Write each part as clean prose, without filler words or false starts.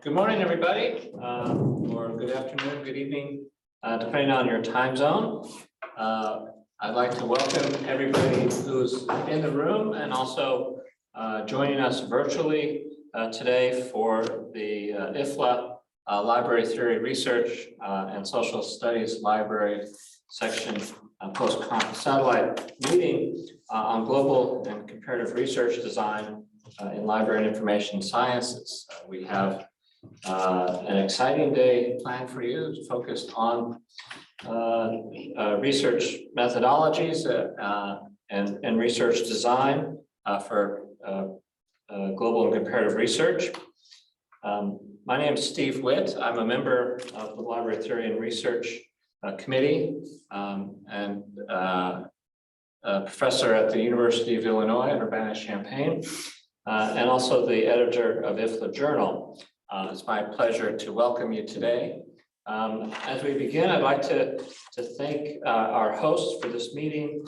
Good morning, everybody, or good afternoon, good evening, depending on your time zone. I'd like to welcome everybody who's in the room and also joining us virtually today for the IFLA Library Theory Research and Social Studies Library Section Post-Satellite meeting on global and comparative research design in library and information sciences. We have an exciting day planned for you, focused on research methodologies and research design for global and comparative research. My name is Steve Witt. I'm a member of the Library Theory and Research Committee and a professor at the University of Illinois at Urbana-Champaign. And also the editor of IFLA Journal. It's my pleasure to welcome you today. As we begin, I'd like to thank our hosts for this meeting,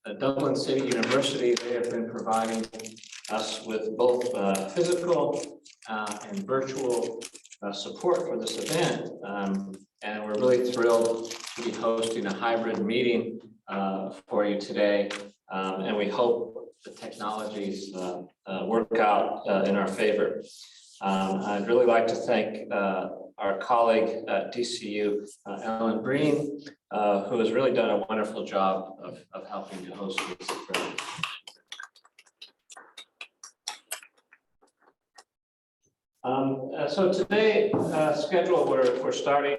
the Dublin City University. They have been providing us with both physical and virtual support for this event. And we're really thrilled to be hosting a hybrid meeting for you today. And we hope the technologies work out in our favor. I'd really like to thank our colleague at DCU, Ellen Breen, who has really done a wonderful job of helping to host this event. So today, schedule, we're starting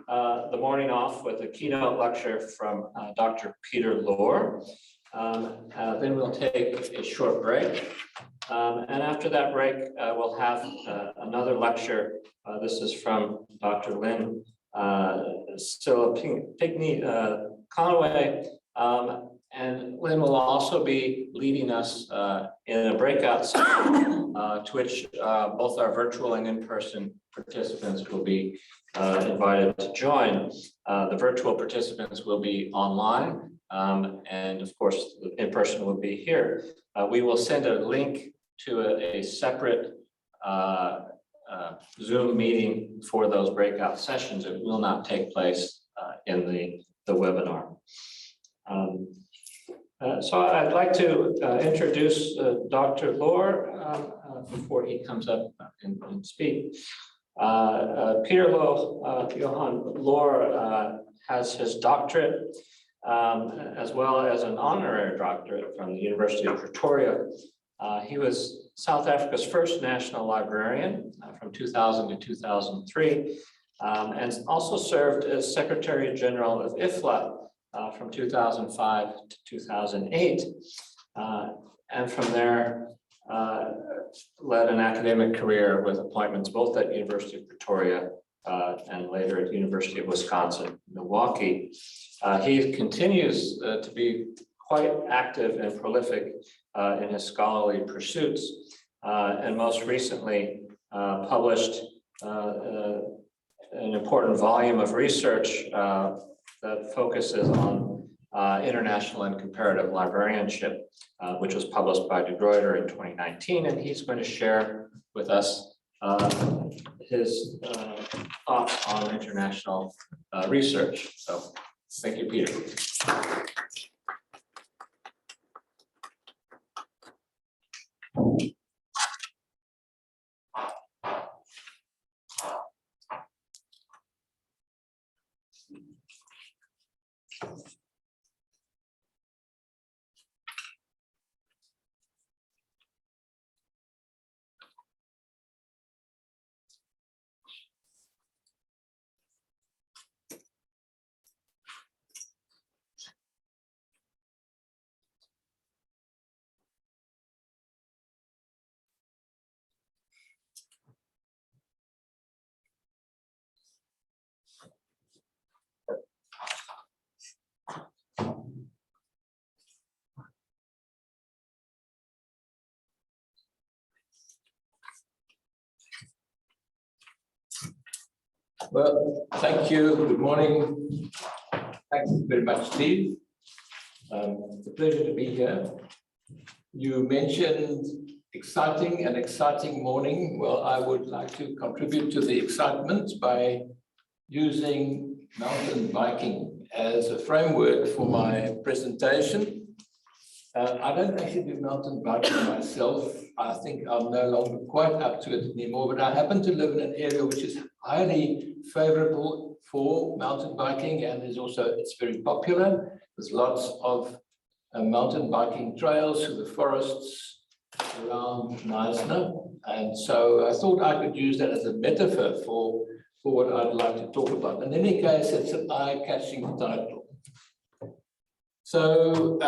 the morning off with a keynote lecture from Dr. Peter Lohr. Then we'll take a short break. And after that break, we'll have another lecture. This is from Dr. Lynn Silipigni, Connaway. And Lynn will also be leading us in a breakout session to which both our virtual and in-person participants will be invited to join. The virtual participants will be online. And of course, the in-person will be here. We will send a link to a separate Zoom meeting for those breakout sessions. It will not take place in the webinar. So I'd like to introduce Dr. Lohr before he comes up and speak. Peter Johan Lohr has his doctorate as well as an honorary doctorate from the University of Pretoria. He was South Africa's first national librarian from 2000 to 2003, and also served as Secretary General of IFLA from 2005 to 2008. And from there, led an academic career with appointments both at University of Pretoria and later at University of Wisconsin, Milwaukee. He continues to be quite active and prolific in his scholarly pursuits, and most recently published an important volume of research that focuses on international and comparative librarianship, which was published by De Gruyter in 2019, and he's going to share with us his thoughts on international research. So thank you, Peter. Well, thank you. Good morning. Thank you very much, Steve. It's a pleasure to be here. You mentioned exciting morning. Well, I would like to contribute to the excitement by using mountain biking as a framework for my presentation. I don't actually do mountain biking myself. I think I'm no longer quite up to it anymore, but I happen to live in an area which is highly favorable for mountain biking, and it's very popular. There's lots of mountain biking trails through the forests around Knysna. And so I thought I could use that as a metaphor for what I'd like to talk about. In any case, it's an eye-catching title. So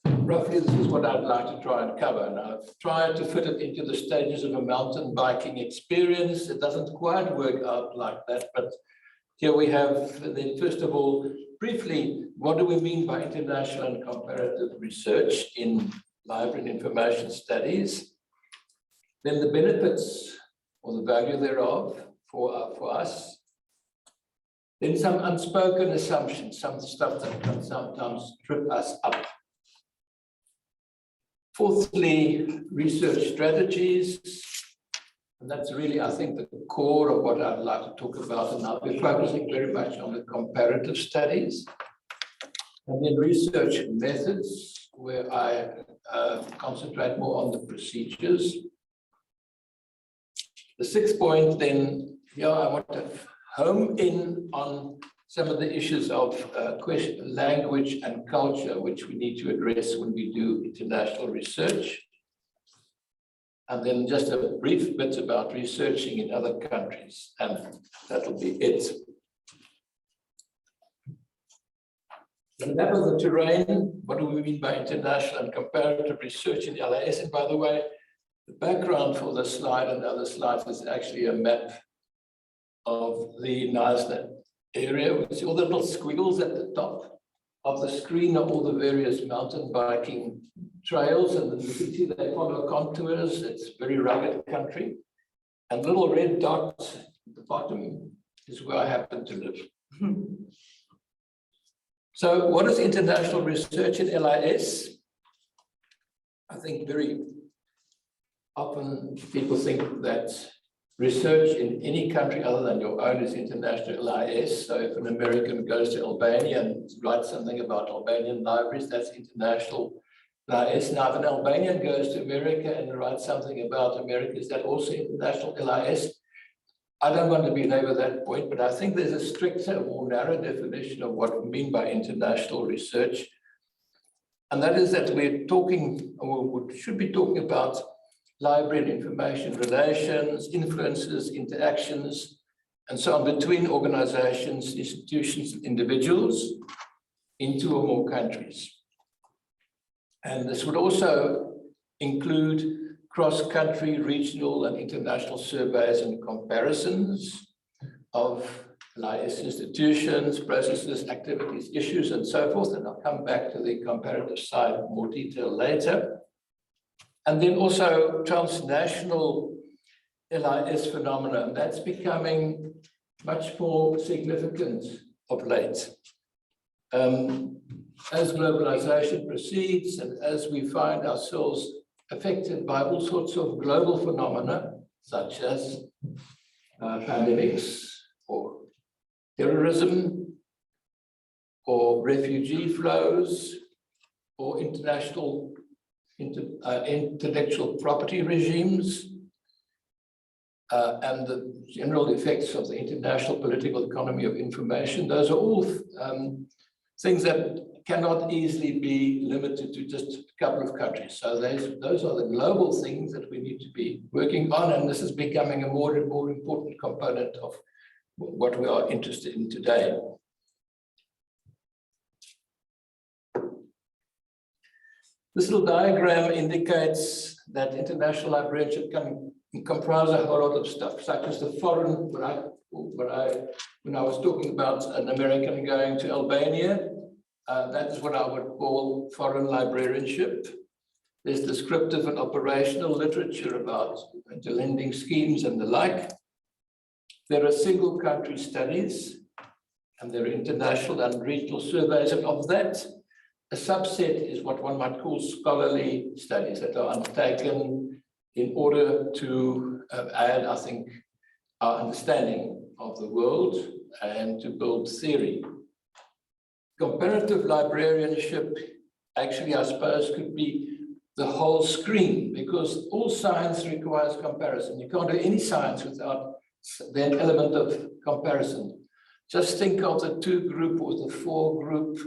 roughly this is what I'd like to try and cover. And I've tried to fit it into the stages of a mountain biking experience. It doesn't quite work out like that, but here we have, then first of all, briefly, what do we mean by international and comparative research in library and information studies? Then the benefits or the value thereof for us. Then some unspoken assumptions, some stuff that can sometimes trip us up. Fourthly, research strategies. And that's really, I think, the core of what I'd like to talk about. And I'll be focusing very much on the comparative studies. And then research methods, where I concentrate more on the procedures. The sixth point, then, here I want to home in on some of the issues of language and culture, which we need to address when we do international research. And then just a brief bit about researching in other countries, and that'll be it. The map of the terrain, what do we mean by international and comparative research in LAS? And by the way, the background for this slide and other slides is actually a map of the Knysna area. We see all the little squiggles at the top of the screen are all the various mountain biking trails, and then you can see they follow contours. It's very rugged country. And little red dots at the bottom is where I happen to live. So what is international research in LIS? I think very often people think that research in any country other than your own is international LIS. So if an American goes to Albania and writes something about Albanian libraries, that's international LIS. Now, if an Albanian goes to America and writes something about America, is that also international LIS? I don't want to belabor that point, but I think there's a stricter, more narrow definition of what we mean by international research. And that is that we're talking, or we should be talking about library and information relations, influences, interactions, and so on between organizations, institutions, and individuals in two or more countries. And this would also include cross-country, regional, and international surveys and comparisons of LIS institutions, processes, activities, issues, and so forth. And I'll come back to the comparative side in more detail later. And then also transnational LIS phenomena, and that's becoming much more significant of late. As globalization proceeds and as we find ourselves affected by all sorts of global phenomena, such as pandemics or terrorism or refugee flows or international intellectual property regimes, and the general effects of the international political economy of information. Those are all things that cannot easily be limited to just a couple of countries. So those are the global things that we need to be working on, and this is becoming a more and more important component of what we are interested in today. This little diagram indicates that international librarianship can comprise a whole lot of stuff, such as the foreign, when I was talking about an American going to Albania, that is what I would call foreign librarianship. There's descriptive and operational literature about interlending schemes and the like. There are single country studies, and there are international and regional surveys, and of that, a subset is what one might call scholarly studies that are undertaken in order to add, I think, our understanding of the world and to build theory. Comparative librarianship, actually, I suppose, could be the whole screen, because all science requires comparison. You can't do any science without that element of comparison. Just think of the 2-group or the 4-group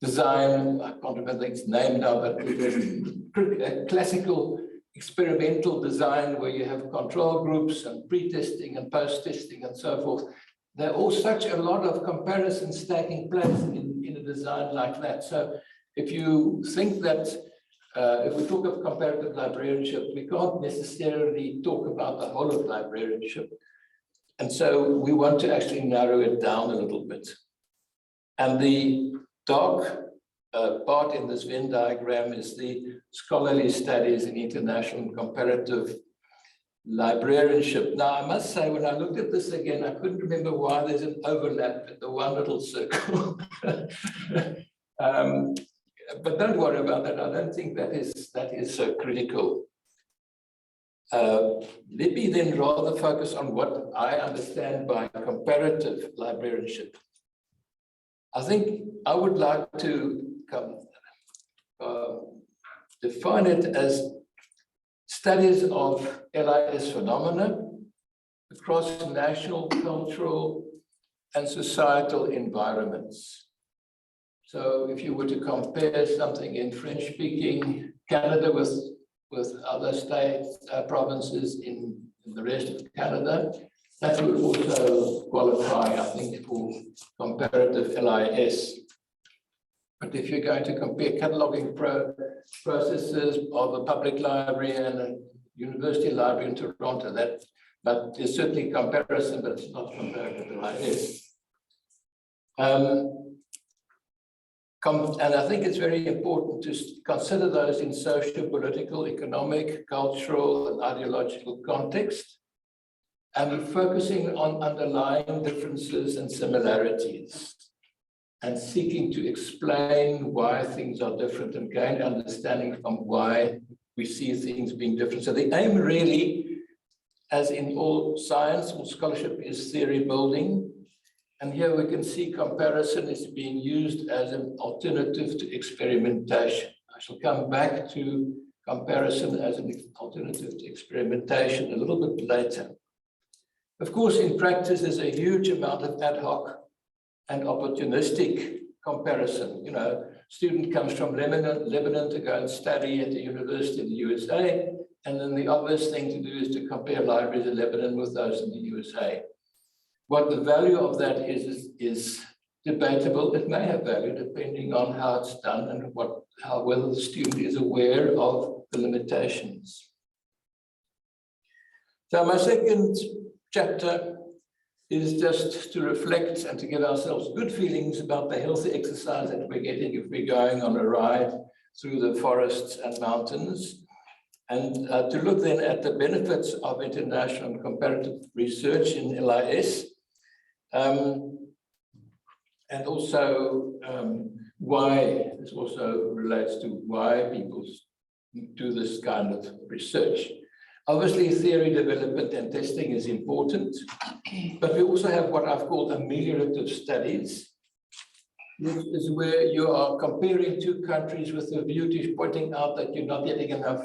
design. I can't remember its name now, but a classical experimental design where you have control groups and pre-testing and post-testing and so forth. There are all such a lot of comparisons taking place in a design like that. So if you think that, if we talk of comparative librarianship, we can't necessarily talk about the whole of librarianship. And so we want to actually narrow it down a little bit. And the dark part in this Venn diagram is the scholarly studies in international and comparative librarianship. Now, I must say, when I looked at this again, I couldn't remember why there's an overlap in the one little circle. But don't worry about that. I don't think that is so critical. Let me then rather focus on what I understand by comparative librarianship. I think I would like to define it as studies of LIS phenomena across national, cultural, and societal environments. So if you were to compare something in French-speaking Canada with other states, provinces in the rest of Canada, that would also qualify, I think, for comparative LIS. But if you're going to compare cataloging processes of a public library and a university library in Toronto, but there's certainly comparison, but it's not comparative LIS. And I think it's very important to consider those in socio-political, economic, cultural, and ideological context, and focusing on underlying differences and similarities, and seeking to explain why things are different and gain understanding from why we see things being different. So the aim really, as in all science or scholarship, is theory building. And here we can see comparison is being used as an alternative to experimentation. I shall come back to comparison as an alternative to experimentation a little bit later. Of course, in practice, there's a huge amount of ad hoc and opportunistic comparison. You know, student comes from Lebanon to go and study at a university in the USA, and then the obvious thing to do is to compare libraries in Lebanon with those in the USA. What the value of that is debatable. It may have value depending on how it's done and whether the student is aware of the limitations. So my second chapter is just to reflect and to give ourselves good feelings about the healthy exercise that we're getting if we're going on a ride through the forests and mountains, and to look then at the benefits of international and comparative research in LIS, and also why this also relates to why people do this kind of research. Obviously, theory development and testing is important, but we also have what I've called ameliorative studies, which is where you are comparing two countries with a view to pointing out that you're not getting enough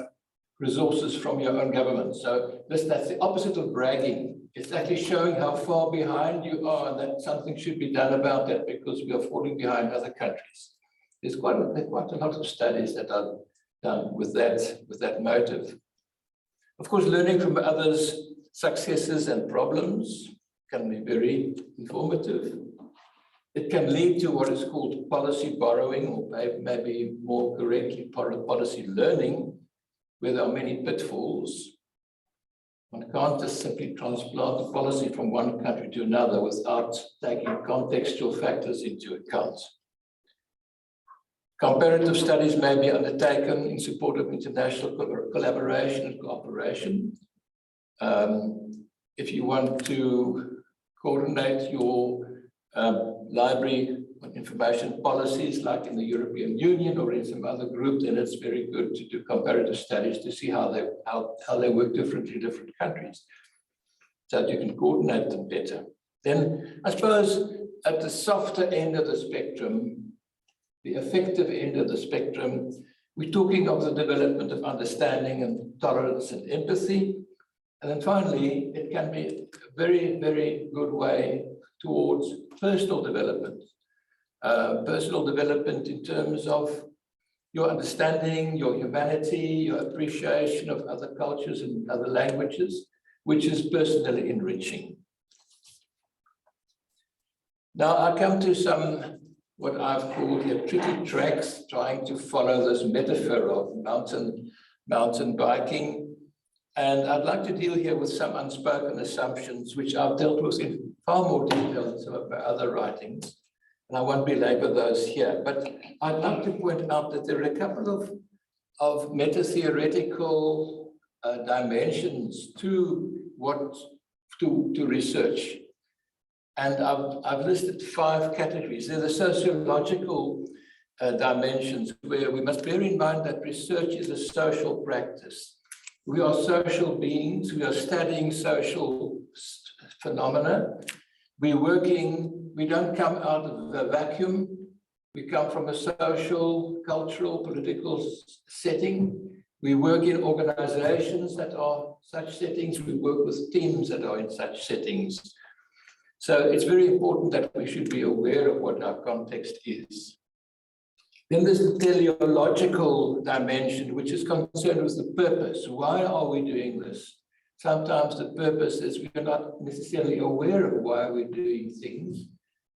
resources from your own government. So that's the opposite of bragging. It's actually showing how far behind you are and that something should be done about that because we are falling behind other countries. There's quite a lot of studies that are done with that motive. Of course, learning from others' successes and problems can be very informative. It can lead to what is called policy borrowing, or maybe more correctly, policy learning, where there are many pitfalls. One can't just simply transplant the policy from one country to another without taking contextual factors into account. Comparative studies may be undertaken in support of international collaboration and cooperation. If you want to coordinate your library information policies like in the European Union or in some other group, then it's very good to do comparative studies to see how they work differently in different countries, so that you can coordinate them better. Then I suppose at the softer end of the spectrum, the effective end of the spectrum, we're talking of the development of understanding and tolerance and empathy. And then finally, it can be a very, very good way towards personal development. Personal development in terms of your understanding, your humanity, your appreciation of other cultures and other languages, which is personally enriching. Now I come to some, what I've called here tricky tracks, trying to follow this metaphor of mountain biking. And I'd like to deal here with some unspoken assumptions, which I've dealt with in far more detail in some of my other writings. And I won't belabor those here, but I'd like to point out that there are a couple of meta-theoretical dimensions to research. And I've listed 5 categories. They're the sociological dimensions, where we must bear in mind that research is a social practice. We are social beings. We are studying social phenomena. We're working, we don't come out of a vacuum. We come from a social, cultural, political setting. We work in organizations that are such settings. We work with teams that are in such settings. So it's very important that we should be aware of what our context is. Then there's the teleological dimension, which is concerned with the purpose. Why are we doing this? Sometimes the purpose is we're not necessarily aware of why we're doing things,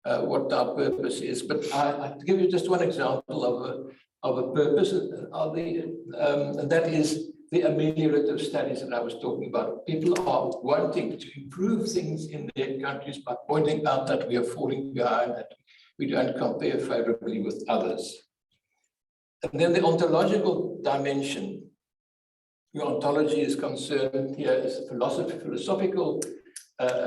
what our purpose is. But I'll give you just one example of a purpose, and that is the ameliorative studies that I was talking about. People are wanting to improve things in their countries by pointing out that we are falling behind, that we don't compare favorably with others. And then the ontological dimension. The ontology is concerned here is a philosophical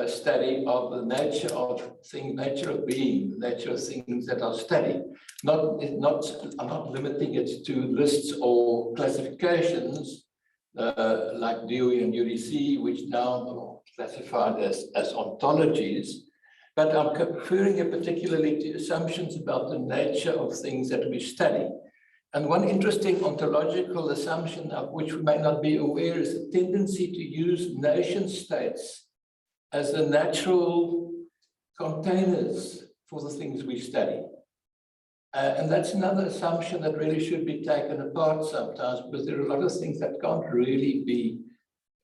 study of the nature of things, nature of being, the nature of things that are studied. I'm not limiting it to lists or classifications like Dewey and UDC, which now are classified as ontologies, but I'm referring here particularly to assumptions about the nature of things that we study. And one interesting ontological assumption of which we may not be aware is the tendency to use nation states as the natural containers for the things we study. And that's another assumption that really should be taken apart sometimes, because there are a lot of things that can't really be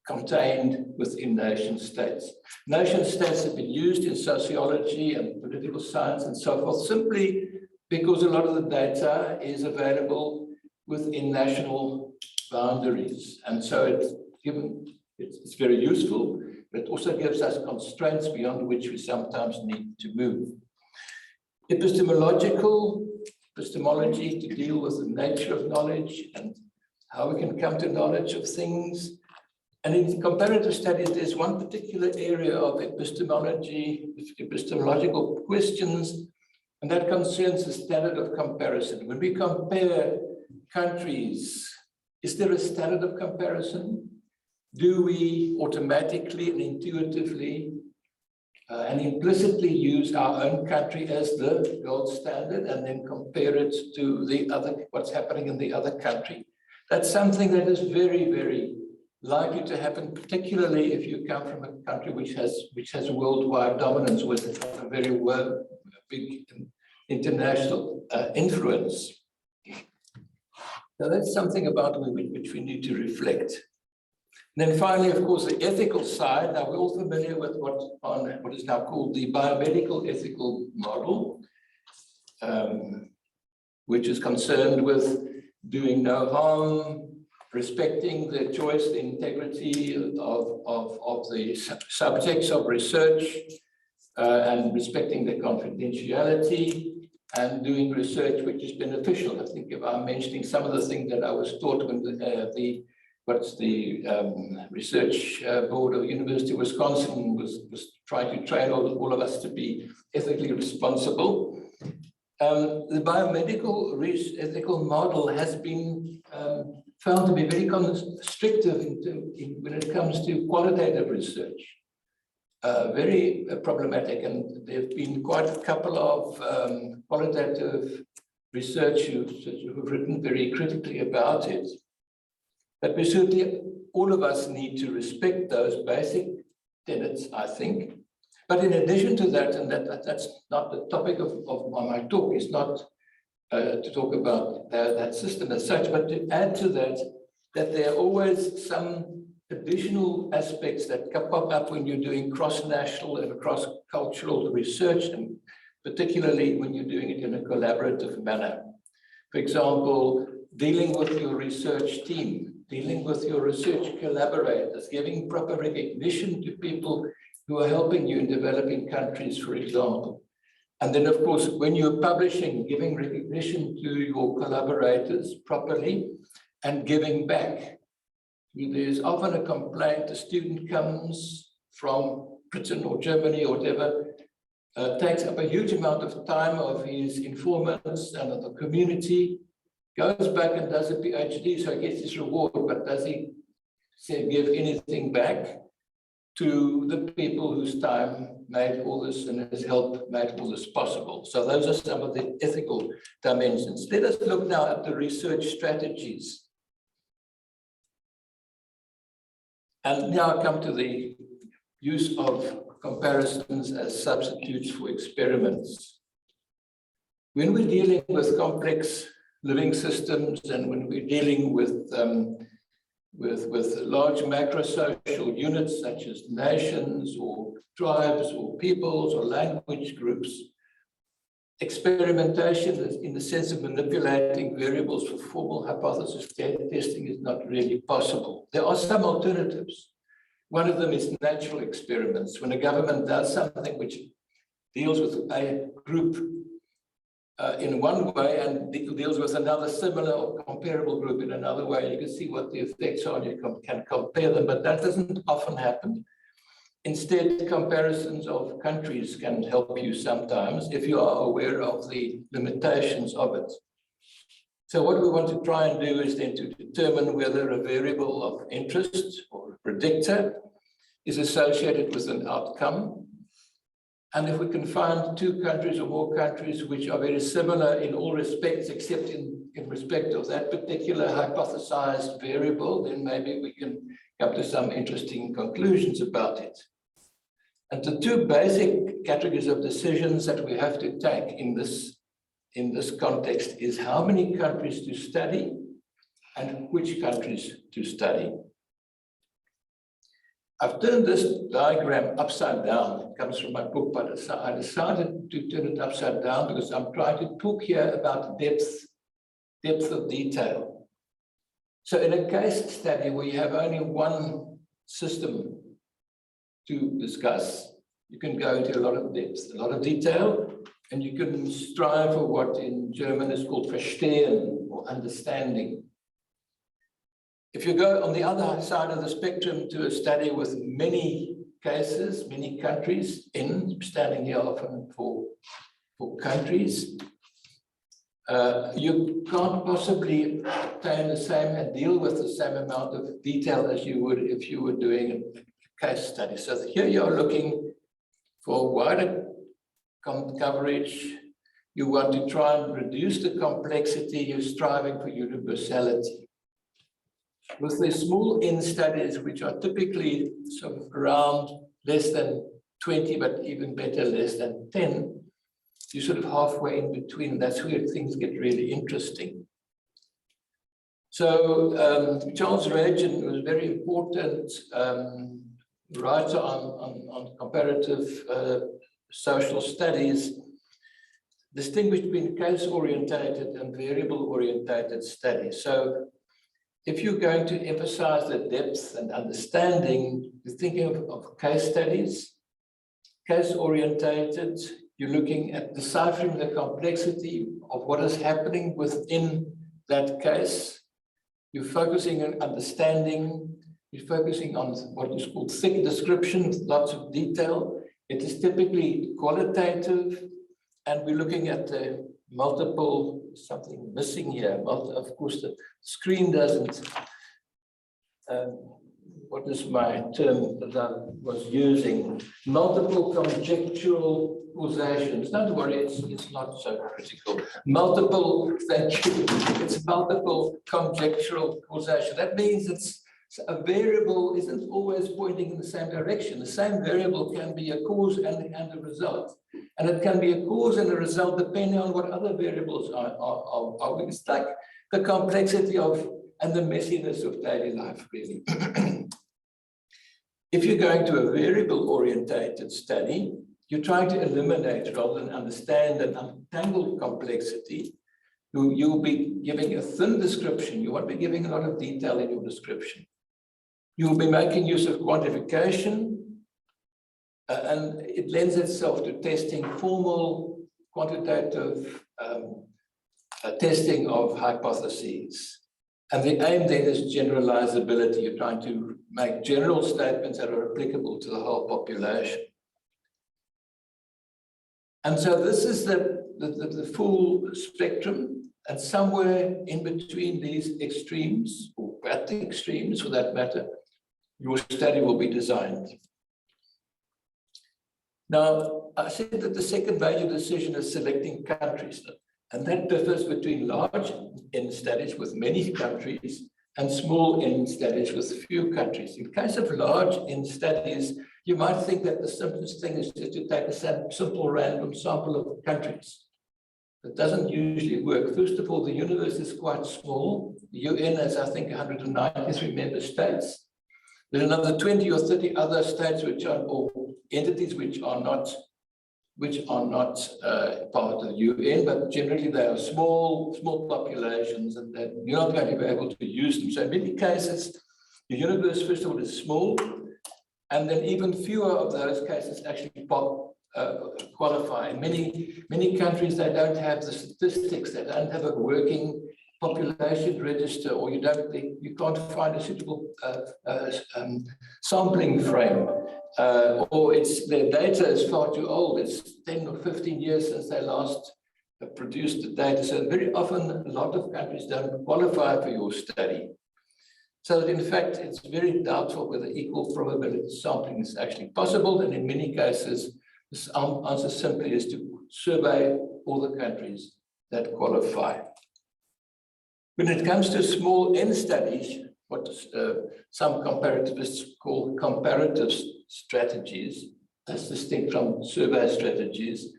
contained within nation states. Nation states have been used in sociology and political science and so forth, simply because a lot of the data is available within national boundaries. And so it's very useful, but it also gives us constraints beyond which we sometimes need to move. Epistemology to deal with the nature of knowledge and how we can come to knowledge of things. And in comparative studies, there's one particular area of epistemological questions, and that concerns the standard of comparison. When we compare countries, is there a standard of comparison? Do we automatically and intuitively and implicitly use our own country as the gold standard and then compare it to what's happening in the other country? That's something that is very, very likely to happen, particularly if you come from a country which has worldwide dominance with a very big international influence. So that's something about which we need to reflect. And then finally, of course, the ethical side. Now, we're all familiar with what is now called the biomedical ethical model, which is concerned with doing no harm, respecting the choice, the integrity of the subjects of research, and respecting their confidentiality, and doing research which is beneficial. I think if I'm mentioning some of the things that I was taught when the what's the research board of University of Wisconsin was trying to train all of us to be ethically responsible. The biomedical ethical model has been found to be very constrictive when it comes to qualitative research. Very problematic, and there have been quite a couple of qualitative researchers who've written very critically about it. But we certainly, all of us need to respect those basic tenets, I think. But in addition to that, and that's not the topic of my talk, is not to talk about that system as such, but to add to that, that there are always some additional aspects that pop up when you're doing cross-national and cross-cultural research, and particularly when you're doing it in a collaborative manner. For example, dealing with your research team, dealing with your research collaborators, giving proper recognition to people who are helping you in developing countries, for example. And then, of course, when you're publishing, giving recognition to your collaborators properly and giving back. There's often a complaint, a student comes from Britain or Germany or whatever, takes up a huge amount of time of his informants and of the community, goes back and does a PhD, so he gets his reward, but does he give anything back to the people whose time made all this and his help made all this possible? So those are some of the ethical dimensions. Let us look now at the research strategies. And now I come to the use of comparisons as substitutes for experiments. When we're dealing with complex living systems and when we're dealing with large macro-social units such as nations or tribes or peoples or language groups, experimentation in the sense of manipulating variables for formal hypothesis testing is not really possible. There are some alternatives. One of them is natural experiments. When a government does something which deals with a group in one way and deals with another similar or comparable group in another way, you can see what the effects are and you can compare them, but that doesn't often happen. Instead, comparisons of countries can help you sometimes if you are aware of the limitations of it. So what we want to try and do is then to determine whether a variable of interest or a predictor is associated with an outcome. And if we can find two countries or more countries which are very similar in all respects, except in respect of that particular hypothesized variable, then maybe we can come to some interesting conclusions about it. And the two basic categories of decisions that we have to take in this context is how many countries to study and which countries to study. I've turned this diagram upside down. It comes from my book, but I decided to turn it upside down because I'm trying to talk here about depth of detail. So in a case study where you have only one system to discuss, you can go into a lot of depth, a lot of detail, and you can strive for what in German is called verstehen, or understanding. If you go on the other side of the spectrum to a study with many cases, many countries, standing here often for countries, you can't possibly obtain the same and deal with the same amount of detail as you would if you were doing a case study. So here you're looking for wider coverage. You want to try and reduce the complexity. You're striving for universality. With the small N studies, which are typically sort of around less than 20, but even better, less than 10, you're sort of halfway in between. That's where things get really interesting. So Charles Reagan was a very important writer on comparative social studies, distinguished between case-orientated and variable-orientated studies. So if you're going to emphasize the depth and understanding, you're thinking of case studies. Case-orientated, you're looking at deciphering the complexity of what is happening within that case. you're focusing on understanding, you're focusing on what is called thick description, lots of detail. It is typically qualitative, and we're looking at the multiple, something missing here. Of course, the screen doesn't, what is my term that I was using? Multiple conjectural causations. Don't worry, it's not so critical. Multiple, thank you. It's multiple conjectural causation. That means it's a variable isn't always pointing in the same direction. The same variable can be a cause and a result. And it can be a cause and a result depending on what other variables are. It's like the complexity of and the messiness of daily life, really. If you're going to a variable-orientated study, you're trying to eliminate rather than understand and untangle complexity. You'll be giving a thin description. You won't be giving a lot of detail in your description. You'll be making use of quantification, and it lends itself to testing formal quantitative testing of hypotheses. And the aim then is generalizability. You're trying to make general statements that are applicable to the whole population. And so this is the full spectrum, and somewhere in between these extremes, or at the extremes for that matter, your study will be designed. Now, I said that the second major decision is selecting countries, and that differs between large N studies with many countries and small N studies with few countries. In case of large N studies, you might think that the simplest thing is just to take a simple random sample of countries. It doesn't usually work. First of all, the universe is quite small. The UN has, I think, 193 member states. There's another 20 or 30 other states which are, or entities which are not part of the UN, but generally they are small populations, and that you're not going to be able to use them. So in many cases, the universe, first of all, is small, and then even fewer of those cases actually qualify. In many countries, they don't have the statistics, they don't have a working population register, or you can't find a suitable sampling frame, or their data is far too old. It's 10 or 15 years since they last produced the data. So very often, a lot of countries don't qualify for your study. So that in fact, it's very doubtful whether equal probability sampling is actually possible. And in many cases, the answer simply is to survey all the countries that qualify. When it comes to small N studies, what some comparativists call comparative strategies, as distinct from survey strategies,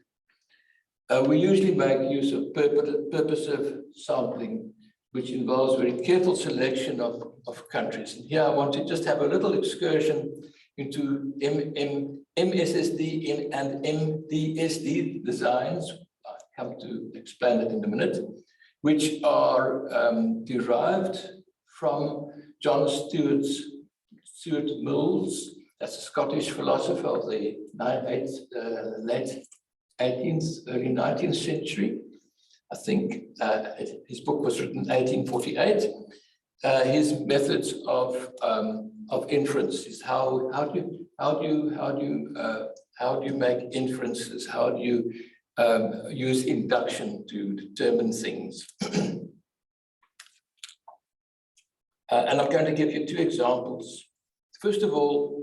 we usually make use of purposive sampling, which involves very careful selection of countries. And here I want to just have a little excursion into MSSD and MDSD designs. I'll come to explain it in a minute, which are derived from John Stuart Mills. That's a Scottish philosopher of the late 18th, early 19th century. I think his book was written in 1848. His methods of inference is how do you make inferences? How do you use induction to determine things? And I'm going to give you two examples. First of all,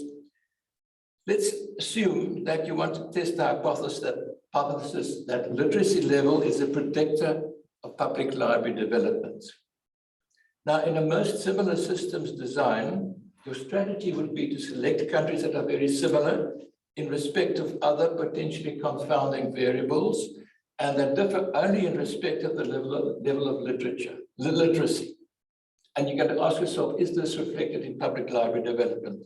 let's assume that you want to test the hypothesis that literacy level is a predictor of public library development. Now, in a most similar systems design, your strategy would be to select countries that are very similar in respect of other potentially confounding variables, and that differ only in respect of the level of literacy. And you're going to ask yourself, is this reflected in public library development?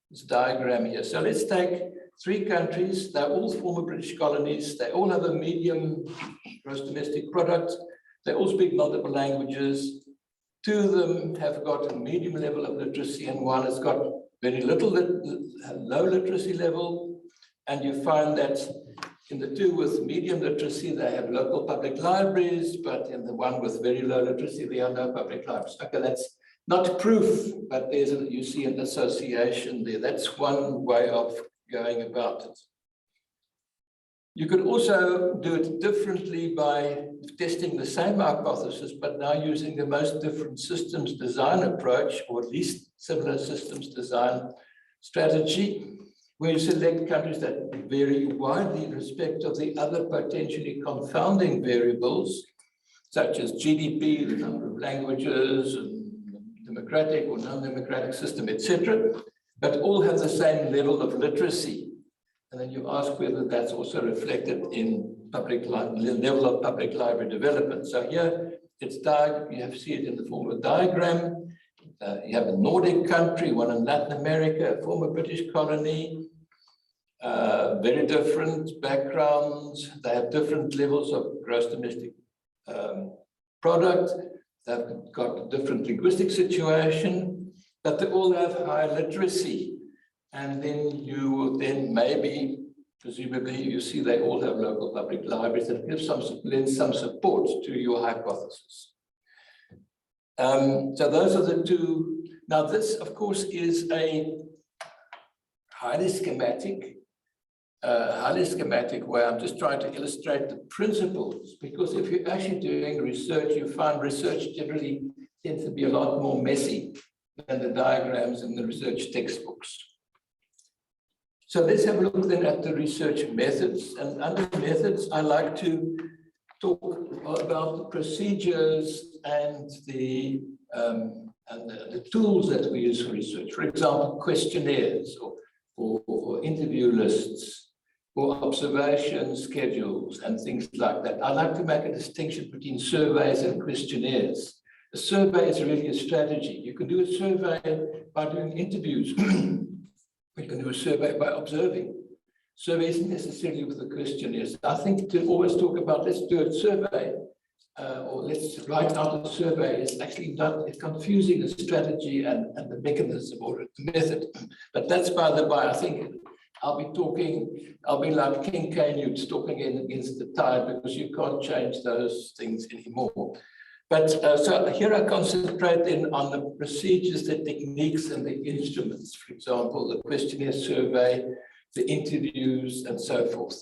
This diagram here. So let's take three countries. They all former British colonies. They all have a medium gross domestic product. They all speak multiple languages. Two of them have got a medium level of literacy, and one has got very little low literacy level. And you find that in the two with medium literacy, they have local public libraries, but in the one with very low literacy, there are no public libraries. Okay, not proof, but you see an association there. That's one way of going about it. You could also do it differently by testing the same hypothesis, but now using the most different systems design approach, or at least similar systems design strategy, where you select countries that vary widely in respect of the other potentially confounding variables, such as GDP, the number of languages, and democratic or non-democratic system, etc., but all have the same level of literacy. And then you ask whether that's also reflected in level of public library development. So here it's you see it in the form of a diagram. You have a Nordic country, one in Latin America, a former British colony, very different backgrounds. They have different levels of gross domestic product. They've got a different linguistic situation, but they all have high literacy. And then maybe, presumably, you see they all have local public libraries that lend some support to your hypothesis. So those are the two. Now this, of course, is a highly schematic way. I'm just trying to illustrate the principles, because if you're actually doing research, you find research generally tends to be a lot more messy than the diagrams in the research textbooks. So let's have a look then at the research methods. And under methods, I like to talk about the procedures and the tools that we use for research. For example, questionnaires or interview lists or observation schedules and things like that. I like to make a distinction between surveys and questionnaires. A survey is really a strategy. You can do a survey by doing interviews. You can do a survey by observing. Survey isn't necessarily with the questionnaires. I think to always talk about let's do a survey or let's write out a survey is actually not confusing the strategy and the mechanism or the method. But that's by the by. I think I'll be like King Canute talking against the tide, because you can't change those things anymore. But so here I concentrate then on the procedures, the techniques, and the instruments. For example, the questionnaire survey, the interviews, and so forth.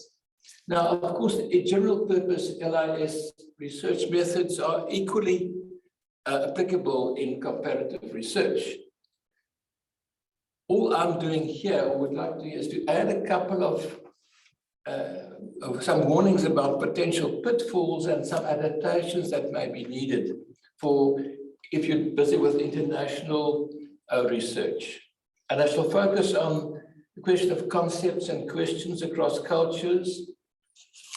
Now, of course, the general purpose LIS research methods are equally applicable in comparative research. All I'm doing here, or would like to do, is to add a couple of some warnings about potential pitfalls and some adaptations that may be needed for if you're busy with international research. And I shall focus on the question of concepts and questions across cultures,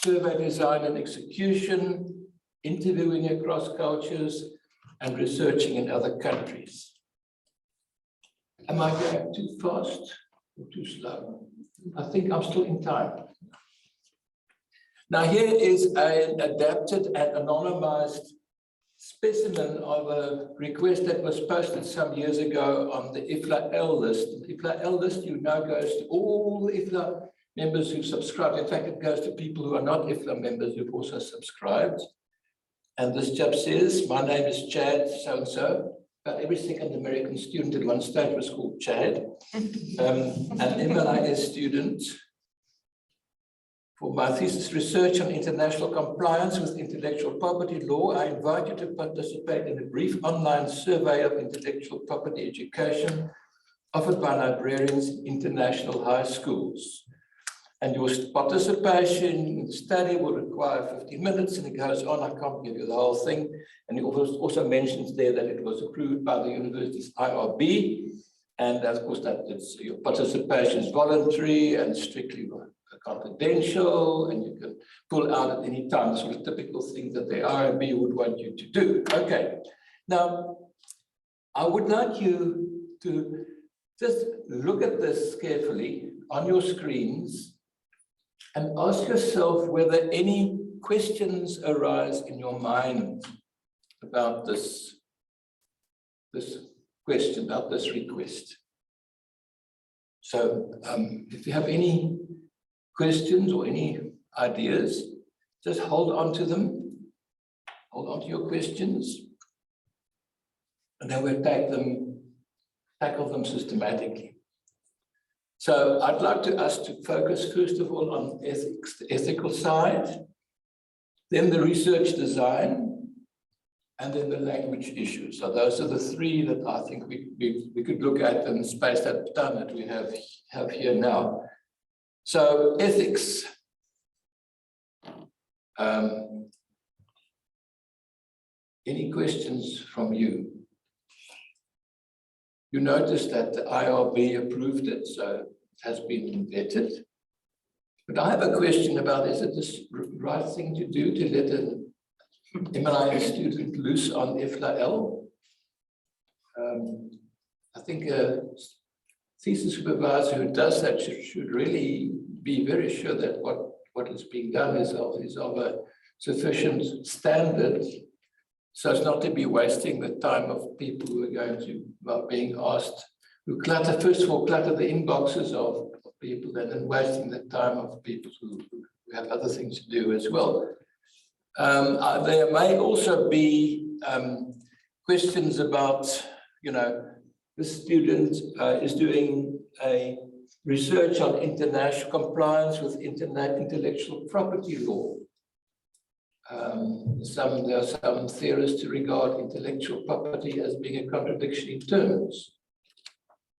survey design and execution, interviewing across cultures, and researching in other countries. Am I going too fast or too slow? I think I'm still in time. Now here is an adapted and anonymized specimen of a request that was posted some years ago on the IFLA L list. The IFLA L list, you know, goes to all the IFLA members who've subscribed. In fact, it goes to people who are not IFLA members who've also subscribed. And this chap says, my name is Chad so-and-so. About every second American student at one stage was called Chad. An MLIS student. For my thesis research on international compliance with intellectual property law, I invite you to participate in a brief online survey of intellectual property education offered by librarians in international high schools. And your participation in the study will require 50 minutes, and it goes on. I can't give you the whole thing. And it also mentions there that it was approved by the university's IRB. And of course, your participation is voluntary and strictly confidential, and you can pull out at any time, the sort of typical things that the IRB would want you to do. Okay, now I would like you to just look at this carefully on your screens and ask yourself whether any questions arise in your mind about this question, about this request. So if you have any questions or any ideas, just hold on to them. Hold on to your questions. and then we'll tackle them systematically. So I'd like us to focus first of all on ethics, the ethical side, then the research design, and then the language issues. So those are the three that I think we could look at in the space that time that we have here now. So ethics. Any questions from you? You notice that the IRB approved it, so it has been vetted. But I have a question about, is it the right thing to do to let an MLIS student loose on IFLA? I think a thesis supervisor who does that should really be very sure that what is being done is of a sufficient standard, so as not to be wasting the time of people who are being asked, who clutter, first of all, clutter the inboxes of people, and then wasting the time of people who have other things to do as well. There may also be questions about, the student is doing a research on international compliance with intellectual property law. There are some theorists who regard intellectual property as being a contradiction in terms.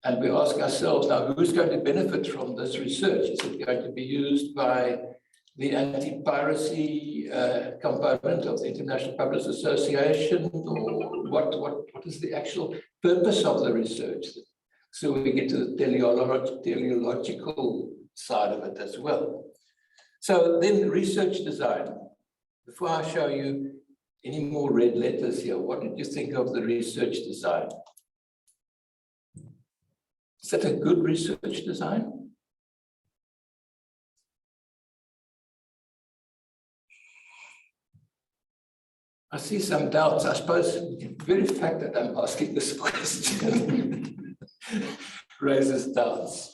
And we ask ourselves now, who's going to benefit from this research? Is it going to be used by the anti-piracy component of the International Publishers Association? Or what is the actual purpose of the research? So we get to the teleological side of it as well. So then research design. Before I show you any more red letters here, what did you think of the research design? Is that a good research design? I see some doubts. I suppose the very fact that I'm asking this question raises doubts.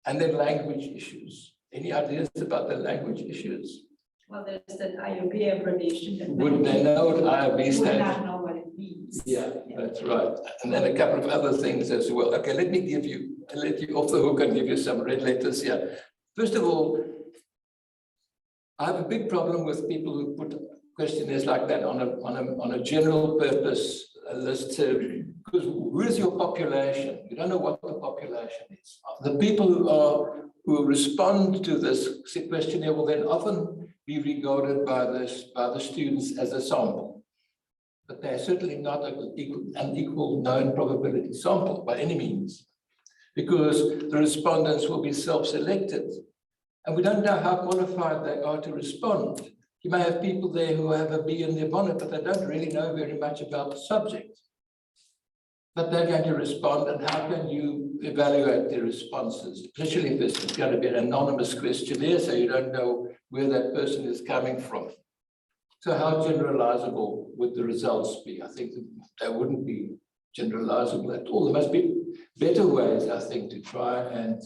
And then language issues. Any ideas about the language issues? Well, there's that IOB abbreviation. That Would they know what IOB stands? would not know what it means. Yeah, that's right. And then a couple of other things as well. Okay, let you off the hook and give you some red letters here. First of all, I have a big problem with people who put questionnaires like that on a general purpose list, because who is your population? You don't know what the population is. The people who respond to this questionnaire will then often be regarded by the students as a sample. But they're certainly not an equal known probability sample by any means, because the respondents will be self-selected. And we don't know how qualified they are to respond. You may have people there who have a B in their bonnet, but they don't really know very much about the subject. But they're going to respond, and how can you evaluate their responses, especially if it's going to be an anonymous questionnaire, so you don't know where that person is coming from. So how generalizable would the results be? I think they wouldn't be generalizable at all. There must be better ways, I think, to try and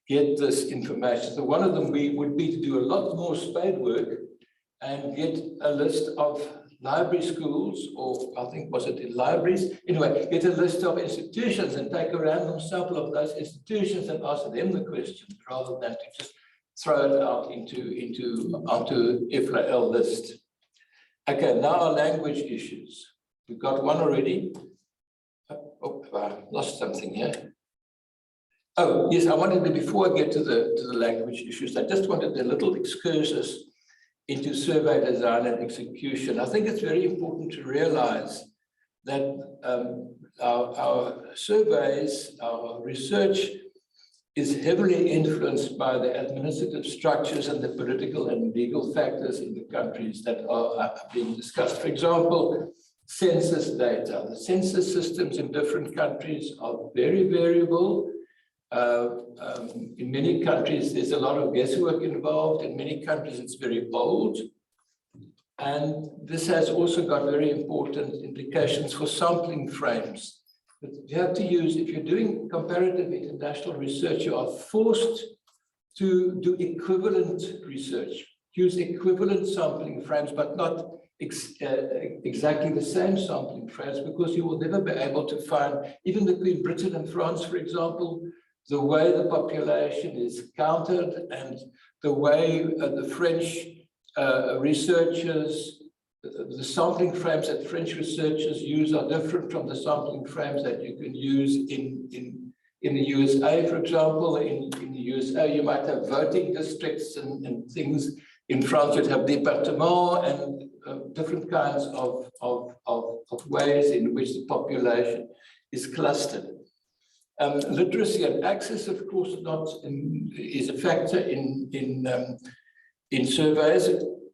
get this information. So one of them would be to do a lot more spade work and get a list of library schools, or I think, was it in libraries? Anyway, get a list of institutions and take a random sample of those institutions and ask them the question, rather than to just throw it out onto IFLA list. Okay, now our language issues. We've got one already. Oh, I lost something here. Oh, yes, I wanted to, before I get to the language issues, I just wanted a little excursus into survey design and execution. I think it's very important to realize that our surveys, our research is heavily influenced by the administrative structures and the political and legal factors in the countries that are being discussed. For example, census data. The census systems in different countries are very variable. In many countries, there's a lot of guesswork involved. In many countries, it's very old. And this has also got very important implications for sampling frames. But you have to use, if you're doing comparative international research, you are forced to do equivalent research, use equivalent sampling frames, but not exactly the same sampling frames, because you will never be able to find, even between Britain and France, for example, the way the population is counted and the way the French researchers, the sampling frames that French researchers use are different from the sampling frames that you can use in the USA, for example. In the USA, you might have voting districts and things. In France, you'd have départements and different kinds of ways in which the population is clustered. Literacy and access, of course, is a factor in surveys.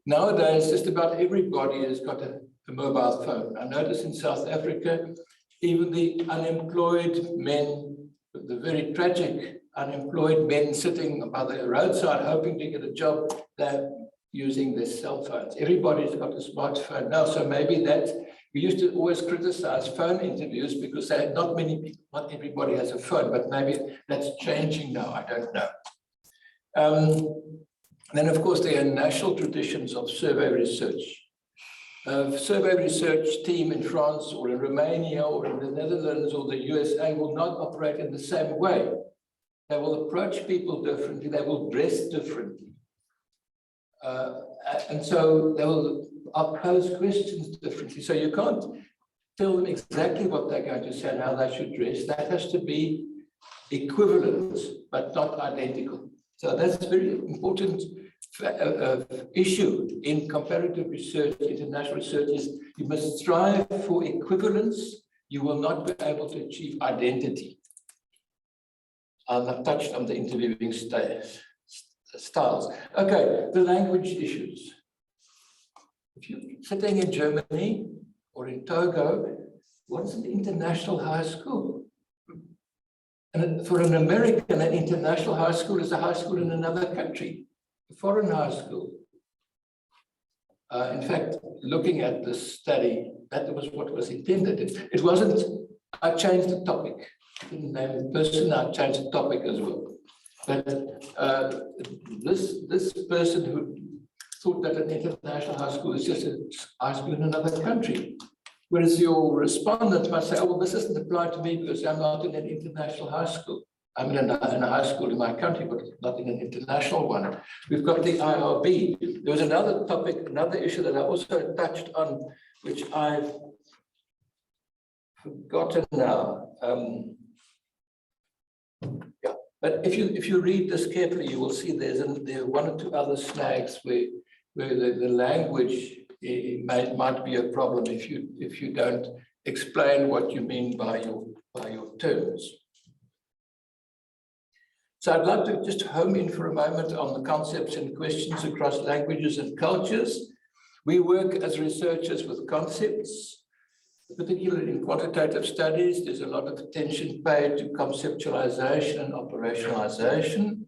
Nowadays, just about everybody has got a mobile phone. I notice in South Africa, even the unemployed men, the very tragic unemployed men sitting by the roadside hoping to get a job, they're using their cell phones. Everybody's got a smartphone now, so maybe we used to always criticize phone interviews because not many people, not everybody has a phone, but maybe that's changing now, I don't know. Then, of course, there are national traditions of survey research. A survey research team in France or in Romania or in the Netherlands or the USA will not operate in the same way. They will approach people differently, they will dress differently. And so they will pose questions differently. So you can't tell them exactly what they're going to say and how they should dress. That has to be equivalent, but not identical. So that's a very important issue in comparative research, international research, is you must strive for equivalence. You will not be able to achieve identity. I've touched on the interviewing styles. Okay, the language issues. If you're sitting in Germany or in Togo, what is an international high school? And for an American, an international high school is a high school in another country, a foreign high school. In fact, looking at this study, that was what was intended. It wasn't, I changed the topic. I didn't name the person, I changed the topic as well. But this person who thought that an international high school is just a high school in another country. Whereas your respondent might say, oh, well, this doesn't apply to me because I'm not in an international high school. I'm in a high school in my country, but not in an international one. We've got the IRB. There was another topic, another issue that I also touched on, which I've forgotten now. Yeah, but if you read this carefully, you will see there are one or two other snags where the language might be a problem if you don't explain what you mean by your terms. So I'd like to just home in for a moment on the concepts and questions across languages and cultures. We work as researchers with concepts, particularly in quantitative studies. There's a lot of attention paid to conceptualization and operationalization,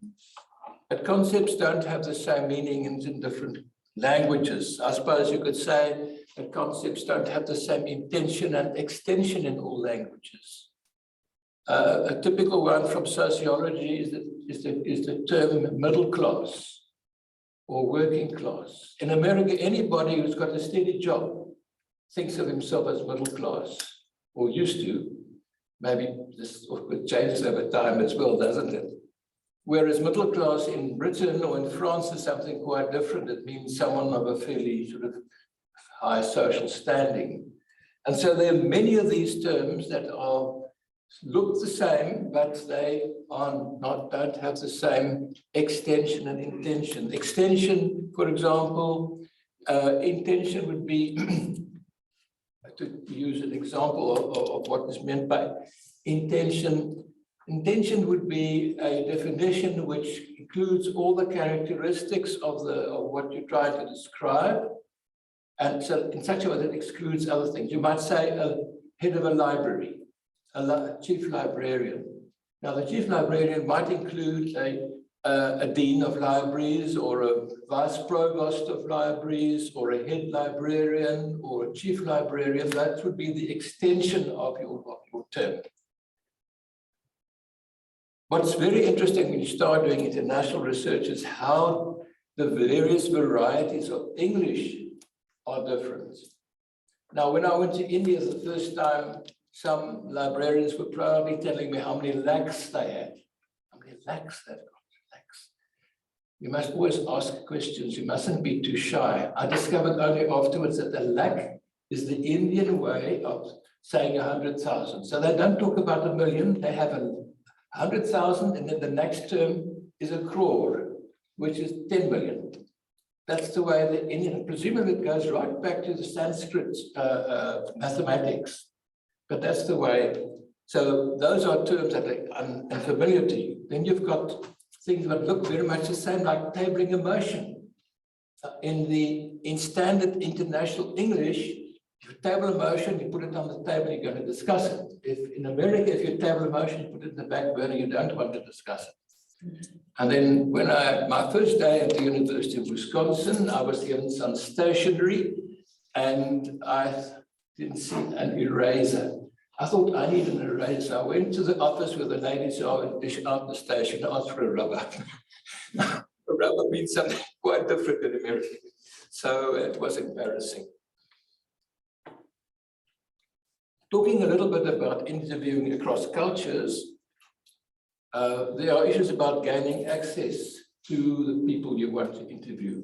but concepts don't have the same meaning in different languages. I suppose you could say that concepts don't have the same intention and extension in all languages. A typical one from sociology is the term middle class or working class. In America, anybody who's got a steady job thinks of himself as middle class, or used to. Maybe this changes over time as well, doesn't it? Whereas middle class in Britain or in France is something quite different. It means someone of a fairly sort of high social standing. And so there are many of these terms that look the same, but they don't have the same extension and intention. Extension, for example, intention would be, to use an example of what is meant by intention. Intention would be a definition which includes all the characteristics of what you're trying to describe, and so in such a way that it excludes other things. You might say a head of a library, a chief librarian. Now, the chief librarian might include a dean of libraries, or a vice provost of libraries, or a head librarian, or a chief librarian. That would be the extension of your term. What's very interesting when you start doing international research is how the various varieties of English are different. Now, when I went to India the first time, some librarians were proudly telling me how many lakhs they had. How many lakhs they've got, lakhs. You must always ask questions. You mustn't be too shy. I discovered only afterwards that a lakh is the Indian way of saying 100,000. So they don't talk about a million. They have 100,000, and then the next term is a crore, which is 10 million. That's the way the Indian, presumably it goes right back to the Sanskrit mathematics, but that's the way. So those are terms that are unfamiliar to you. Then you've got things that look very much the same, like tabling a motion. In standard international English, you table a motion, you put it on the table, you're going to discuss it. If in America, if you table a motion, you put it in the back burner, you don't want to discuss it. And then when my first day at the University of Wisconsin, I was given some stationery and I didn't see an eraser. I thought I need an eraser. I went to the office where the ladies are and dish out the station, asked for a rubber. A rubber means something quite different in America. So it was embarrassing. Talking a little bit about interviewing across cultures, there are issues about gaining access to the people you want to interview.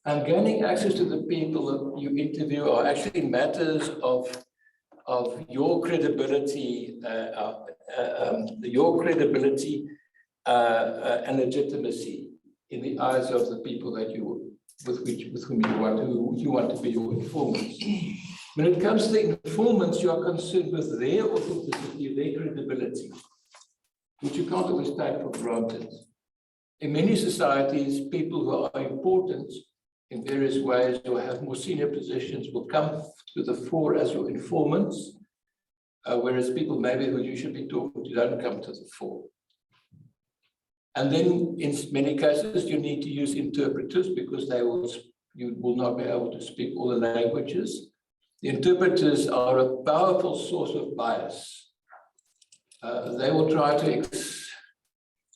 And gaining access to the people that you interview are actually matters of your credibility, and legitimacy in the eyes of the people that with whom you want to be your informants. When it comes to the informants, you are concerned with their authenticity, their credibility, which you can't always take for granted. In many societies, people who are important in various ways or have more senior positions will come to the fore as your informants, whereas people maybe who you should be talking to don't come to the fore. And then in many cases, you need to use interpreters because you will not be able to speak all the languages. The interpreters are a powerful source of bias. They will try to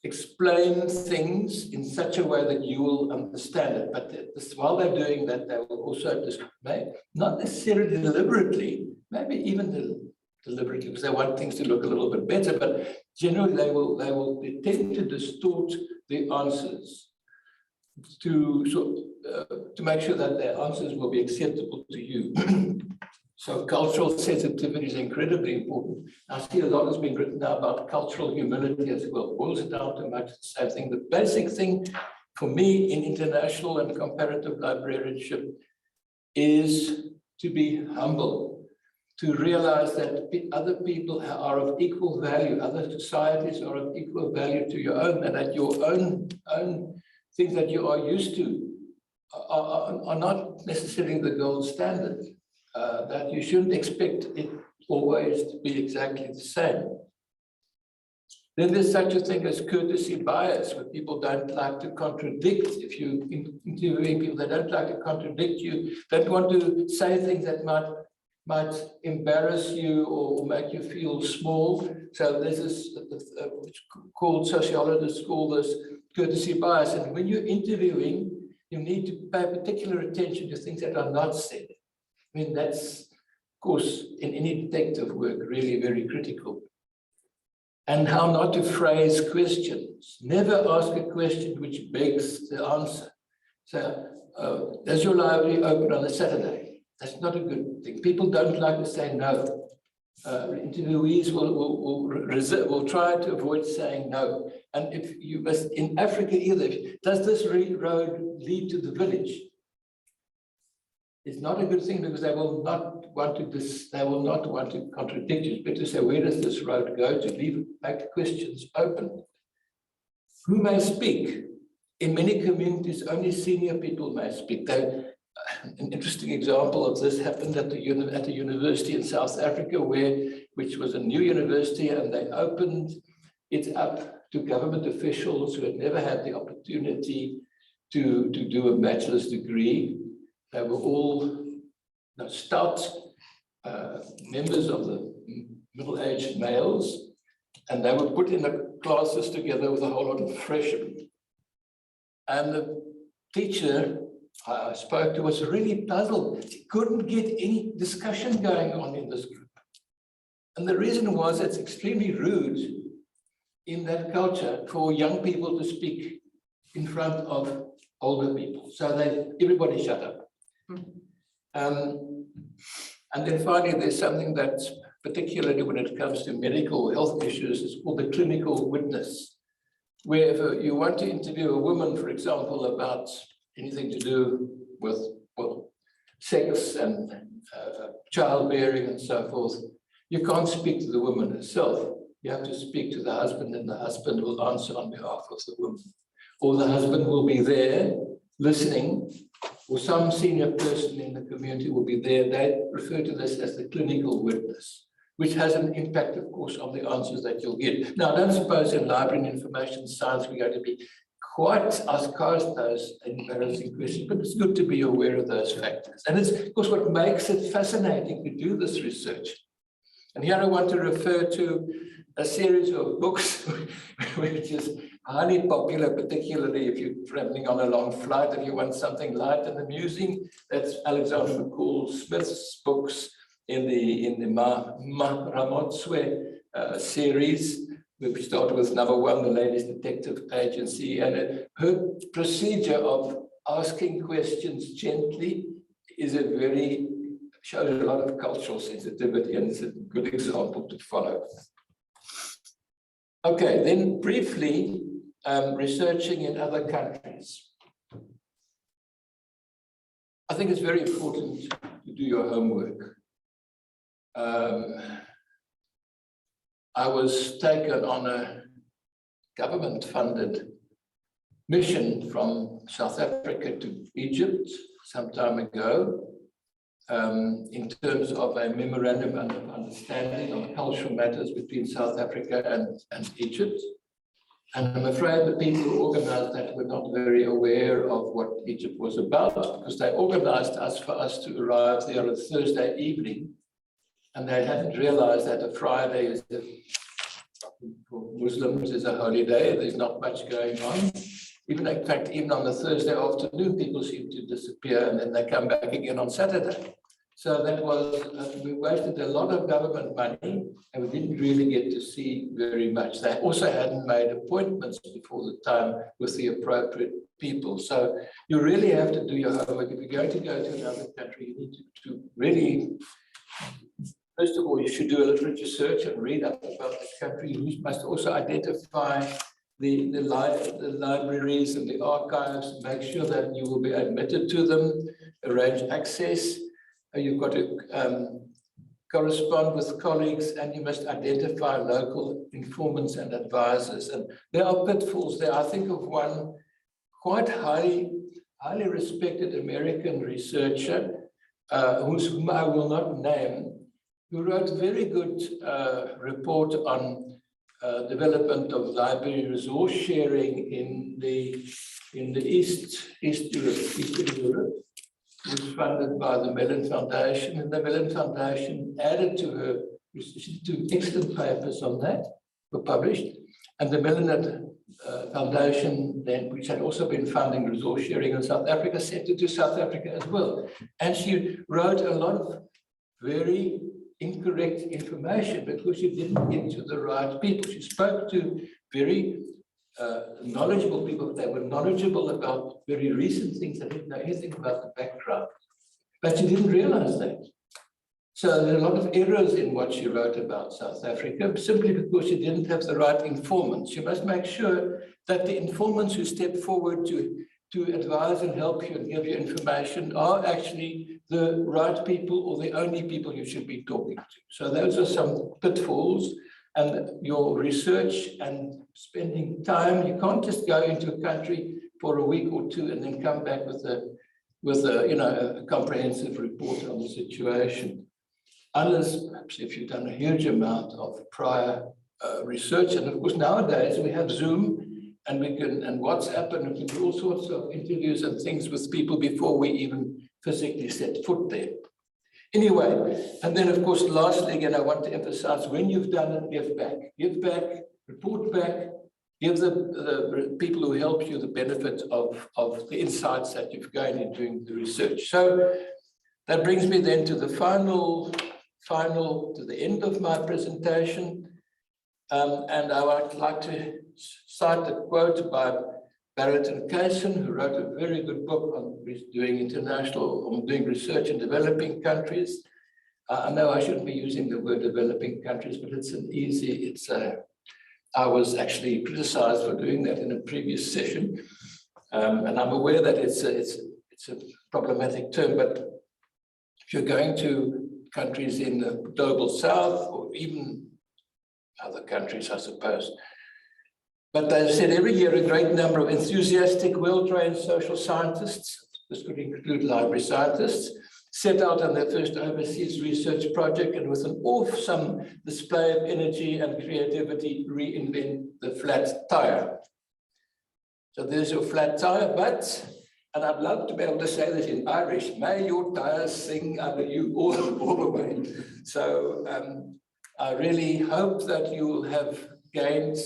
explain things in such a way that you will understand it. But while they're doing that, they will also not necessarily deliberately, maybe even deliberately, because they want things to look a little bit better, but generally they will tend to distort the answers to make sure that their answers will be acceptable to you. So cultural sensitivity is incredibly important. I see a lot has been written now about cultural humility as well. Boils it down to much the same thing. The basic thing for me in international and comparative librarianship is to be humble, to realize that other people are of equal value, other societies are of equal value to your own, and that your own things that you are used to are not necessarily the gold standard. That you shouldn't expect it always to be exactly the same. Then there's such a thing as courtesy bias, where people don't like to contradict. If you're interviewing people, they don't like to contradict you, don't want to say things that might embarrass you or make you feel small. So there's this, called sociologists call this courtesy bias. And when you're interviewing, you need to pay particular attention to things that are not said. I mean, that's, of course, in any detective work, really very critical. And how not to phrase questions. Never ask a question which begs the answer. So, does your library open on a Saturday? That's not a good thing. People don't like to say no. Interviewees will try to avoid saying no. And if you must, in Africa either, does this road lead to the village? It's not a good thing because they will not want to contradict you. It's better to say, where does this road go to? Make questions open. Who may speak? In many communities, only senior people may speak. An interesting example of this happened at a university in South Africa, which was a new university, and they opened it up to government officials who had never had the opportunity to do a bachelor's degree. They were all stout members of the middle-aged males, and they were put in the classes together with a whole lot of freshmen. And the teacher I spoke to was really puzzled. She couldn't get any discussion going on in this group. And the reason was it's extremely rude in that culture for young people to speak in front of older people. So everybody shut up. And then finally, there's something that's particularly when it comes to medical health issues, it's called the clinical witness. Where if you want to interview a woman, for example, about anything to do with, well, sex and childbearing and so forth, you can't speak to the woman herself. You have to speak to the husband, and the husband will answer on behalf of the woman. Or the husband will be there listening, or some senior person in the community will be there. They refer to this as the clinical witness, which has an impact, of course, on the answers that you'll get. Now, I don't suppose in library and information science we're going to be quite as cast those embarrassing questions, but it's good to be aware of those factors. And it's, of course, what makes it fascinating to do this research. And here I want to refer to a series of books, which is highly popular, particularly if you're traveling on a long flight and you want something light and amusing. That's Alexander McCall Smith's books in the Ramotswe series. We started with number 1, the Ladies Detective Agency, and her procedure of asking questions gently is shows a lot of cultural sensitivity, and it's a good example to follow. Okay, then briefly, researching in other countries. I think it's very important to do your homework. I was taken on a government-funded mission from South Africa to Egypt some time ago, in terms of a memorandum of understanding on cultural matters between South Africa and Egypt. And I'm afraid the people who organized that were not very aware of what Egypt was about, because they organized for us to arrive there on a Thursday evening, and they hadn't realized that a Friday is for Muslims is a holy day. There's not much going on. Even in fact, even on the Thursday afternoon, people seem to disappear, and then they come back again on Saturday. So that was, we wasted a lot of government money, and we didn't really get to see very much. They also hadn't made appointments before the time with the appropriate people. So you really have to do your homework. If you're going to go to another country, you need to really, first of all, you should do a literature search and read up about the country. You must also identify the libraries and the archives, make sure that you will be admitted to them, arrange access. You've got to correspond with colleagues, and you must identify local informants and advisors. And there are pitfalls there. I think of one quite highly respected American researcher, whom I will not name, who wrote a very good report on development of library resource sharing in the Eastern Europe. It was funded by the Mellon Foundation, and the Mellon Foundation added to her, she did excellent papers on that, were published, and the Mellon Foundation, then, which had also been funding resource sharing in South Africa, sent it to South Africa as well. And she wrote a lot of very incorrect information because she didn't get to the right people. She spoke to very knowledgeable people, but they were knowledgeable about very recent things. They didn't know anything about the background, but she didn't realize that. So there are a lot of errors in what she wrote about South Africa, simply because she didn't have the right informants. You must make sure that the informants who step forward to advise and help you and give you information are actually the right people or the only people you should be talking to. So those are some pitfalls. And your research and spending time, you can't just go into a country for a week or two and then come back with a comprehensive report on the situation. Unless perhaps if you've done a huge amount of prior research, and of course nowadays we have Zoom and WhatsApp, and we can do all sorts of interviews and things with people before we even physically set foot there. Anyway, and then of course, lastly, again, I want to emphasize, when you've done it, give back, report back, give the people who help you the benefit of the insights that you've gained in doing the research. So that brings me then to the to the end of my presentation. And I would like to cite a quote by Barrett and Kaysen, who wrote a very good book on doing research in developing countries. I know I shouldn't be using the word developing countries, but I was actually criticized for doing that in a previous session. And I'm aware that it's a problematic term, but if you're going to countries in the global south, or even other countries, I suppose. But they said every year a great number of enthusiastic, well-trained social scientists, this could include library scientists, set out on their first overseas research project and with an awesome display of energy and creativity reinvent the flat tire. So there's your flat tire, and I'd love to be able to say this in Irish, may your tires sing under you all the way. So I really hope that you will have gained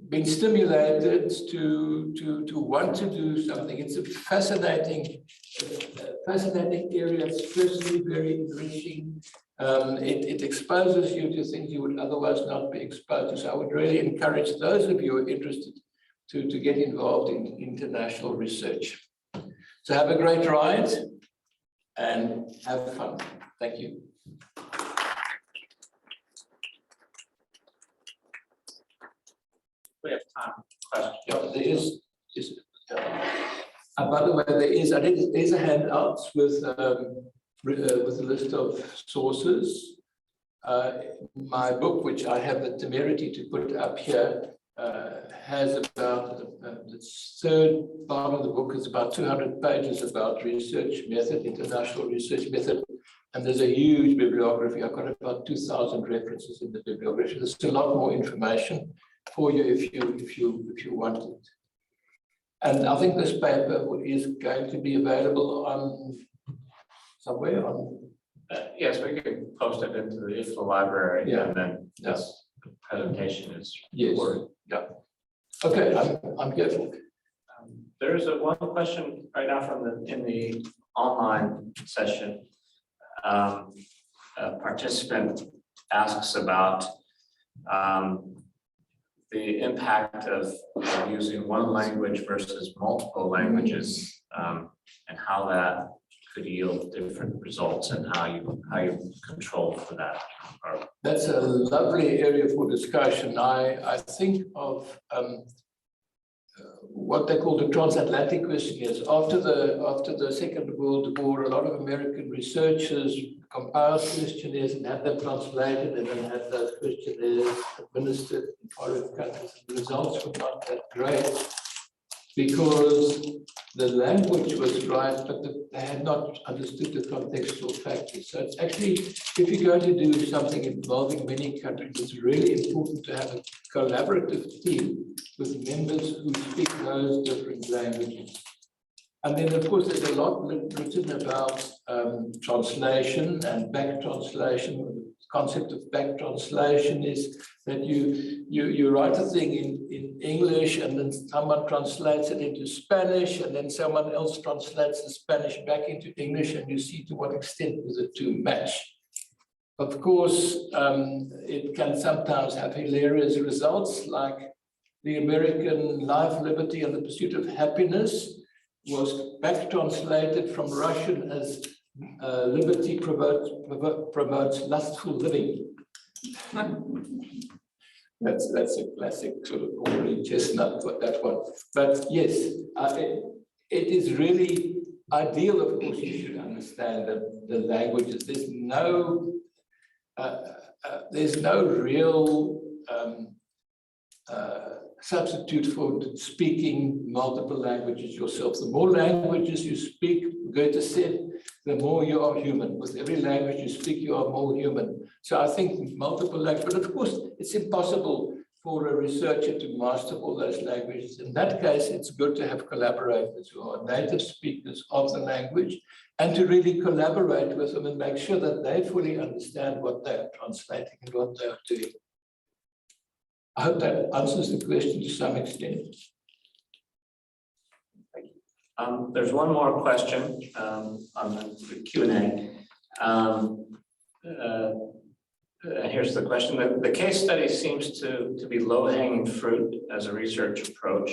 been stimulated to want to do something. It's a fascinating area. It's personally very enriching. It exposes you to things you would otherwise not be exposed to. So I would really encourage those of you who are interested to get involved in international research. So have a great ride and have fun. Thank you. We have time for questions. Yeah, there is. By the way, there's a handout with a list of sources. My book, which I have the temerity to put up here, has about the third part of the book is about 200 pages about research method, international research method, and there's a huge bibliography. I've got about 2,000 references in the bibliography. There's a lot more information for you if you want it. And I think this paper is going to be available on somewhere on. Yes, we can post it into the IFLA library, Yeah. and then this presentation is Yes. recorded. Yeah. Okay, I'm careful. There's one question right now in the online session. A participant asks about the impact of using one language versus multiple languages, and how that could yield different results, and how you control for that. That's a lovely area for discussion. I think of what they call the transatlantic questionnaires. After the Second World War, a lot of American researchers compiled questionnaires and had them translated, and then had those questionnaires administered in foreign countries. The results were not that great because the language was right, but they had not understood the contextual factors. So it's actually, if you're going to do something involving many countries, it's really important to have a collaborative team with members who speak those different languages. And then, of course, there's a lot written about translation and back translation. The concept of back translation is that you write a thing in English, and then someone translates it into Spanish, and then someone else translates the Spanish back into English, and you see to what extent the two match. Of course, it can sometimes have hilarious results, like the American Life, Liberty, and the Pursuit of Happiness was back translated from Russian as liberty promotes lustful living. That's a classic sort of ornery chestnut, that one. But yes, it is really ideal. Of course, you should understand the languages. There's no real substitute for speaking multiple languages yourself. The more languages you speak, Goethe said, the more you are human. With every language you speak, you are more human. So I think multiple languages, but of course, it's impossible for a researcher to master all those languages. In that case, it's good to have collaborators who are native speakers of the language, and to really collaborate with them and make sure that they fully understand what they're translating and what they're doing. I hope that answers the question to some extent. There's one more question on the Q&A. Here's the question. The case study seems to be low-hanging fruit as a research approach.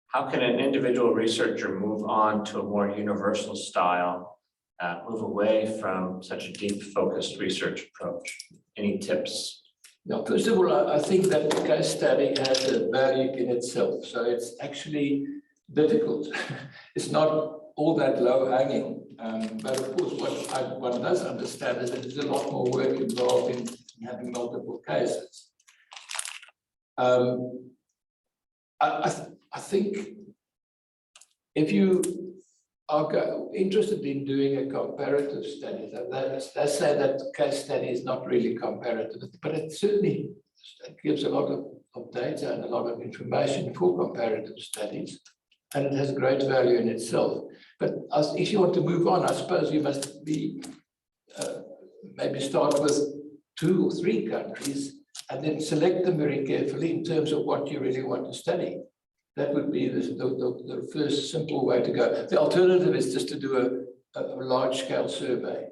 How can an individual researcher move on to a more universal style, move away from such a deep focused research approach? Any tips? Now, first of all, I think that the case study has a value in itself. So it's actually difficult. It's not all that low-hanging. But of course, what one does understand is that there's a lot more work involved in having multiple cases. I think if you are interested in doing a comparative study, they say that the case study is not really comparative, but it certainly gives a lot of data and a lot of information for comparative studies, and it has great value in itself. But if you want to move on, I suppose you must be maybe start with 2 or 3 countries and then select them very carefully in terms of what you really want to study. That would be the first simple way to go. The alternative is just to do a large-scale survey.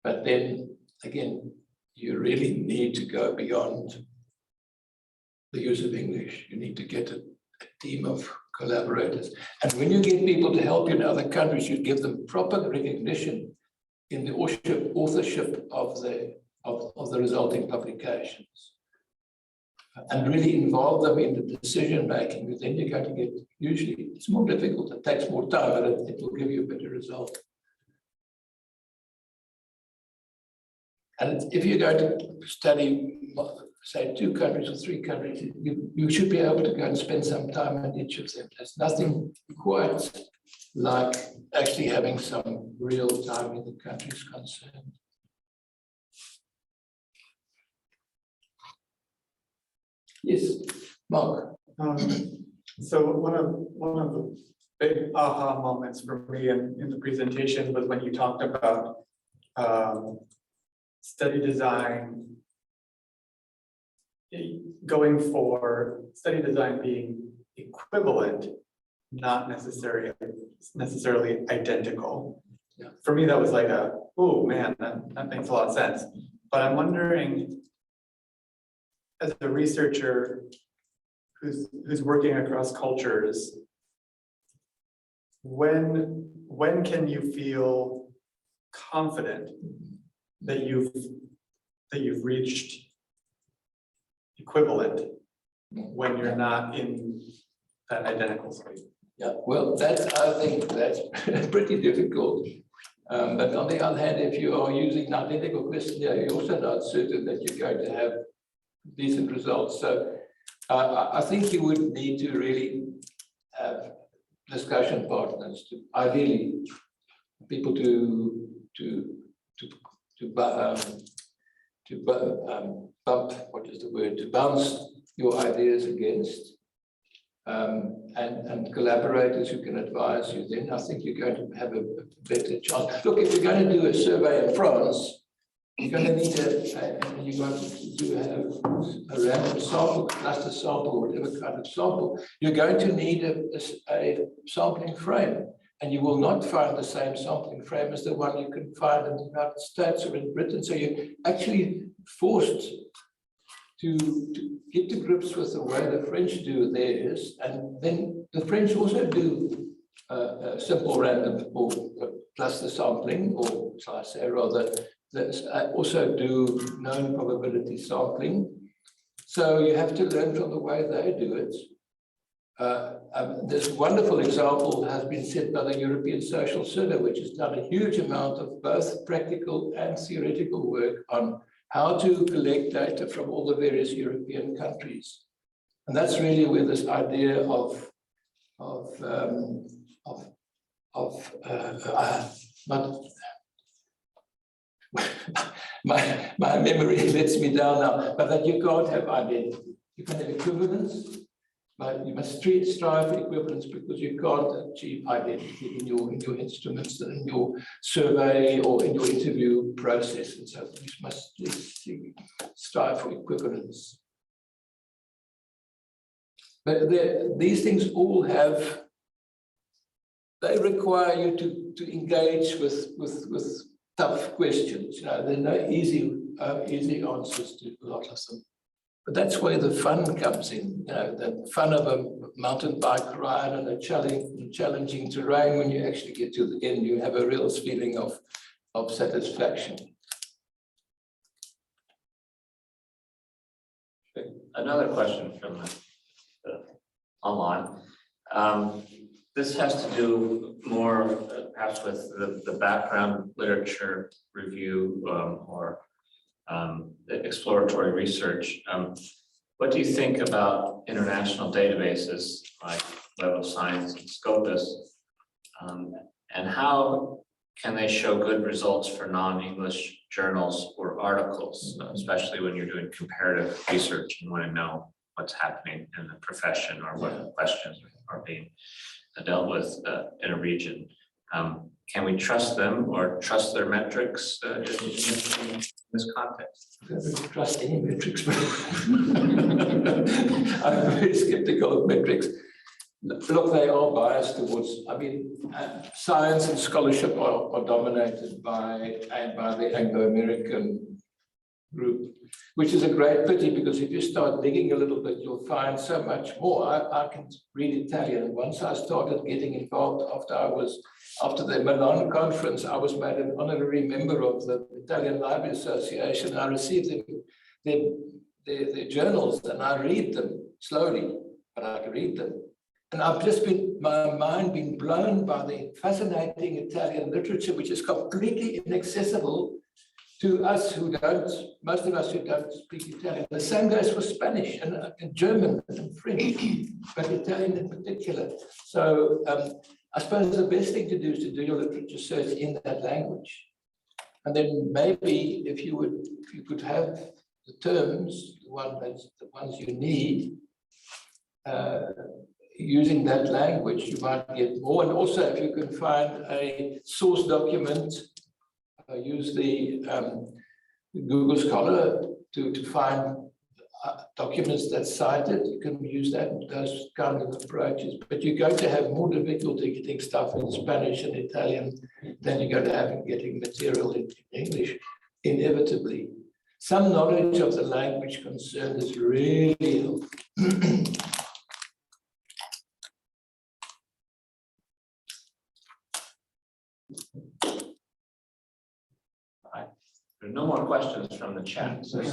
But then, again, you really need to go beyond the use of English. You need to get a team of collaborators. And when you get people to help you in other countries, you give them proper recognition in the authorship of the resulting publications. And really involve them in the decision making, because then you're going to get, usually it's more difficult, it takes more time, but it will give you a better result. And if you're going to study, say, 2 countries or 3 countries, you should be able to go and spend some time in each of them. There's nothing quite like actually having some real time in the countries concerned. Yes, Mark. So one of the big aha moments for me in the presentation was when you talked about study design, going for study design being equivalent, not necessarily identical. Yeah. For me, that was like oh man, that makes a lot of sense. But I'm wondering, as a researcher who's working across cultures, when can you feel confident that you've reached equivalent when you're not in that identical state? Yeah, well, I think that's pretty difficult. But on the other hand, if you are using an identical questionnaire, you're also not certain that you're going to have decent results. So I think you would need to really have discussion partners, to ideally people to bounce your ideas against, and collaborators who can advise you. Then I think you're going to have a better chance. Look, if you're going to do a survey in France, you're going to need you're going to do a random sample, cluster sample, whatever kind of sample. You're going to need a sampling frame, and you will not find the same sampling frame as the one you can find in the United States or in Britain. So you're actually forced to get to grips with the way the French do theirs, and then the French also do simple random or cluster sampling, or shall I say rather, also do known probability sampling. So you have to learn from the way they do it. This wonderful example has been set by the European Social Survey, which has done a huge amount of both practical and theoretical work on how to collect data from all the various European countries. And that's really where this idea my memory lets me down now, but that you can't have identity. You can have equivalence, but you must strive for equivalence, because you can't achieve identity in your instruments, in your survey or in your interview process. And so you must strive for equivalence. But these things all they require you to engage with tough questions. You know, there are no easy answers to a lot of them. But that's where the fun comes in. You know, the fun of a mountain bike ride and a challenging terrain. When you actually get to the end, you have a real feeling of satisfaction. Another question from online. This has to do more perhaps with the background literature review or exploratory research. What do you think about international databases like Web of Science and Scopus? And how can they show good results for non-English journals or articles, especially when you're doing comparative research and want to know what's happening in the profession or what questions are being dealt with in a region? Can we trust them or trust their metrics in this context? I don't trust any metrics, but I'm very skeptical of metrics. Look, they are biased towards, I mean, science and scholarship are dominated by the Anglo-American group, which is a great pity, because if you start digging a little bit, you'll find so much more. I can read Italian. Once I started getting involved after the Milan conference, I was made an honorary member of the Italian Library Association. I received their journals and I read them slowly, but I can read them. And I've just my mind been blown by the fascinating Italian literature, which is completely inaccessible to us most of us who don't speak Italian. The same goes for Spanish and German and French, but Italian in particular. So I suppose the best thing to do is to do your literature search in that language. And then maybe if you could have the terms, the ones you need, using that language, you might get more. And also, if you can find a source document, use the Google Scholar to find documents that's cited. You can use those kind of approaches. But you're going to have more difficulty getting stuff in Spanish and Italian than you're going to have getting material in English, inevitably. Some knowledge of the language concerned is really helpful. There are no more questions from the chat. One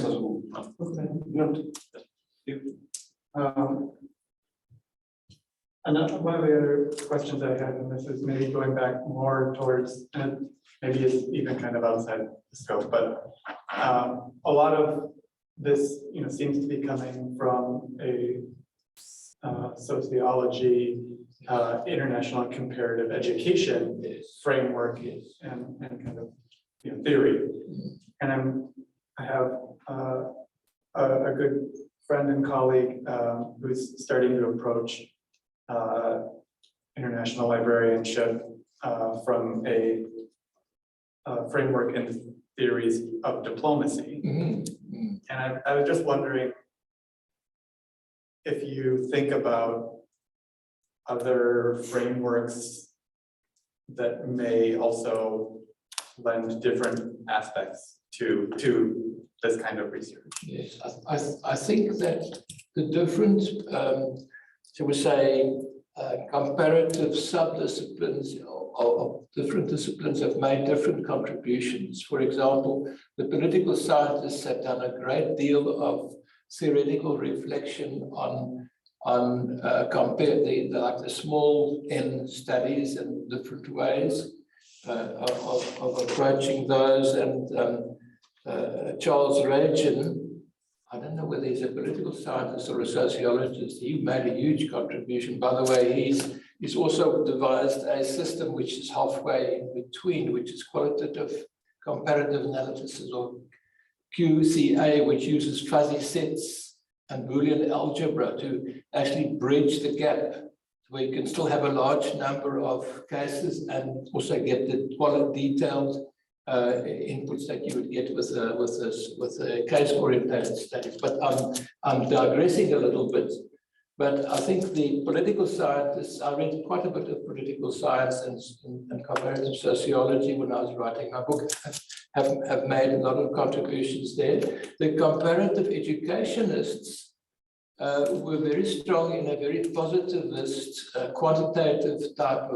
of the other questions I had, and this is maybe going back more towards, and maybe it's even kind of outside the scope, but a lot of this, seems to be coming from a sociology, international and comparative education framework and kind of theory. And I have a good friend and colleague who's starting to approach international librarianship from a framework and theories of diplomacy. Mm-hmm. And I was just wondering if you think about other frameworks that may also lend different aspects to this kind of research. Yes, I think that the different, shall we say, comparative subdisciplines of different disciplines have made different contributions. For example, the political scientists have done a great deal of theoretical reflection on compare the small n studies and different ways of approaching those. And Charles Reagan, I don't know whether he's a political scientist or a sociologist, he made a huge contribution. By the way, he's also devised a system which is halfway in between, which is qualitative comparative analysis, or QCA, which uses fuzzy sets and Boolean algebra to actually bridge the gap, where you can still have a large number of cases and also get the detailed inputs that you would get with a case-oriented studies. But I'm digressing a little bit. But I think the political scientists, I read quite a bit of political science and comparative sociology when I was writing my book, have made a lot of contributions there. The comparative educationists were very strong in a very positivist, quantitative type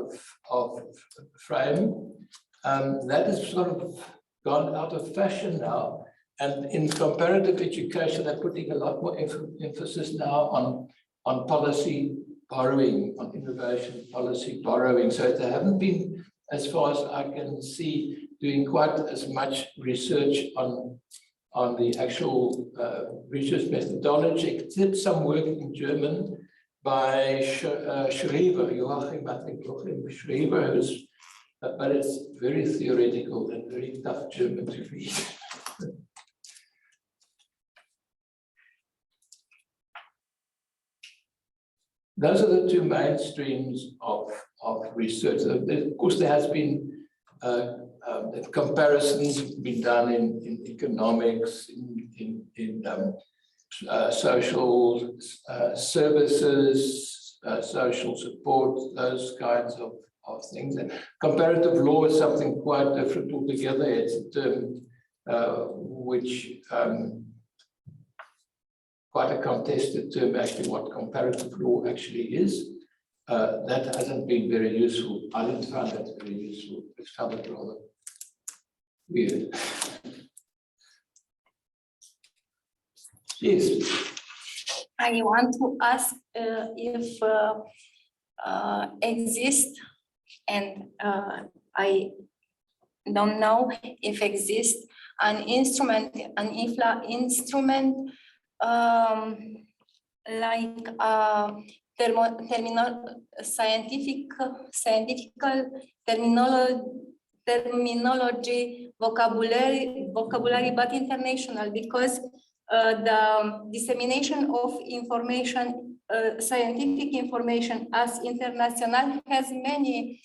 of frame. That has sort of gone out of fashion now. And in comparative education, they're putting a lot more emphasis now on policy borrowing, on innovation policy borrowing. So they haven't been, as far as I can see, doing quite as much research on the actual research methodology, except some work in German by Schreiber, Joachim Schreiber, but it's very theoretical and very tough German to read. Those are the two mainstreams of research. Of course, there has been comparisons been done in economics, in social services, social support, those kinds of things. And comparative law is something quite different altogether. It's a term which quite a contested term, actually, what comparative law actually is. That hasn't been very useful. I didn't find that very useful. It's found it rather weird. Yes. I want to ask if exists, and I don't know if exists an instrument, an IFLA instrument like scientific terminology, vocabulary, but international, because the dissemination of information, scientific information as international has many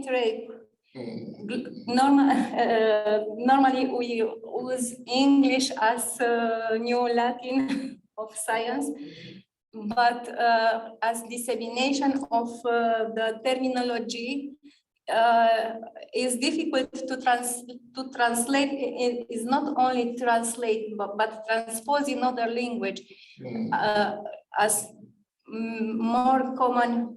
traits. Normally we use English as new Latin of science, but as dissemination of the terminology is difficult to translate. It is not only translate, but transpose in other language as more common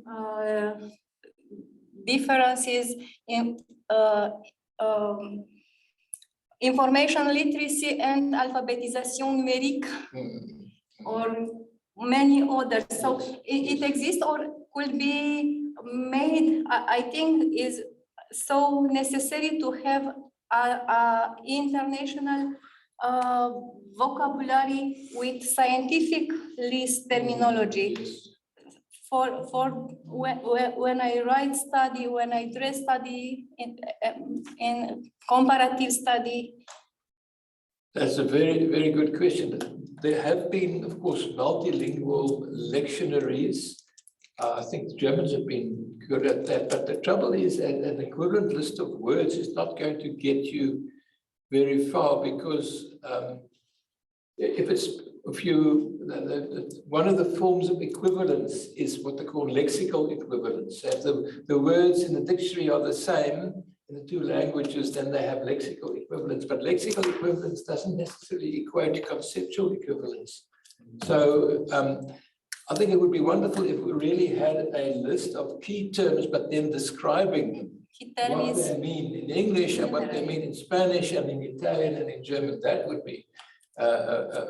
differences in information literacy and alphabetization numérique, or many others. So it exists or could be made. I think is so necessary to have a international vocabulary with scientific list terminology. For when I write study, when I dress study in comparative study. That's a very good question. There have been, of course, multilingual lectionaries. I think the Germans have been good at that, but the trouble is an equivalent list of words is not going to get you very far, because one of the forms of equivalence is what they call lexical equivalence. So if the words in the dictionary are the same in the two languages, then they have lexical equivalence. But lexical equivalence doesn't necessarily equate to conceptual equivalence. So I think it would be wonderful if we really had a list of key terms, but then describing what they mean in English and what they mean in Spanish and in Italian and in German. That would be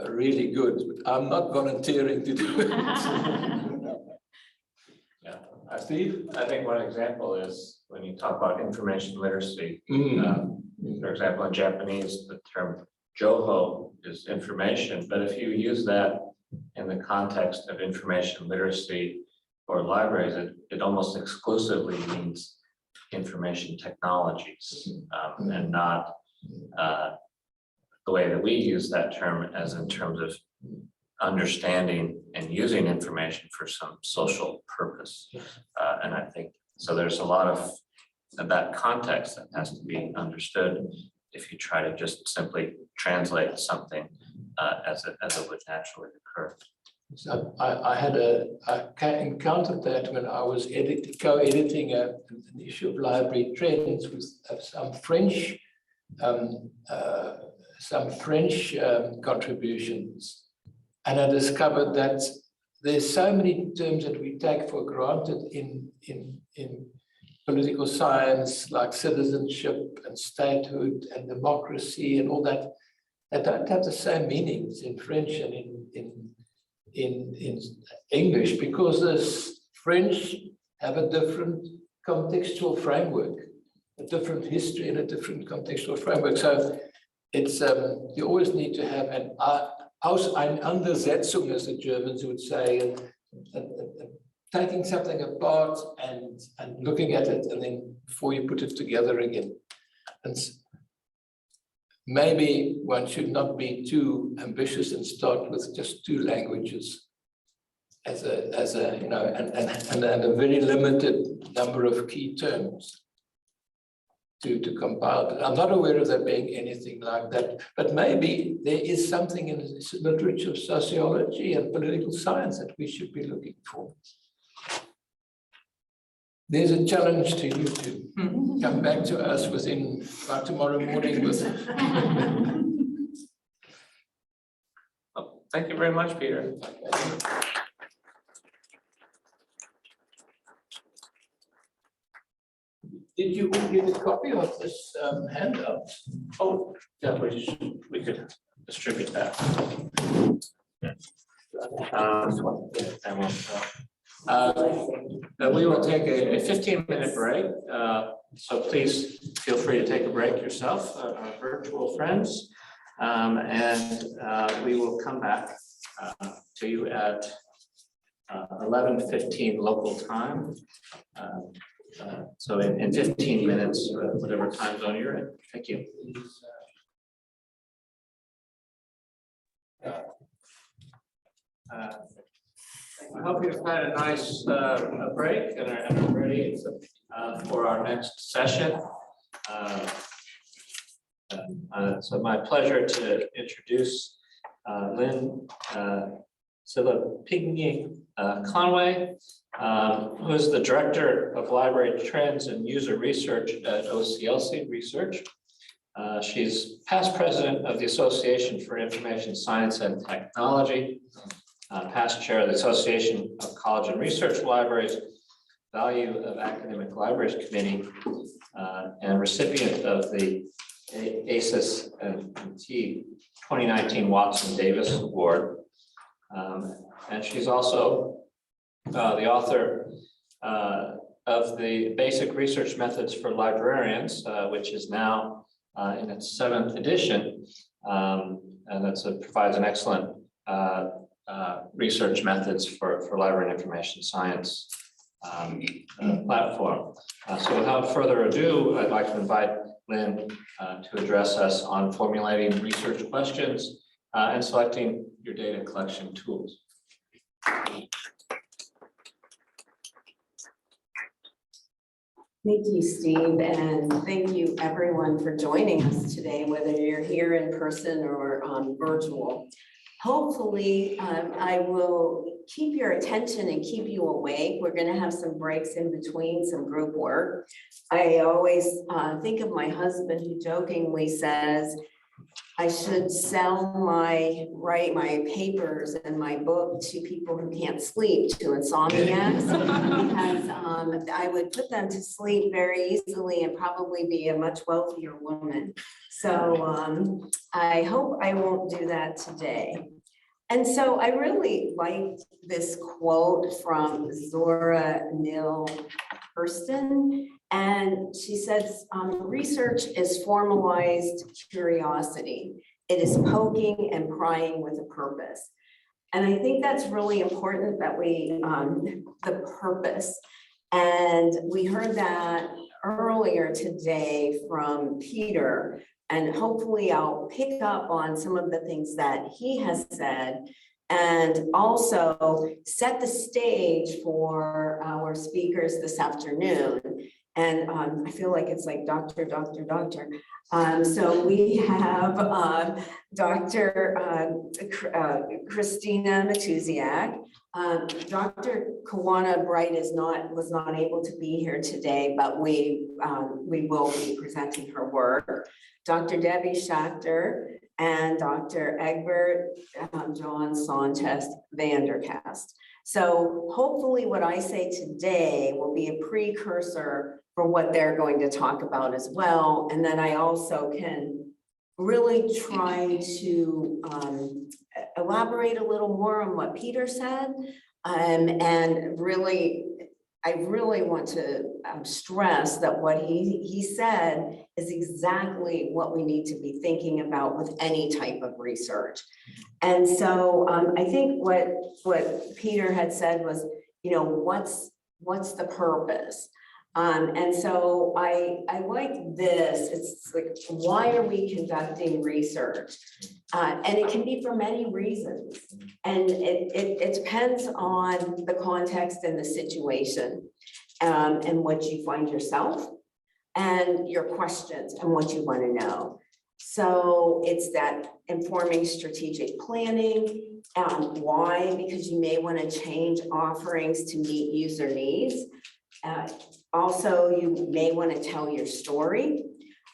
really good. I'm not volunteering to do it. Yeah, Steve, I think one example is when you talk about information literacy. For example, in Japanese, the term Joho is information, but if you use that in the context of information literacy or libraries, it almost exclusively means information technologies, and not the way that we use that term as in terms of understanding and using information for some social purpose. And I think, so there's a lot of that context that has to be understood if you try to just simply translate something as it would naturally occur. So I encountered that when I was co-editing an issue of Library Trends with some French contributions. And I discovered that there's so many terms that we take for granted in political science, like citizenship and statehood and democracy and all that, that don't have the same meanings in French and in English, because the French have a different contextual framework, a different history and a different contextual framework. So it's you always need to have an Auseinandersetzung, as the Germans would say, taking something apart and looking at it, and then before you put it together again. And maybe one should not be too ambitious and start with just 2 languages as a you know, and a very limited number of key terms to compile it. I'm not aware of there being anything like that, but maybe there is something in the literature of sociology and political science that we should be looking for. There's a challenge to you to come back to us within by tomorrow morning with. Well, thank you very much, Peter. Did you all get a copy of this handout? Oh, yeah, we could distribute that. We will take a 15-minute break. So please feel free to take a break yourself, our virtual friends. We will come back to you at 11:15 local time. So in 15 minutes, whatever time zone you're in. Thank you. I hope you've had a nice break and are ready for our next session. So my pleasure to introduce Lynn Silipigni Connaway, who is the Director of Library Trends and User Research at OCLC Research. She's past president of the Association for Information Science and Technology, past chair of the Association of College and Research Libraries, Value of Academic Libraries Committee, and recipient of the ACES and T 2019 Watson Davis Award. And she's also the author of the Basic Research Methods for Librarians, which is now in its 7th edition, and that provides an excellent research methods for library and information science platform. So without further ado, I'd like to invite Lynn to address us on formulating research questions and selecting your data collection tools. Thank you, Steve, and thank you everyone for joining us today, whether you're here in person or virtual. Hopefully, I will keep your attention and keep you awake. We're going to have some breaks in between, some group work. I always think of my husband who jokingly says, I should write my papers and my book to people who can't sleep, to insomniacs, because I would put them to sleep very easily and probably be a much wealthier woman. So I hope I won't do that today. And so I really liked this quote from Zora Neale Hurston. And she says, research is formalized curiosity. It is poking and prying with a purpose. And I think that's really important that we, the purpose. And we heard that earlier today from Peter, and hopefully I'll pick up on some of the things that he has said and also set the stage for our speakers this afternoon. And I feel like it's like doctor. So we have Dr. Krystyna Matusiak. Dr. Kawanna Bright was not able to be here today, but we will be presenting her work. Dr. Debbie Schachter and Dr. Egbert John Sánchez Vanderkast. So hopefully what I say today will be a precursor for what they're going to talk about as well. And then I also can really try to elaborate a little more on what Peter said. And really, I really want to stress that what he said is exactly what we need to be thinking about with any type of research. And so I think what Peter had said was, you know, what's the purpose? And so I like this. It's like, why are we conducting research? And it can be for many reasons. And it depends on the context and the situation, and what you find yourself and your questions and what you want to know. So it's that informing strategic planning. Why? Because you may want to change offerings to meet user needs. Also, you may want to tell your story.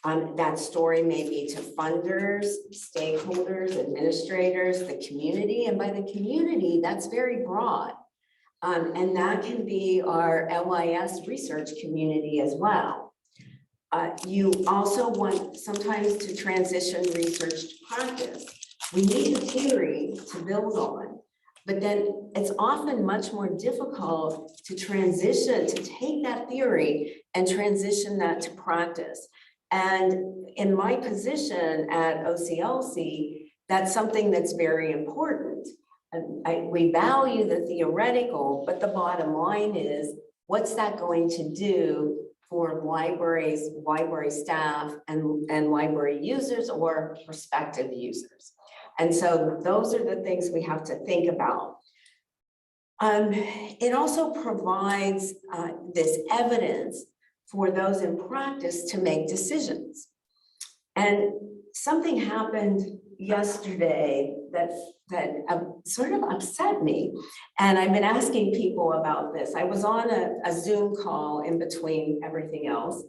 That story may be to funders, stakeholders, administrators, the community, and by the community, that's very broad. And that can be our LIS research community as well. You also want sometimes to transition research to practice. We need a theory to build on, but then it's often much more difficult to transition, to take that theory and transition that to practice. And in my position at OCLC, that's something that's very important. We value the theoretical, but the bottom line is, what's that going to do for libraries, library staff, and library users or prospective users? And so those are the things we have to think about. It also provides this evidence for those in practice to make decisions. And something happened yesterday that sort of upset me. And I've been asking people about this. I was on a Zoom call in between everything else.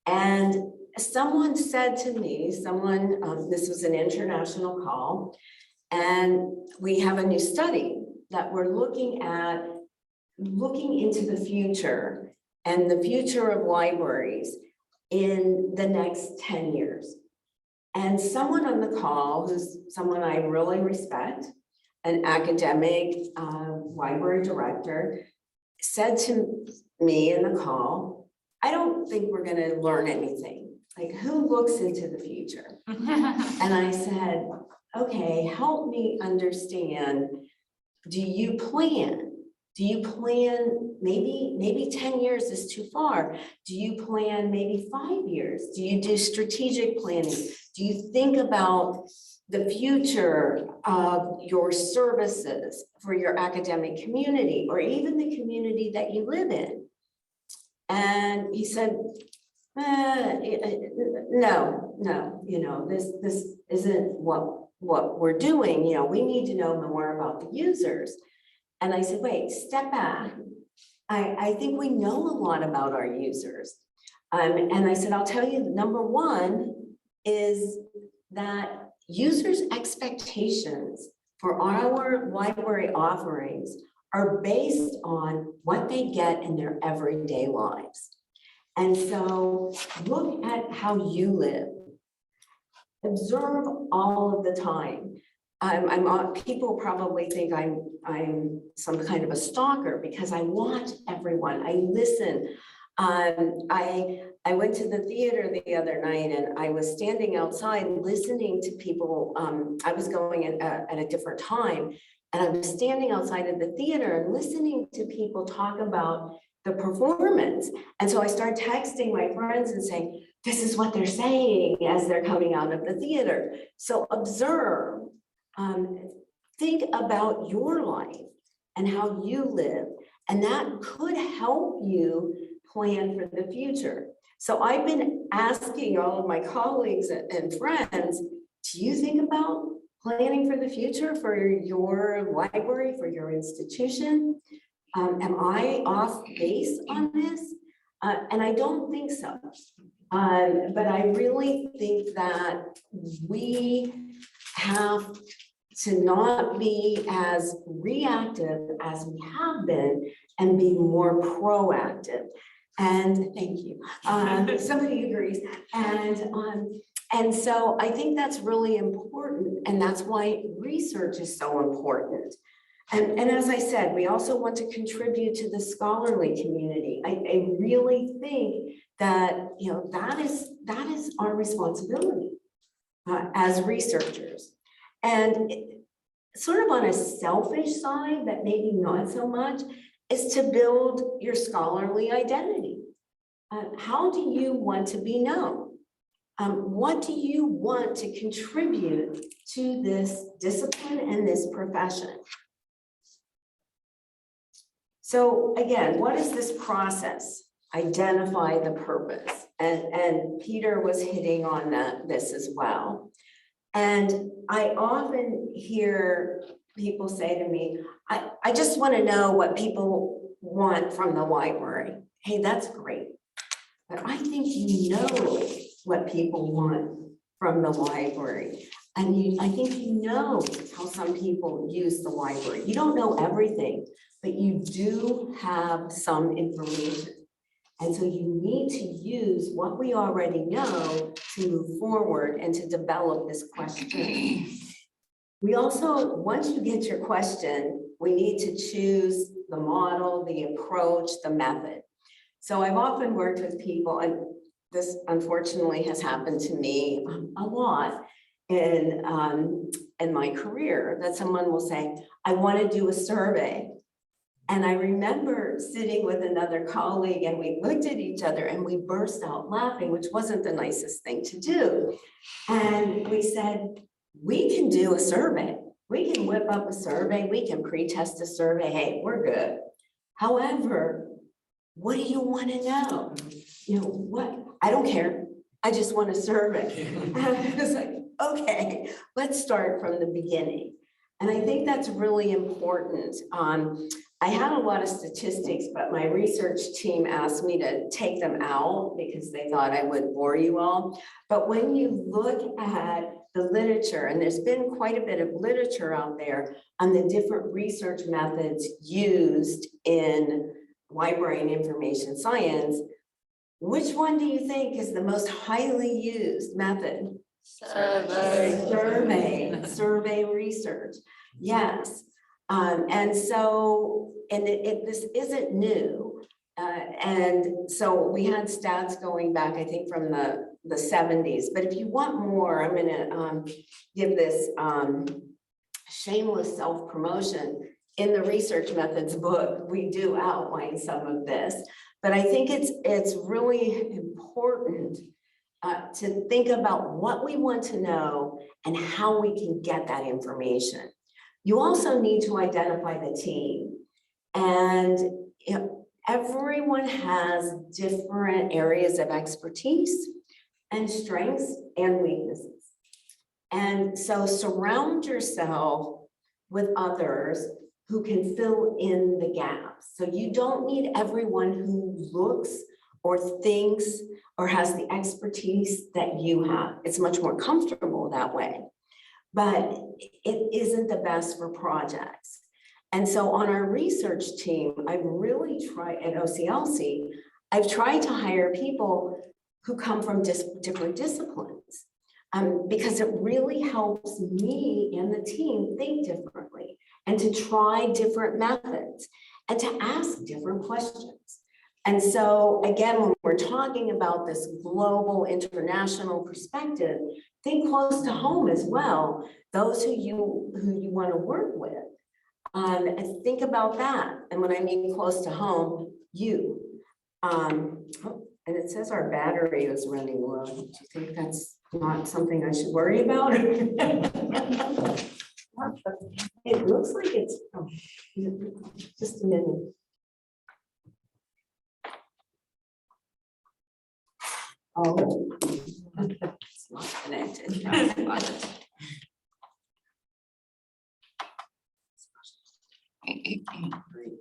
And someone said to me, this was an international call, and we have a new study that we're looking into the future and the future of libraries in the next 10 years. And someone on the call, who's someone I really respect, an academic library director, said to me in the call, I don't think we're going to learn anything. Like, who looks into the future? And I said, okay, help me understand. Do you plan? Do you plan, maybe 10 years is too far. Do you plan maybe 5 years? Do you do strategic planning? Do you think about the future of your services for your academic community or even the community that you live in? And he said, no, you know, this isn't what we're doing. You know, we need to know more about the users. And I said, wait, step back. I think we know a lot about our users. And I said, I'll tell you, number one is that users' expectations for our library offerings are based on what they get in their everyday lives. And so look at how you live. Observe all of the time. People probably think I'm some kind of a stalker because I watch everyone. I listen. I went to the theater the other night and I was standing outside listening to people. I was going at a different time, and I was standing outside of the theater and listening to people talk about the performance. And so I started texting my friends and saying, this is what they're saying as they're coming out of the theater. So observe. Think about your life and how you live, and that could help you plan for the future. So I've been asking all of my colleagues and friends, do you think about planning for the future for your library, for your institution? Am I off base on this? And I don't think so. But I really think that we have to not be as reactive as we have been and be more proactive. And thank you. Somebody agrees. And so I think that's really important. And that's why research is so important. And as I said, we also want to contribute to the scholarly community. I really think that, you know, that is our responsibility as researchers. And sort of on a selfish side, that maybe not so much, is to build your scholarly identity. How do you want to be known? What do you want to contribute to this discipline and this profession? So again, what is this process? Identify the purpose. And Peter was hitting on this as well. And I often hear people say to me, I just want to know what people want from the library. Hey, that's great. But I think you know what people want from the library. And I think you know how some people use the library. You don't know everything, but you do have some information. And so you need to use what we already know to move forward and to develop this question. We also, once you get your question, we need to choose the model, the approach, the method. So I've often worked with people, and this unfortunately has happened to me a lot in my career, that someone will say, I want to do a survey. And I remember sitting with another colleague and we looked at each other and we burst out laughing, which wasn't the nicest thing to do. And we said, we can do a survey. We can whip up a survey. We can pre-test a survey. Hey, we're good. However, what do you want to know? You know, what? I don't care. I just want a survey. And I was like, okay, let's start from the beginning. And I think that's really important. I had a lot of statistics, but my research team asked me to take them out because they thought I would bore you all. But when you look at the literature, and there's been quite a bit of literature out there on the different research methods used in library and information science, which one do you think is the most highly used method? Survey research. Yes. And so, this isn't new. And so we had stats going back, I think, from the 70s. But if you want more, I'm going to give this shameless self-promotion. In the research methods book, we do outline some of this. But I think it's really important to think about what we want to know and how we can get that information. You also need to identify the team. And you know, everyone has different areas of expertise and strengths and weaknesses. And so surround yourself with others who can fill in the gaps. So you don't need everyone who looks or thinks or has the expertise that you have. It's much more comfortable that way, but it isn't the best for projects. And so on our research team, I've really tried at OCLC, I've tried to hire people who come from different disciplines because it really helps me and the team think differently and to try different methods and to ask different questions. And so again, when we're talking about this global international perspective, think close to home as well, those who you want to work with. And think about that. And when I mean close to home, you. And it says our battery is running low. Do you think that's not something I should worry about? It looks like it's, oh, just a minute. Oh. It's not connected.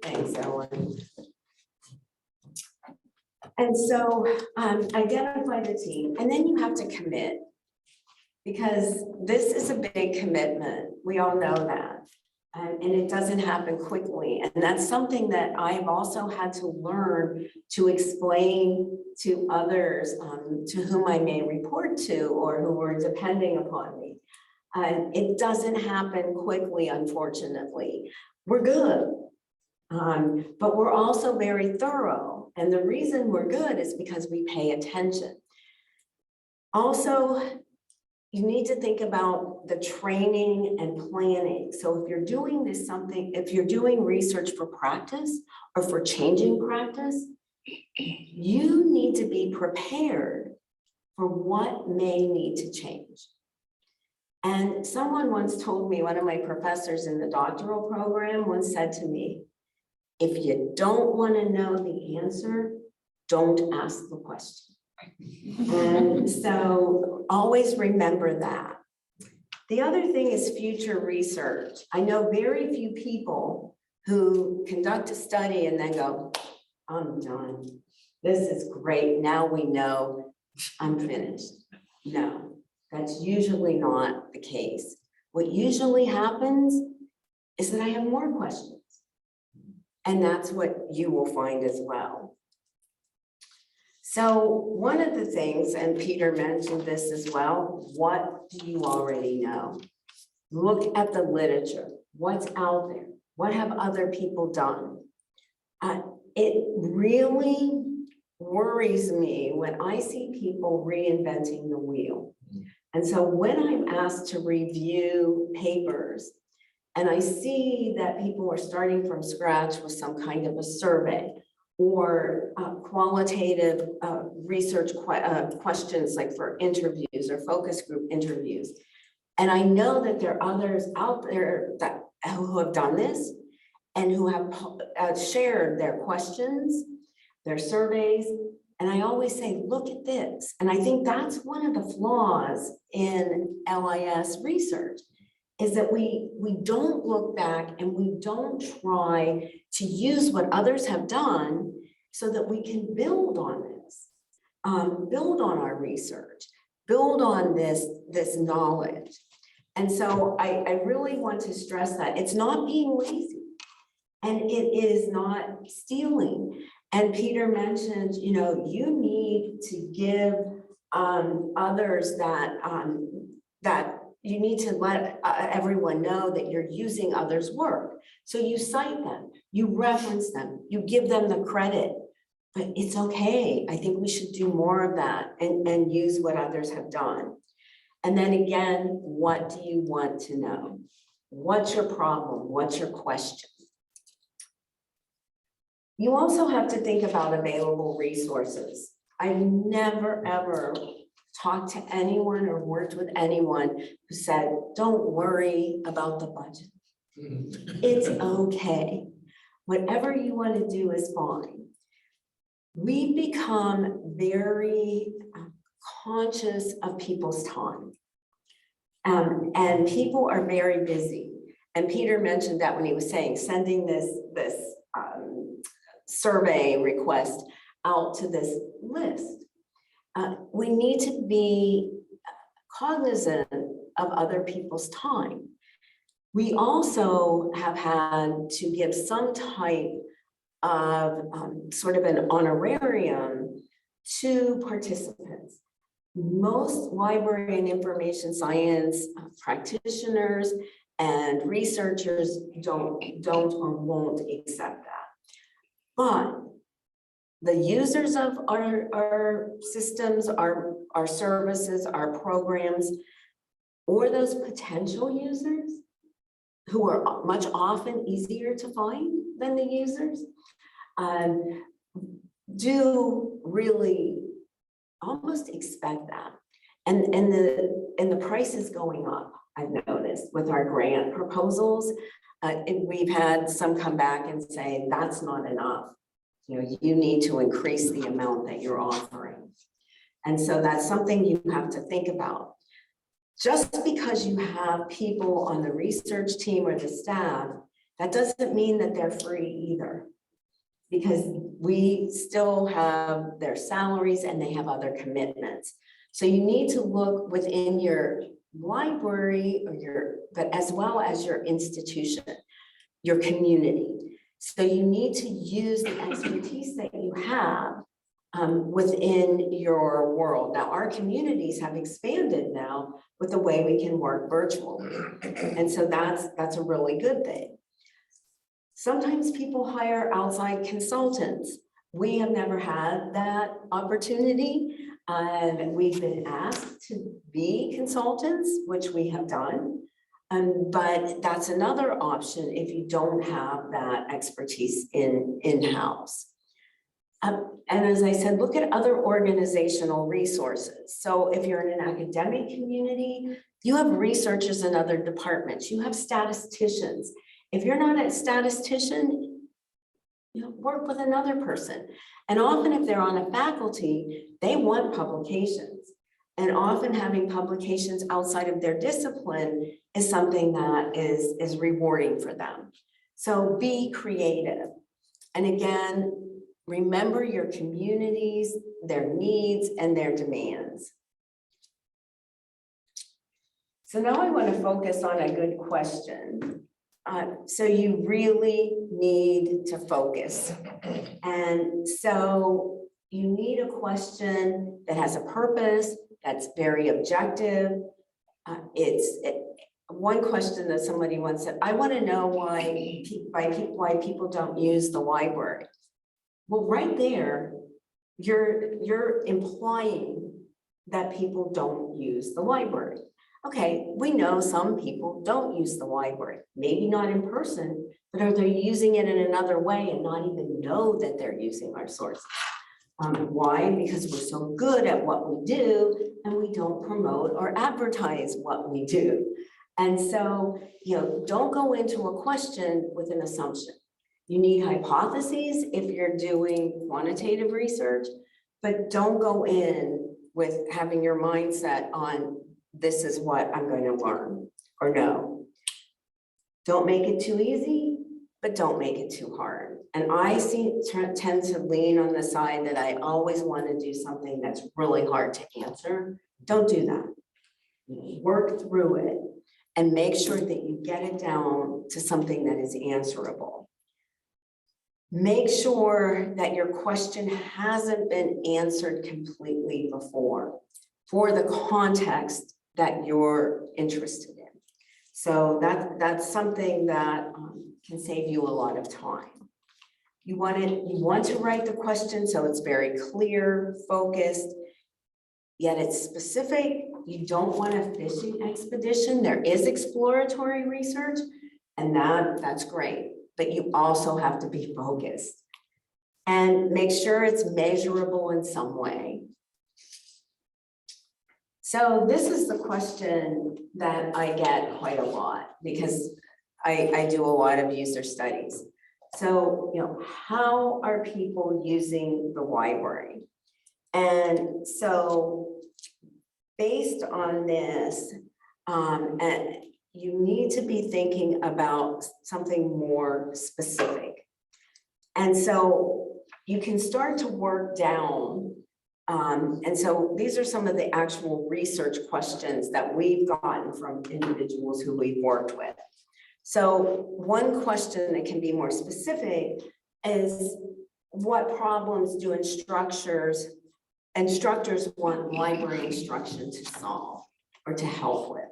Thanks, Ellen. And so identify the team, and then you have to commit. Because this is a big commitment. We all know that. And it doesn't happen quickly. And that's something that I've also had to learn to explain to others to whom I may report to or who are depending upon me. It doesn't happen quickly, unfortunately. We're good, but we're also very thorough. And the reason we're good is because we pay attention. Also, you need to think about the training and planning. So if you're doing if you're doing research for practice or for changing practice, you need to be prepared for what may need to change. And someone once told me, one of my professors in the doctoral program once said to me, if you don't want to know the answer, don't ask the question. And so always remember that. The other thing is future research. I know very few people who conduct a study and then go, I'm done. This is great. Now we know I'm finished. No, that's usually not the case. What usually happens is that I have more questions. And that's what you will find as well. So one of the things, and Peter mentioned this as well, what do you already know? Look at the literature. What's out there? What have other people done? It really worries me when I see people reinventing the wheel. And so when I'm asked to review papers, and I see that people are starting from scratch with some kind of a survey, or qualitative research questions like for interviews or focus group interviews. And I know that there are others out there who have done this and who have shared their questions, their surveys. And I always say, look at this. And I think that's one of the flaws in LIS research, is that we don't look back and we don't try to use what others have done so that we can build on this, build on our research, build on this knowledge. And so I really want to stress that it's not being lazy and it is not stealing. And Peter mentioned, you need to give others that you need to let everyone know that you're using others' work. So you cite them, you reference them, you give them the credit, but it's okay. I think we should do more of that and use what others have done. And then again, what do you want to know? What's your problem? What's your question? You also have to think about available resources. I've never, ever talked to anyone or worked with anyone who said, don't worry about the budget. It's okay. Whatever you want to do is fine. We become very conscious of people's time. And people are very busy. And Peter mentioned that when he was saying, sending this survey request out to this list. We need to be cognizant of other people's time. We also have had to give some type of sort of an honorarium to participants. Most library and information science practitioners and researchers don't or won't accept that. But the users of our systems, our services, our programs, or those potential users who are much often easier to find than the users, do really almost expect that. And the price is going up, I've noticed, with our grant proposals. We've had some come back and say, that's not enough. You need to increase the amount that you're offering. And so that's something you have to think about. Just because you have people on the research team or the staff, that doesn't mean that they're free either. Because we still have their salaries and they have other commitments. So you need to look within your library or but as well as your institution, your community. So you need to use the expertise that you have within your world. Now, our communities have expanded now with the way we can work virtually. And so that's a really good thing. Sometimes people hire outside consultants. We have never had that opportunity. We've been asked to be consultants, which we have done. But that's another option if you don't have that expertise in-house. And as I said, look at other organizational resources. So if you're in an academic community, you have researchers in other departments, you have statisticians. If you're not a statistician, work with another person. And often if they're on a faculty, they want publications. And often having publications outside of their discipline is something that is rewarding for them. So be creative. And again, remember your communities, their needs, and their demands. So now I want to focus on a good question. So you really need to focus. And so you need a question that has a purpose, that's very objective. One question that somebody once said, I want to know why people don't use the library. Well, right there, you're implying that people don't use the library. Okay, we know some people don't use the library, maybe not in person, but are they using it in another way and not even know that they're using our sources? Why? Because we're so good at what we do and we don't promote or advertise what we do. And so, don't go into a question with an assumption. You need hypotheses if you're doing quantitative research, but don't go in with having your mindset on this is what I'm going to learn or no. Don't make it too easy, but don't make it too hard. And I tend to lean on the side that I always want to do something that's really hard to answer. Don't do that. Work through it and make sure that you get it down to something that is answerable. Make sure that your question hasn't been answered completely before for the context that you're interested in. So that's something that can save you a lot of time. You want to write the question so it's very clear, focused, yet it's specific. You don't want a fishing expedition. There is exploratory research, and that's great, but you also have to be focused and make sure it's measurable in some way. So this is the question that I get quite a lot because I do a lot of user studies. So, how are people using the library? And so based on this, and you need to be thinking about something more specific. And so you can start to work down. And so these are some of the actual research questions that we've gotten from individuals who we've worked with. So one question that can be more specific is, what problems do instructors want library instruction to solve or to help with?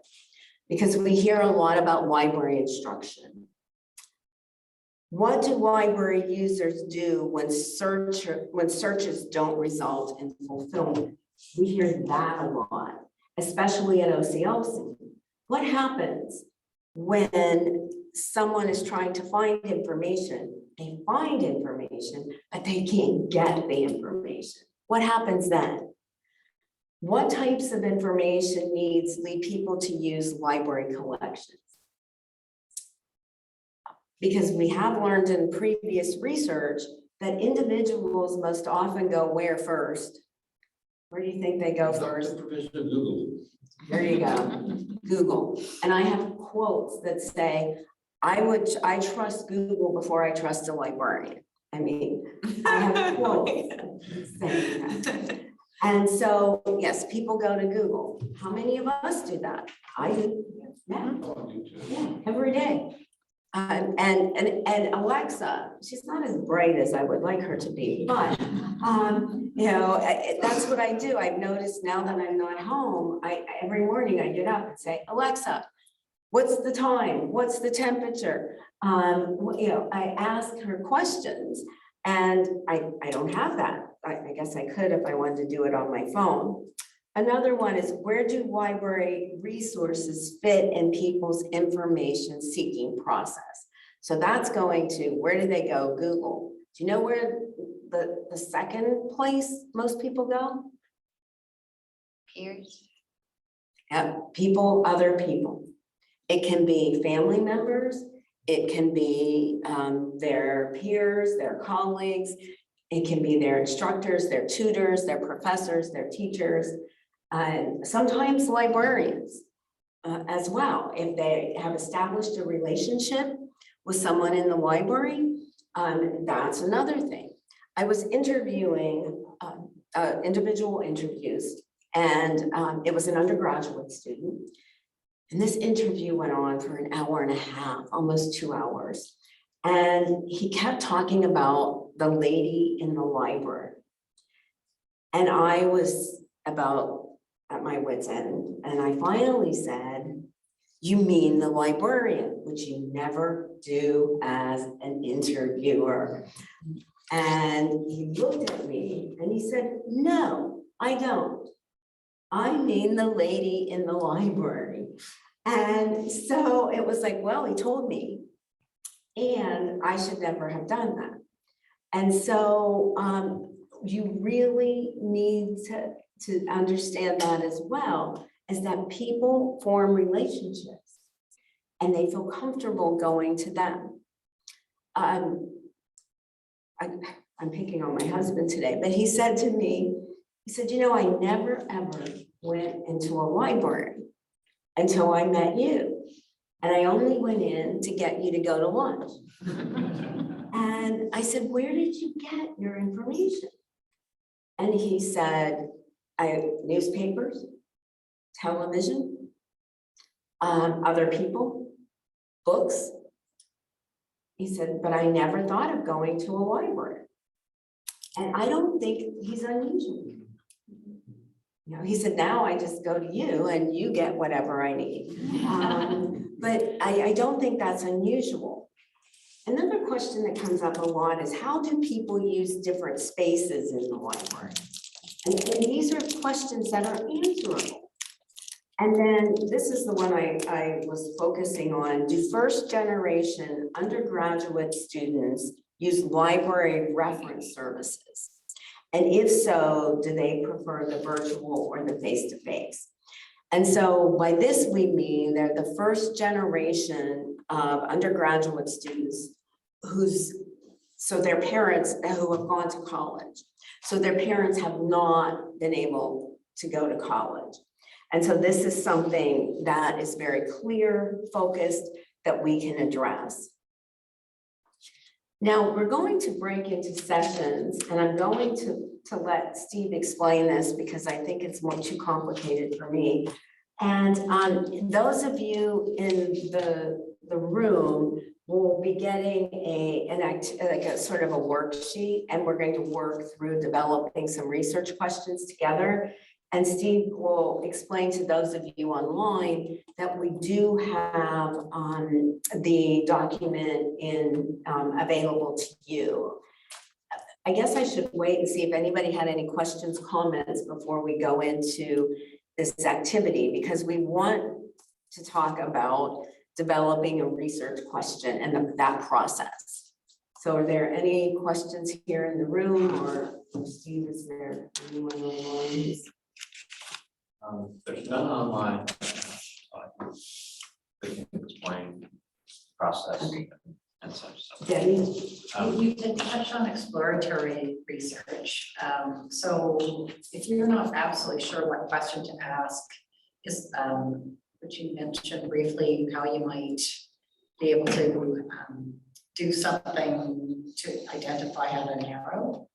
Because we hear a lot about library instruction. What do library users do when searches don't result in fulfillment? We hear that a lot, especially at OCLC. What happens when someone is trying to find information? They find information, but they can't get the information. What happens then? What types of information needs lead people to use library collections? Because we have learned in previous research that individuals most often go where first? Where do you think they go first? Professor Google. There you go, Google. And I have quotes that say, I trust Google before I trust a librarian. I mean, I have quotes saying that. And so, yes, people go to Google. How many of us do that? I do. Yeah, yeah, every day. And Alexa, she's not as bright as I would like her to be, but that's what I do. I've noticed now that I'm not home, every morning I get up and say, Alexa, what's the time? What's the temperature? I ask her questions, and I don't have that. I guess I could if I wanted to do it on my phone. Another one is, where do library resources fit in people's information seeking process? So that's going to, where do they go? Google. Do you know where the second place most people go? Peers. Yeah, people, other people. It can be family members. It can be their peers, their colleagues. It can be their instructors, their tutors, their professors, their teachers. And sometimes librarians as well, if they have established a relationship with someone in the library, that's another thing. I was interviewing individual interviews, and it was an undergraduate student. And this interview went on for an hour and a half, almost 2 hours. And he kept talking about the lady in the library. And I was about at my wit's end. And I finally said, you mean the librarian, which you never do as an interviewer. And he looked at me and he said, no, I don't. I mean the lady in the library. And so it was like, well, he told me, and I should never have done that. And so you really need to understand that as well, is that people form relationships and they feel comfortable going to them. I'm picking on my husband today, but he said to me, he said, I never ever went into a library until I met you. And I only went in to get you to go to lunch. And I said, where did you get your information? And he said, newspapers, television, other people, books. He said, but I never thought of going to a library. And I don't think he's unusual. He said, now I just go to you and you get whatever I need. But I don't think that's unusual. Another question that comes up a lot is, how do people use different spaces in the library? And these are questions that are answerable. And then this is the one I was focusing on. Do first generation undergraduate students use library reference services? And if so, do they prefer the virtual or the face-to-face? And so by this, we mean they're the first generation of undergraduate students so their parents who have gone to college. So their parents have not been able to go to college. And so this is something that is very clear, focused, that we can address. Now we're going to break into sessions, and I'm going to let Steve explain this because I think it's too complicated for me. And those of you in the room will be getting a sort of a worksheet, and we're going to work through developing some research questions together. And Steve will explain to those of you online that we do have the document available to you. I guess I should wait and see if anybody had any questions, comments before we go into this activity, because we want to talk about developing a research question and that process. So are there any questions here in the room, or Steve, is there anyone online? There's none online. We can explain the process. Okay. and such. So, Debbie? You did touch on exploratory research. So if you're not absolutely sure what question to ask, is, which you mentioned briefly, how you might be able to do something to identify how to narrow.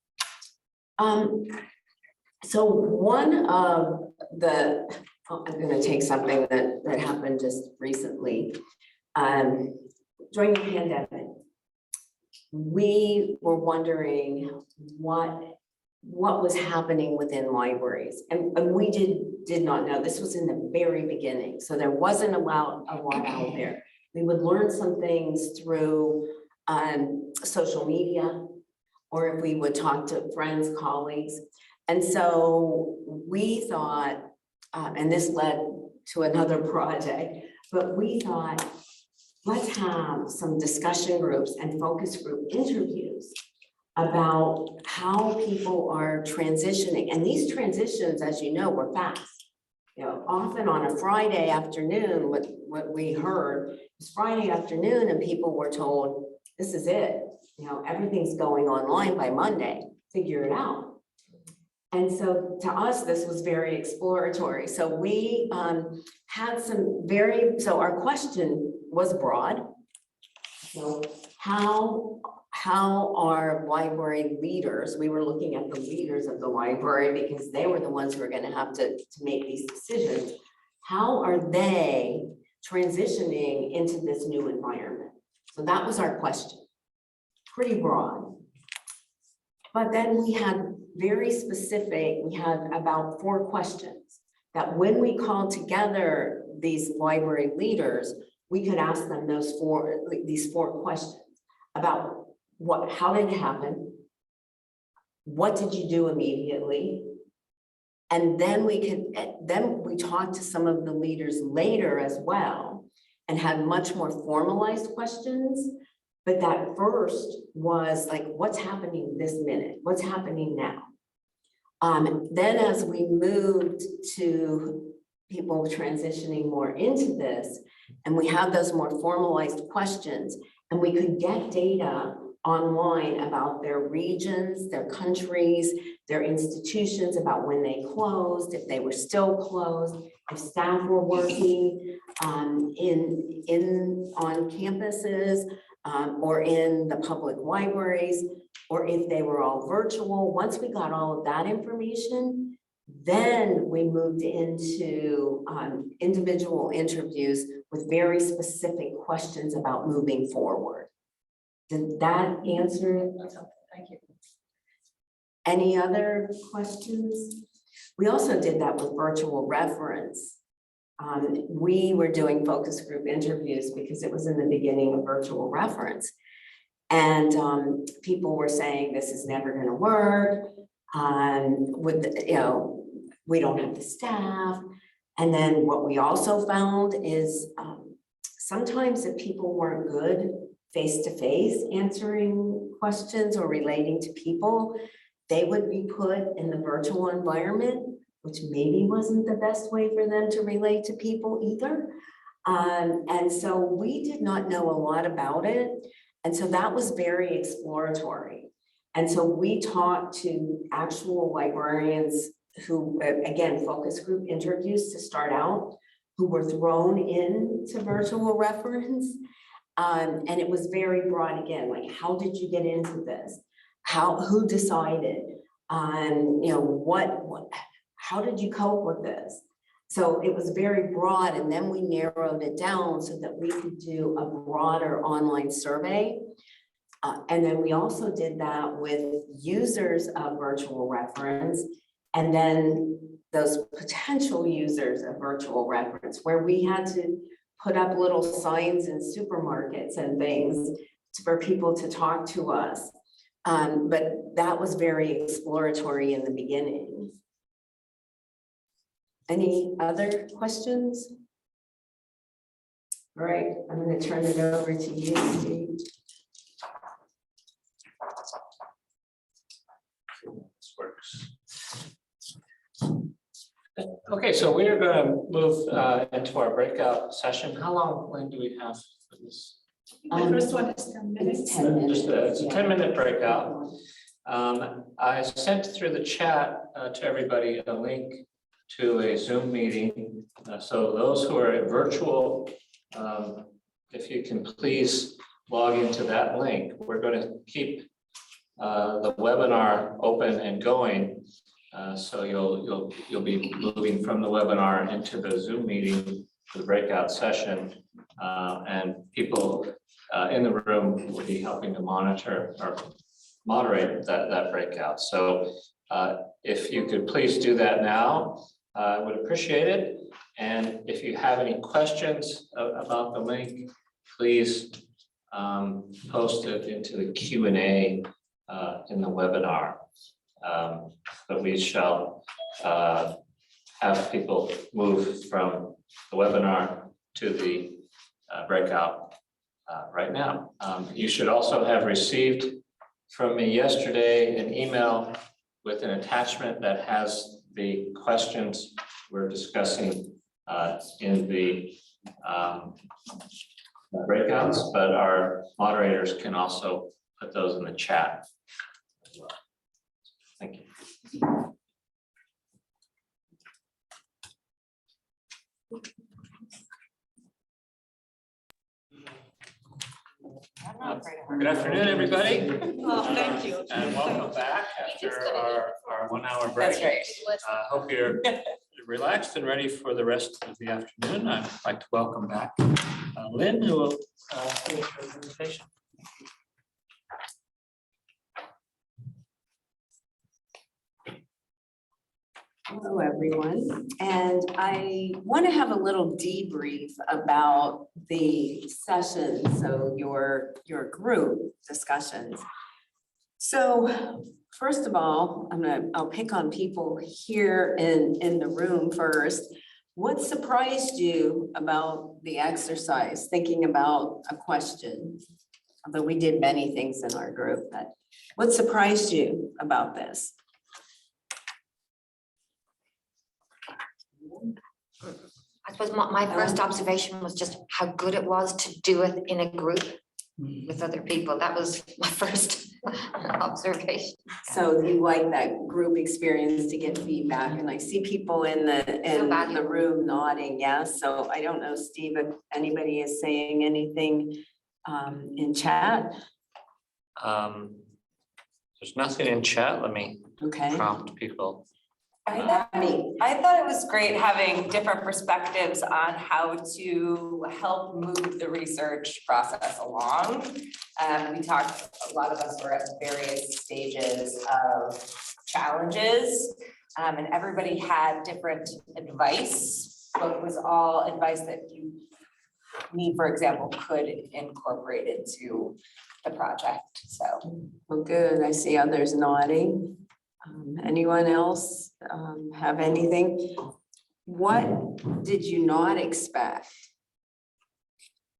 So one of the, I'm going to take something that happened just recently. During the pandemic, we were wondering what was happening within libraries, and we did not know. This was in the very beginning, so there wasn't a lot out there. We would learn some things through social media, or if we would talk to friends, colleagues. And so we thought, and this led to another project, but we thought, let's have some discussion groups and focus group interviews about how people are transitioning. And these transitions, as you know, were fast. You know, often on a Friday afternoon, what we heard was Friday afternoon, and people were told, this is it. You know, everything's going online by Monday, figure it out. And so to us, this was very exploratory. So we had some so our question was broad. So how are library leaders, we were looking at the leaders of the library because they were the ones who were going to have to make these decisions. How are they transitioning into this new environment? So that was our question, pretty broad. But then we had very specific, we had about 4 questions that when we called together these library leaders, we could ask them these four questions about how did it happen? What did you do immediately? And then we talked to some of the leaders later as well and had much more formalized questions. But that first was like, what's happening this minute? What's happening now? Then as we moved to people transitioning more into this, and we had those more formalized questions, and we could get data online about their regions, their countries, their institutions, about when they closed, if they were still closed, if staff were working on campuses, or in the public libraries, or if they were all virtual. Once we got all of that information, then we moved into individual interviews with very specific questions about moving forward. Did that answer it? Thank you. Any other questions? We also did that with virtual reference. We were doing focus group interviews because it was in the beginning of virtual reference. And people were saying, this is never going to work. We don't have the staff. And then what we also found is sometimes if people weren't good face-to-face answering questions or relating to people, they would be put in the virtual environment, which maybe wasn't the best way for them to relate to people either. And so we did not know a lot about it. And so that was very exploratory. And so we talked to actual librarians who, again, focus group interviews to start out, who were thrown into virtual reference. And it was very broad again, like, how did you get into this? Who decided? How did you cope with this? So it was very broad, and then we narrowed it down so that we could do a broader online survey. And then we also did that with users of virtual reference, and then those potential users of virtual reference, where we had to put up little signs in supermarkets and things for people to talk to us. But that was very exploratory in the beginning. Any other questions? All right, I'm going to turn it over to you, Steve. this works. Okay, so we are going to move into our breakout session. How long, when do we have for this? The first one is 10 minutes. It's 10 minutes. It's a 10-minute breakout. I sent through the chat to everybody a link to a Zoom meeting. So those who are virtual, if you can please log into that link. We're going to keep the webinar open and going. So you'll be moving from the webinar into the Zoom meeting for the breakout session. And people in the room will be helping to monitor or moderate that breakout. So if you could please do that now, I would appreciate it. And if you have any questions about the link, please post it into the Q&A in the webinar. But we shall have people move from the webinar to the breakout right now. You should also have received from me yesterday an email with an attachment that has the questions we're discussing in the breakouts, but our moderators can also put those in the chat as well. Thank you. Good afternoon, everybody. Oh, thank you. And welcome back after our 1 hour break. That's right. Hope you're relaxed and ready for the rest of the afternoon. I'd like to welcome back Lynn, who will finish her presentation. Hello, everyone. And I want to have a little debrief about the session, so your group discussions. So first of all, I'll pick on people here in the room first. What surprised you about the exercise, thinking about a question? Although we did many things in our group, but what surprised you about this? I suppose my first observation was just how good it was to do it in a group with other people. That was my first observation. So you like that group experience to get feedback, and I see people in the room nodding, yes. So I don't know, Steve, if anybody is saying anything in chat. There's nothing in chat. Let me Okay. prompt people. Abby. I thought it was great having different perspectives on how to help move the research process along. We talked, a lot of us were at various stages of challenges, and everybody had different advice, but it was all advice that me, for example, could incorporate into the project, so. Well, good. I see others nodding. Anyone else have anything? What did you not expect?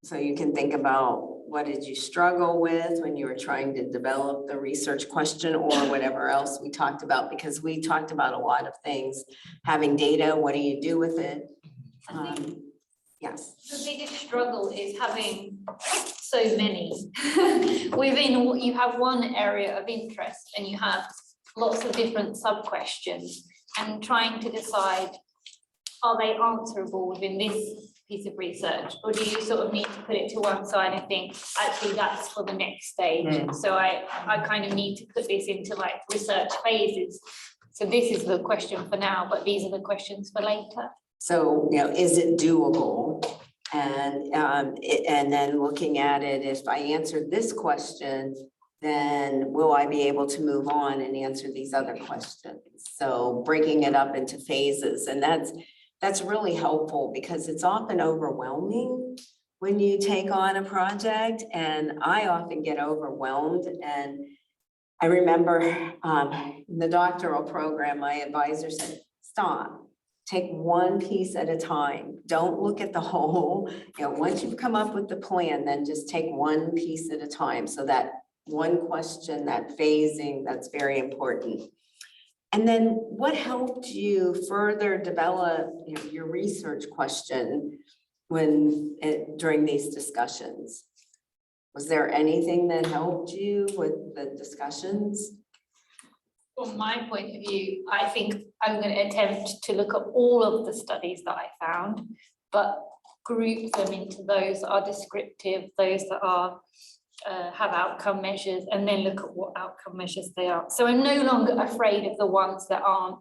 So you can think about what did you struggle with when you were trying to develop the research question or whatever else we talked about, because we talked about a lot of things. Having data, what do you do with it? Yes. The biggest struggle is having so many. Within, you have one area of interest and you have lots of different sub-questions, and trying to decide, are they answerable within this piece of research, or do you sort of need to put it to one side and think, actually that's for the next stage. So I kind of need to put this into like research phases. So this is the question for now, but these are the questions for later. So, you know, is it doable? And then looking at it, if I answer this question, then will I be able to move on and answer these other questions? So breaking it up into phases, and that's really helpful because it's often overwhelming when you take on a project, and I often get overwhelmed. And I remember in the doctoral program, my advisor said, stop. Take one piece at a time. Don't look at the whole. You know, once you've come up with the plan, then just take one piece at a time. So that one question, that phasing, that's very important. And then what helped you further develop, you know, your research question during these discussions? Was there anything that helped you with the discussions? From my point of view, I think I'm going to attempt to look at all of the studies that I found, but group them into those that are descriptive, those that are have outcome measures, and then look at what outcome measures they are. So I'm no longer afraid of the ones that aren't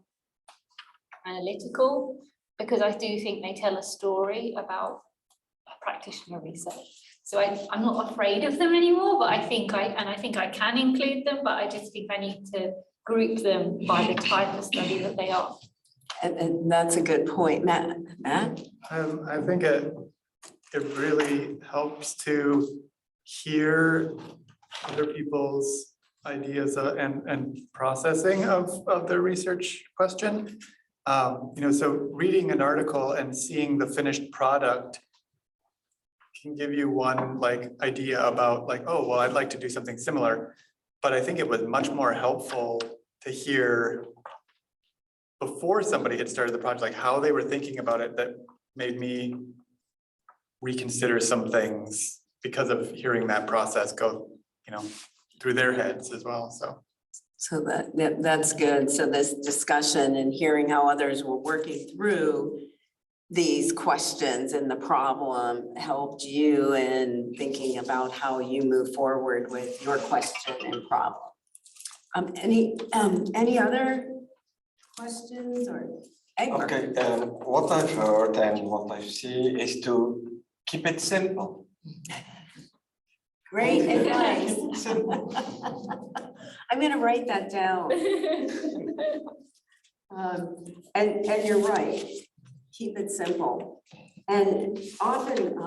analytical, because I do think they tell a story about practitioner research. So I'm not afraid of them anymore, but I think I can include them, but I just think I need to group them by the type of study that they are. And that's a good point, Matt. I think it really helps to hear other people's ideas and processing of the research question. So reading an article and seeing the finished product can give you one idea about oh, well, I'd like to do something similar. But I think it was much more helpful to hear before somebody had started the project, how they were thinking about it, that made me reconsider some things because of hearing that process go, through their heads as well, So that's good. So this discussion and hearing how others were working through these questions and the problem helped you in thinking about how you move forward with your question and problem. Any other questions or? Egbert? Okay, what I've heard and what I see is to keep it simple. Great advice. Simple. I'm gonna write that down. And you're right, keep it simple. And often,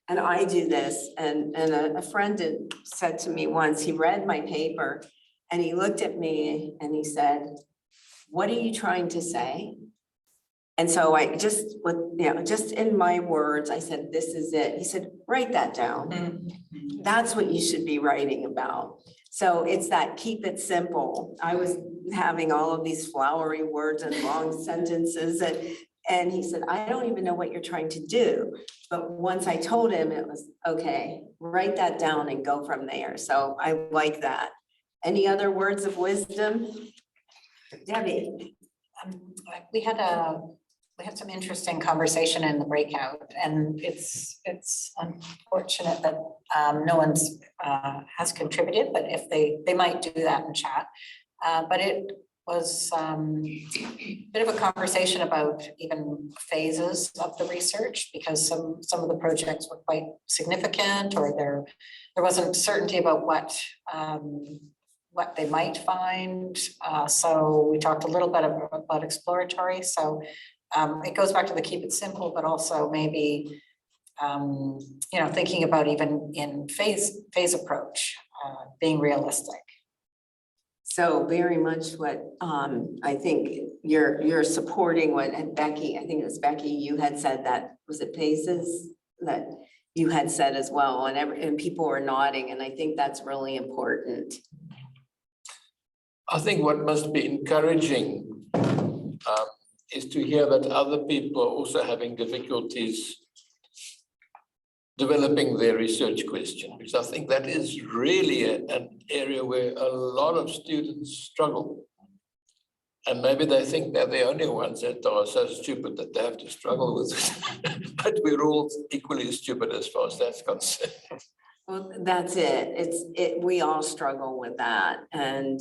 and I do this, and a friend said to me once, he read my paper and he looked at me and he said, "What are you trying to say?" And so I just, just in my words, I said, "This is it." He said, "Write that down. That's what you should be writing about." So it's that keep it simple. I was having all of these flowery words and long sentences and he said, "I don't even know what you're trying to do." But once I told him, it was, okay, write that down and go from there. So I like that. Any other words of wisdom? Debbie? We had some interesting conversation in the breakout, and it's unfortunate that no one's has contributed, but if they might do that in chat. But it was a bit of a conversation about even phases of the research, because some of the projects were quite significant, or there wasn't certainty about what they might find. So we talked a little bit about exploratory. So it goes back to the keep it simple, but also maybe thinking about even in phase approach, being realistic. So very much what I think you're supporting what Becky, I think it was Becky, you had said that, was it phases that you had said as well, and people were nodding, and I think that's really important. I think what must be encouraging is to hear that other people are also having difficulties developing their research question, because I think that is really an area where a lot of students struggle. And maybe they think they're the only ones that are so stupid that they have to struggle with it. But we're all equally stupid as far as that's concerned. Well, that's it. We all struggle with that. And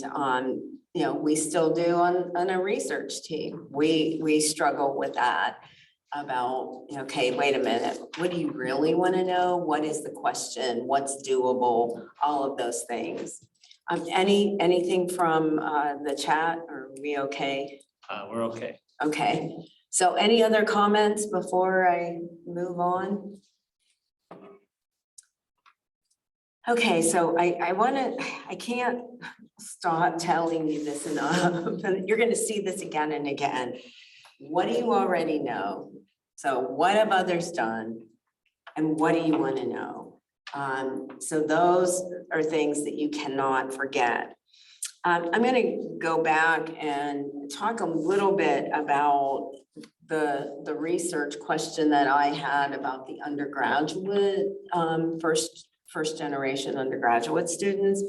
we still do on a research team. We struggle with that about, okay, wait a minute, what do you really want to know? What is the question? What's doable? All of those things. Anything from the chat, or are we okay? We're okay. Okay. So any other comments before I move on? Okay, so I can't stop telling you this enough. You're going to see this again and again. What do you already know? So what have others done? And what do you want to know? So those are things that you cannot forget. I'm going to go back and talk a little bit about the research question that I had about the undergraduate first generation undergraduate students.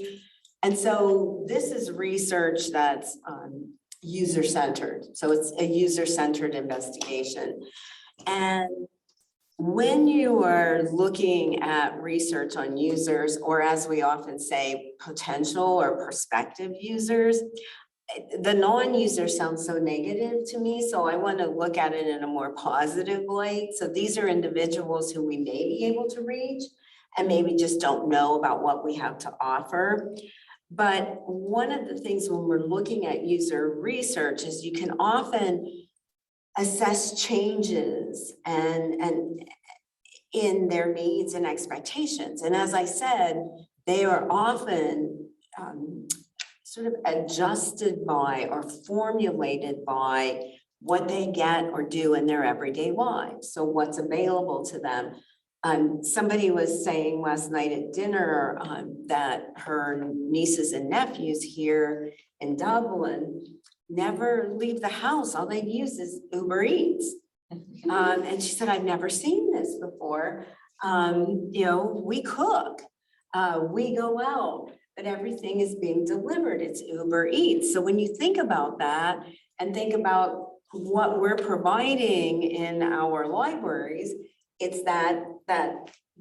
And so this is research that's user-centered. So it's a user-centered investigation. And when you are looking at research on users, or as we often say, potential or prospective users, the non-user sounds so negative to me, so I want to look at it in a more positive light. So these are individuals who we may be able to reach and maybe just don't know about what we have to offer. But one of the things when we're looking at user research is you can often assess changes and in their needs and expectations. And as I said, they are often sort of adjusted by or formulated by what they get or do in their everyday lives. So what's available to them. Somebody was saying last night at dinner that her nieces and nephews here in Dublin never leave the house. All they use is Uber Eats. And she said, I've never seen this before. You know, we cook, we go out, but everything is being delivered. It's Uber Eats. So when you think about that and think about what we're providing in our libraries, it's that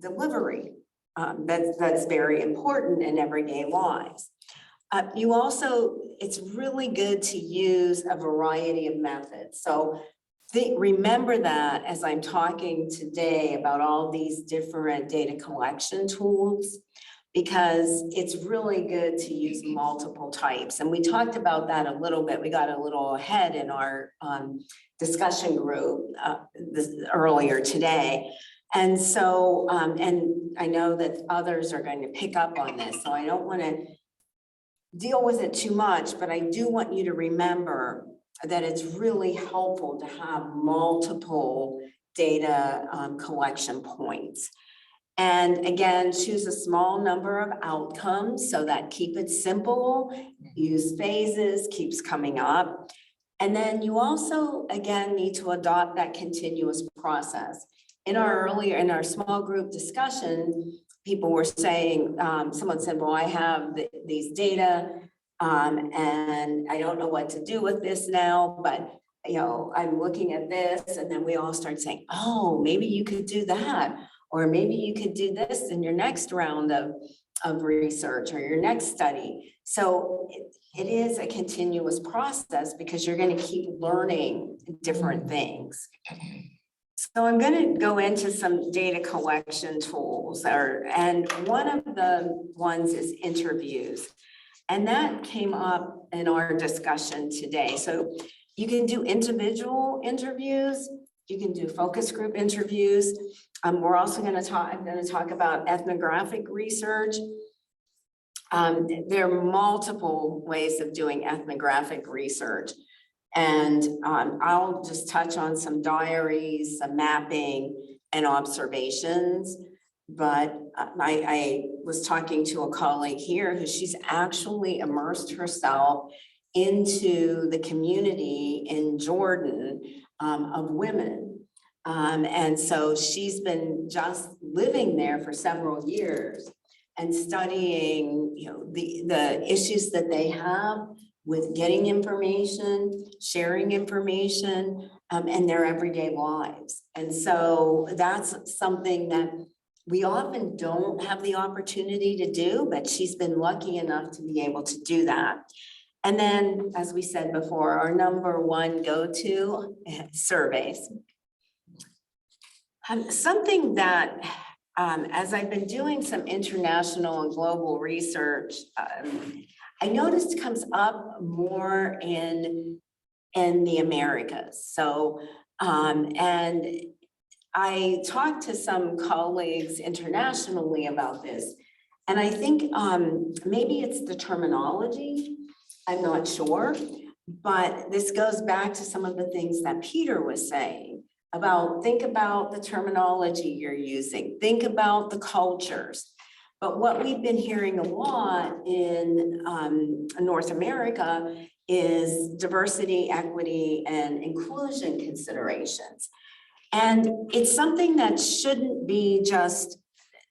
delivery that's very important in everyday lives. You also, it's really good to use a variety of methods. So remember that as I'm talking today about all these different data collection tools, because it's really good to use multiple types. And we talked about that a little bit. We got a little ahead in our discussion group earlier today. And so, and I know that others are going to pick up on this, so I don't want to deal with it too much, but I do want you to remember that it's really helpful to have multiple data collection points. And again, choose a small number of outcomes so that keep it simple, use phases, keeps coming up. And then you also, again, need to adopt that continuous process. In our small group discussion, people were saying, someone said, well, I have these data and I don't know what to do with this now, but you know, I'm looking at this, and then we all start saying, oh, maybe you could do that. Or maybe you could do this in your next round of research or your next study. So it is a continuous process because you're going to keep learning different things. So I'm going to go into some data collection tools, and one of the ones is interviews. And that came up in our discussion today. So you can do individual interviews, you can do focus group interviews. We're also going to talk about ethnographic research. There are multiple ways of doing ethnographic research. And I'll just touch on some diaries, some mapping, and observations. But I was talking to a colleague here who she's actually immersed herself into the community in Jordan of women. And so she's been just living there for several years and studying, you know, the issues that they have with getting information, sharing information, and their everyday lives. And so that's something that we often don't have the opportunity to do, but she's been lucky enough to be able to do that. And then, as we said before, our number one go-to surveys. Something that, as I've been doing some international and global research, I noticed comes up more in the Americas. So, and I talked to some colleagues internationally about this, and I think maybe it's the terminology, I'm not sure, but this goes back to some of the things that Peter was saying about, think about the terminology you're using, think about the cultures. But what we've been hearing a lot in North America is diversity, equity, and inclusion considerations. And it's something that shouldn't be just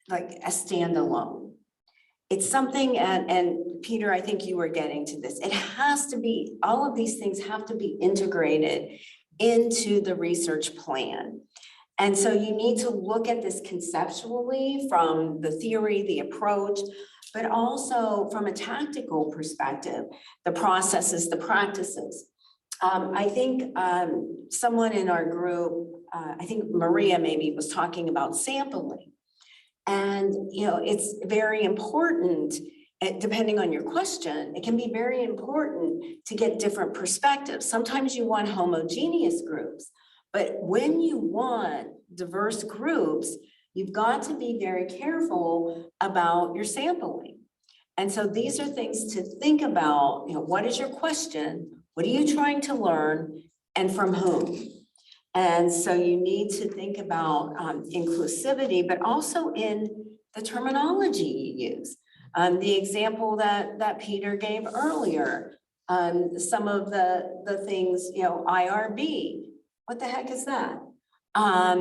like a standalone. It's something, and Peter, I think you were getting to this. It has to be, all of these things have to be integrated into the research plan. And so you need to look at this conceptually from the theory, the approach, but also from a tactical perspective, the processes, the practices. I think someone in our group, I think Maria maybe was talking about sampling. And, you know, it's very important, depending on your question, it can be very important to get different perspectives. Sometimes you want homogeneous groups, but when you want diverse groups, you've got to be very careful about your sampling. And so these are things to think about, you know, what is your question? What are you trying to learn and from whom? And so you need to think about inclusivity, but also in the terminology you use. The example that Peter gave earlier, some of the things, you know, IRB, what the heck is that? I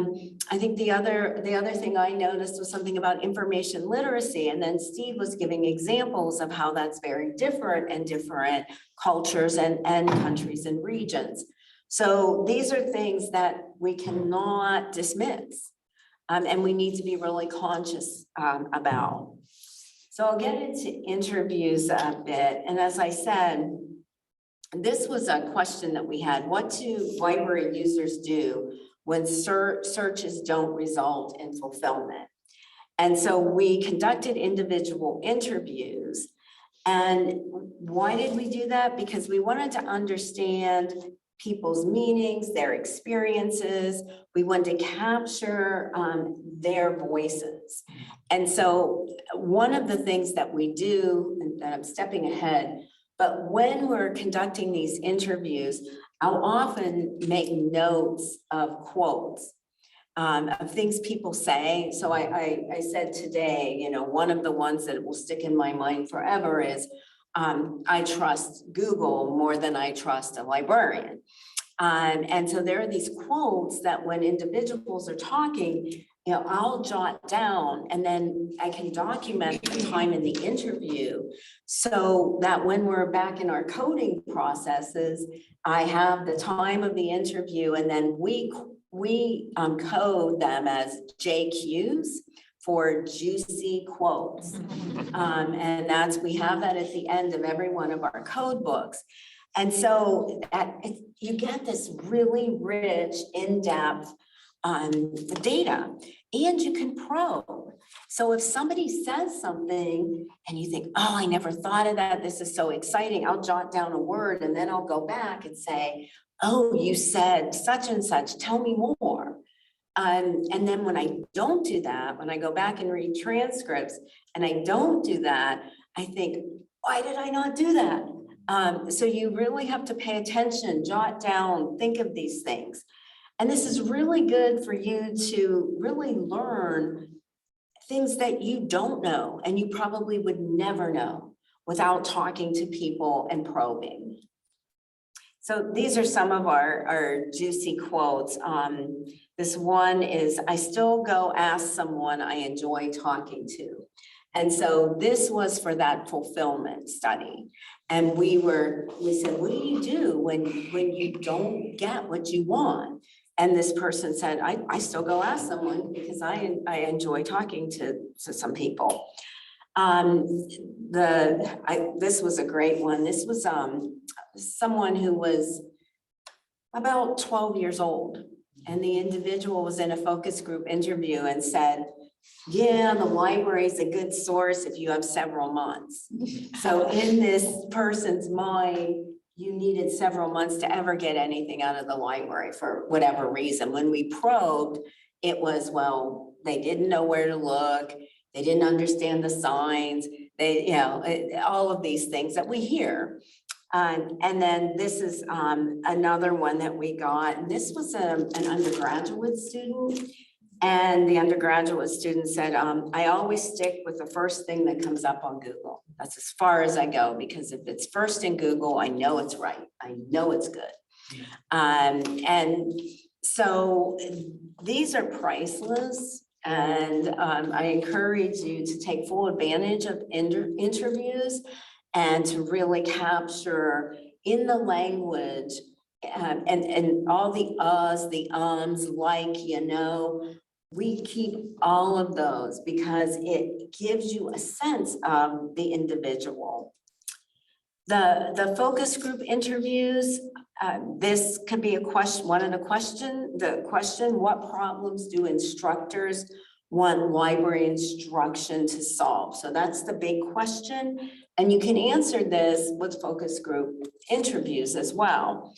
think the other thing I noticed was something about information literacy, and then Steve was giving examples of how that's very different in different cultures and countries and regions. So these are things that we cannot dismiss, and we need to be really conscious about. So I'll get into interviews a bit, and as I said, this was a question that we had. What do library users do when searches don't result in fulfillment? And so we conducted individual interviews. And why did we do that? Because we wanted to understand people's meanings, their experiences. We wanted to capture their voices. And so one of the things that we do, and I'm stepping ahead, but when we're conducting these interviews, I'll often make notes of quotes of things people say. So I said today, you know, one of the ones that will stick in my mind forever is, I trust Google more than I trust a librarian. And so there are these quotes that when individuals are talking, you know, I'll jot down and then I can document the time in the interview so that when we're back in our coding processes, I have the time of the interview and then we code them as JQs for juicy quotes. And we have that at the end of every one of our code books. And so you get this really rich, in-depth data, and you can probe. So if somebody says something and you think, oh, I never thought of that, this is so exciting, I'll jot down a word and then I'll go back and say, oh, you said such and such, tell me more. And then when I don't do that, when I go back and read transcripts and I don't do that, I think, why did I not do that? So you really have to pay attention, jot down, think of these things. And this is really good for you to really learn things that you don't know and you probably would never know without talking to people and probing. So these are some of our juicy quotes. This one is, I still go ask someone I enjoy talking to. And so this was for that fulfillment study. And we said, what do you do when you don't get what you want? And this person said, I still go ask someone because I enjoy talking to some people. This was a great one. This was someone who was about 12 years old. And the individual was in a focus group interview and said, yeah, the library is a good source if you have several months. So in this person's mind, you needed several months to ever get anything out of the library for whatever reason. When we probed, it was, well, they didn't know where to look. They didn't understand the signs. They, you know, all of these things that we hear. And then this is another one that we got. And this was an undergraduate student. And the undergraduate student said, I always stick with the first thing that comes up on Google. That's as far as I go, because if it's first in Google, I know it's right. I know it's good. And so these are priceless. And I encourage you to take full advantage of interviews and to really capture in the language and all the uhs, the ums, like, you know, we keep all of those because it gives you a sense of the individual. The focus group interviews, this could be a question, the question, what problems do instructors want library instruction to solve? So that's the big question. And you can answer this with focus group interviews as well.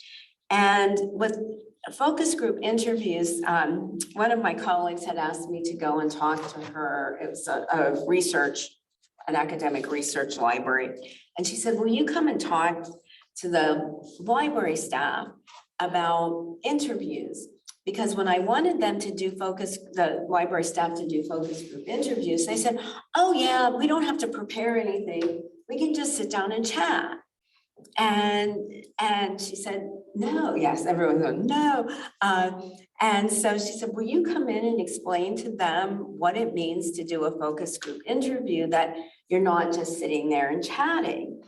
And with focus group interviews, one of my colleagues had asked me to go and talk to her. It was an academic research library. And she said, will you come and talk to the library staff about interviews? Because when I wanted them to do the library staff to do focus group interviews, they said, oh yeah, we don't have to prepare anything. We can just sit down and chat. And she said, no, yes, everyone goes, no. And so she said, will you come in and explain to them what it means to do a focus group interview, that you're not just sitting there and chatting.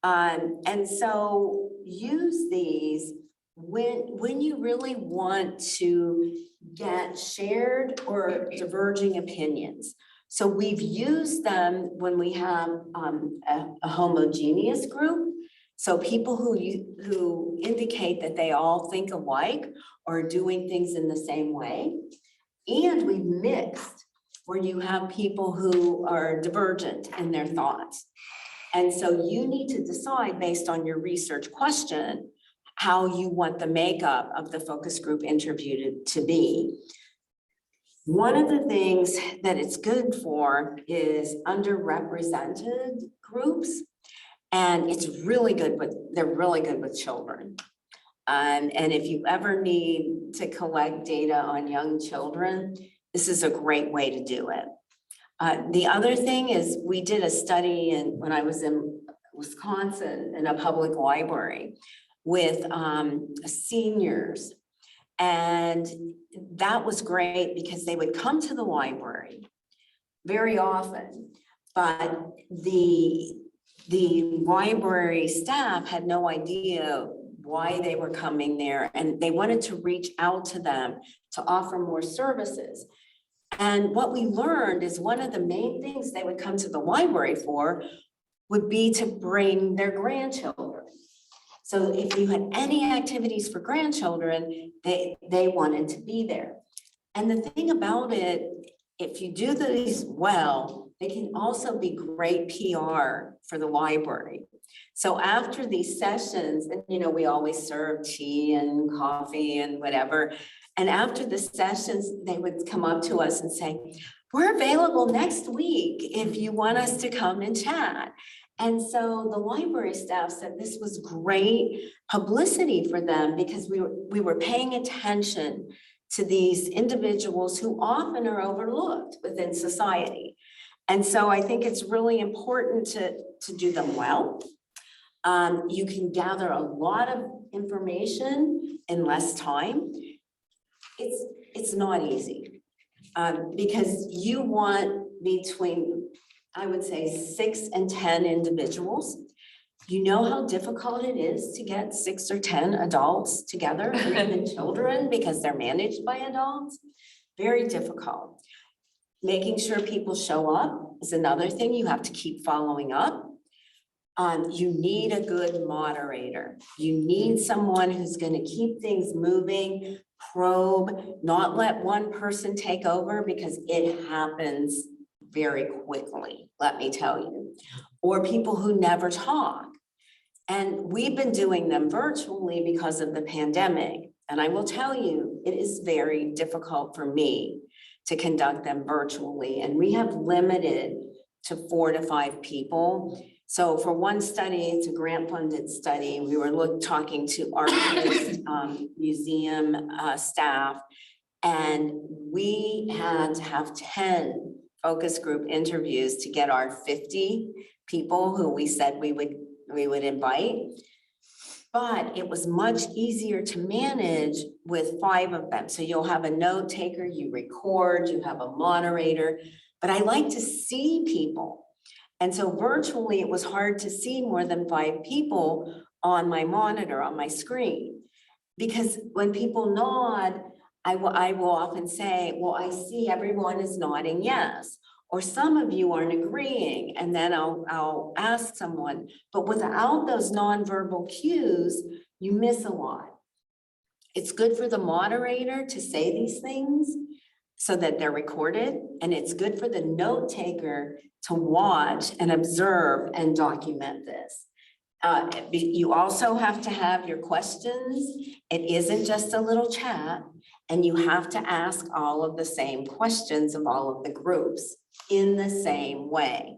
And so use these when you really want to get shared or diverging opinions. So we've used them when we have a homogeneous group. So people who indicate that they all think alike or doing things in the same way. And we've mixed where you have people who are divergent in their thoughts. And so you need to decide based on your research question how you want the makeup of the focus group interview to be. One of the things that it's good for is underrepresented groups. And it's really good they're really good with children. And if you ever need to collect data on young children, this is a great way to do it. The other thing is we did a study when I was in Wisconsin in a public library with seniors. And that was great because they would come to the library very often, but the library staff had no idea why they were coming there, and they wanted to reach out to them to offer more services. And what we learned is one of the main things they would come to the library for would be to bring their grandchildren. So if you had any activities for grandchildren, they wanted to be there. And the thing about it, if you do these well, they can also be great PR for the library. So after these sessions, and we always serve tea and coffee and whatever. And after the sessions, they would come up to us and say, we're available next week if you want us to come and chat. And so the library staff said this was great publicity for them because we were paying attention to these individuals who often are overlooked within society. And so I think it's really important to do them well. You can gather a lot of information in less time. It's not easy because you want between, I would say, 6 and 10 individuals. You know how difficult it is to get 6 or 10 adults together, or even children, because they're managed by adults. Very difficult. Making sure people show up is another thing. You have to keep following up. You need a good moderator. You need someone who's going to keep things moving, probe, not let one person take over, because it happens very quickly, let me tell you. Or people who never talk. And we've been doing them virtually because of the pandemic. And I will tell you, it is very difficult for me to conduct them virtually. And we have limited to 4 to 5 people. So for one study, it's a grant-funded study. We were talking to artists, museum staff, and we had to have 10 focus group interviews to get our 50 people who we said we would invite. but it was much easier to manage with 5 of them. So you'll have a note taker, you record, you have a moderator, but I like to see people. And so virtually it was hard to see more than 5 people on my monitor, on my screen. Because when people nod, I will often say, well, I see everyone is nodding yes. Or some of you aren't agreeing, and then I'll ask someone. But without those nonverbal cues, you miss a lot. It's good for the moderator to say these things so that they're recorded, and it's good for the note taker to watch and observe and document this. You also have to have your questions. It isn't just a little chat, and you have to ask all of the same questions of all of the groups in the same way.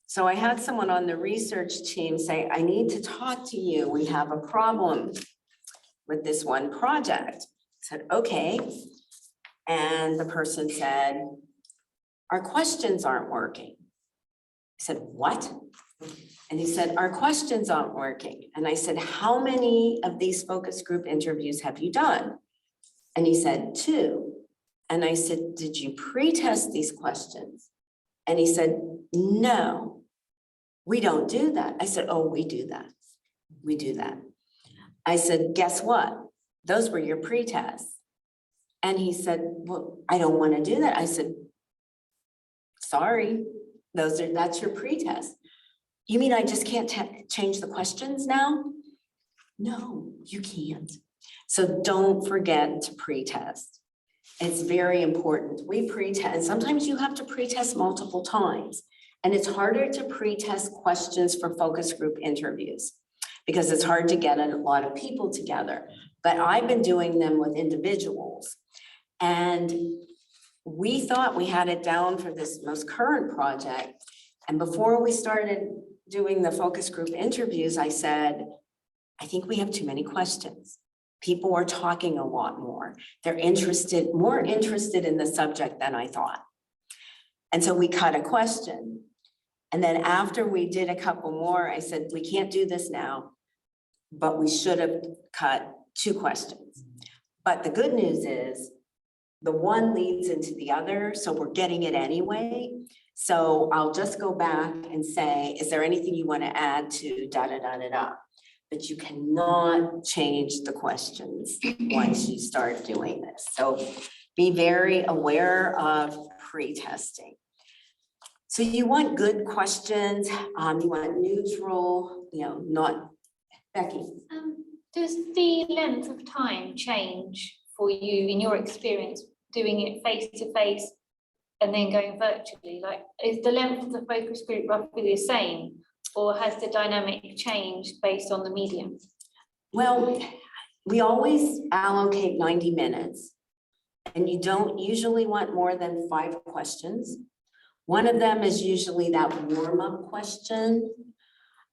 So I had someone on the research team say, I need to talk to you. We have a problem with this one project. I said, okay. And the person said, our questions aren't working. I said, what? And he said, our questions aren't working. And I said, how many of these focus group interviews have you done? And he said, 2. And I said, did you pre-test these questions? And he said, no, we don't do that. I said, oh, we do that. We do that. I said, guess what? Those were your pre-tests. And he said, well, I don't want to do that. I said, sorry, that's your pre-test. You mean I just can't change the questions now? No, you can't. So don't forget to pre-test. It's very important. We pre-test, and sometimes you have to pre-test multiple times. And it's harder to pre-test questions for focus group interviews because it's hard to get a lot of people together. But I've been doing them with individuals. And we thought we had it down for this most current project. And before we started doing the focus group interviews, I said, I think we have too many questions. People are talking a lot more. They're more interested in the subject than I thought. And so we cut a question. And then after we did a couple more, I said, we can't do this now, but we should have cut 2 questions. But the good news is the one leads into the other, so we're getting it anyway. So I'll just go back and say, is there anything you want to add to da da da da da? But you cannot change the questions once you start doing this. So be very aware of pre-testing. So you want good questions, you want neutral, not, Becky. Does the length of time change for you in your experience doing it face to face and then going virtually? Like, is the length of the focus group roughly the same? Or has the dynamic changed based on the medium? Well, we always allocate 90 minutes and you don't usually want more than 5 questions. One of them is usually that warm-up question.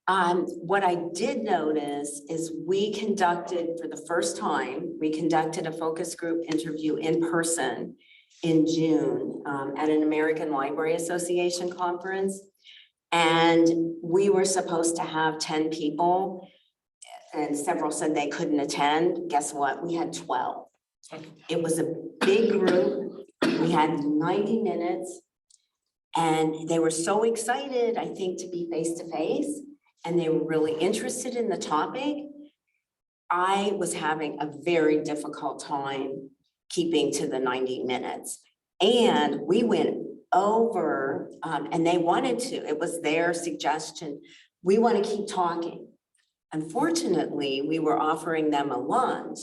What I did notice is we conducted, for the first time, we conducted a focus group interview in person in June at an American Library Association conference. And we were supposed to have 10 people and several said they couldn't attend. Guess what? We had 12. It was a big group. We had 90 minutes and they were so excited, I think, to be face to face, and they were really interested in the topic. I was having a very difficult time keeping to the 90 minutes. And we went over, and they wanted to, it was their suggestion, we want to keep talking. Unfortunately, we were offering them a lunch.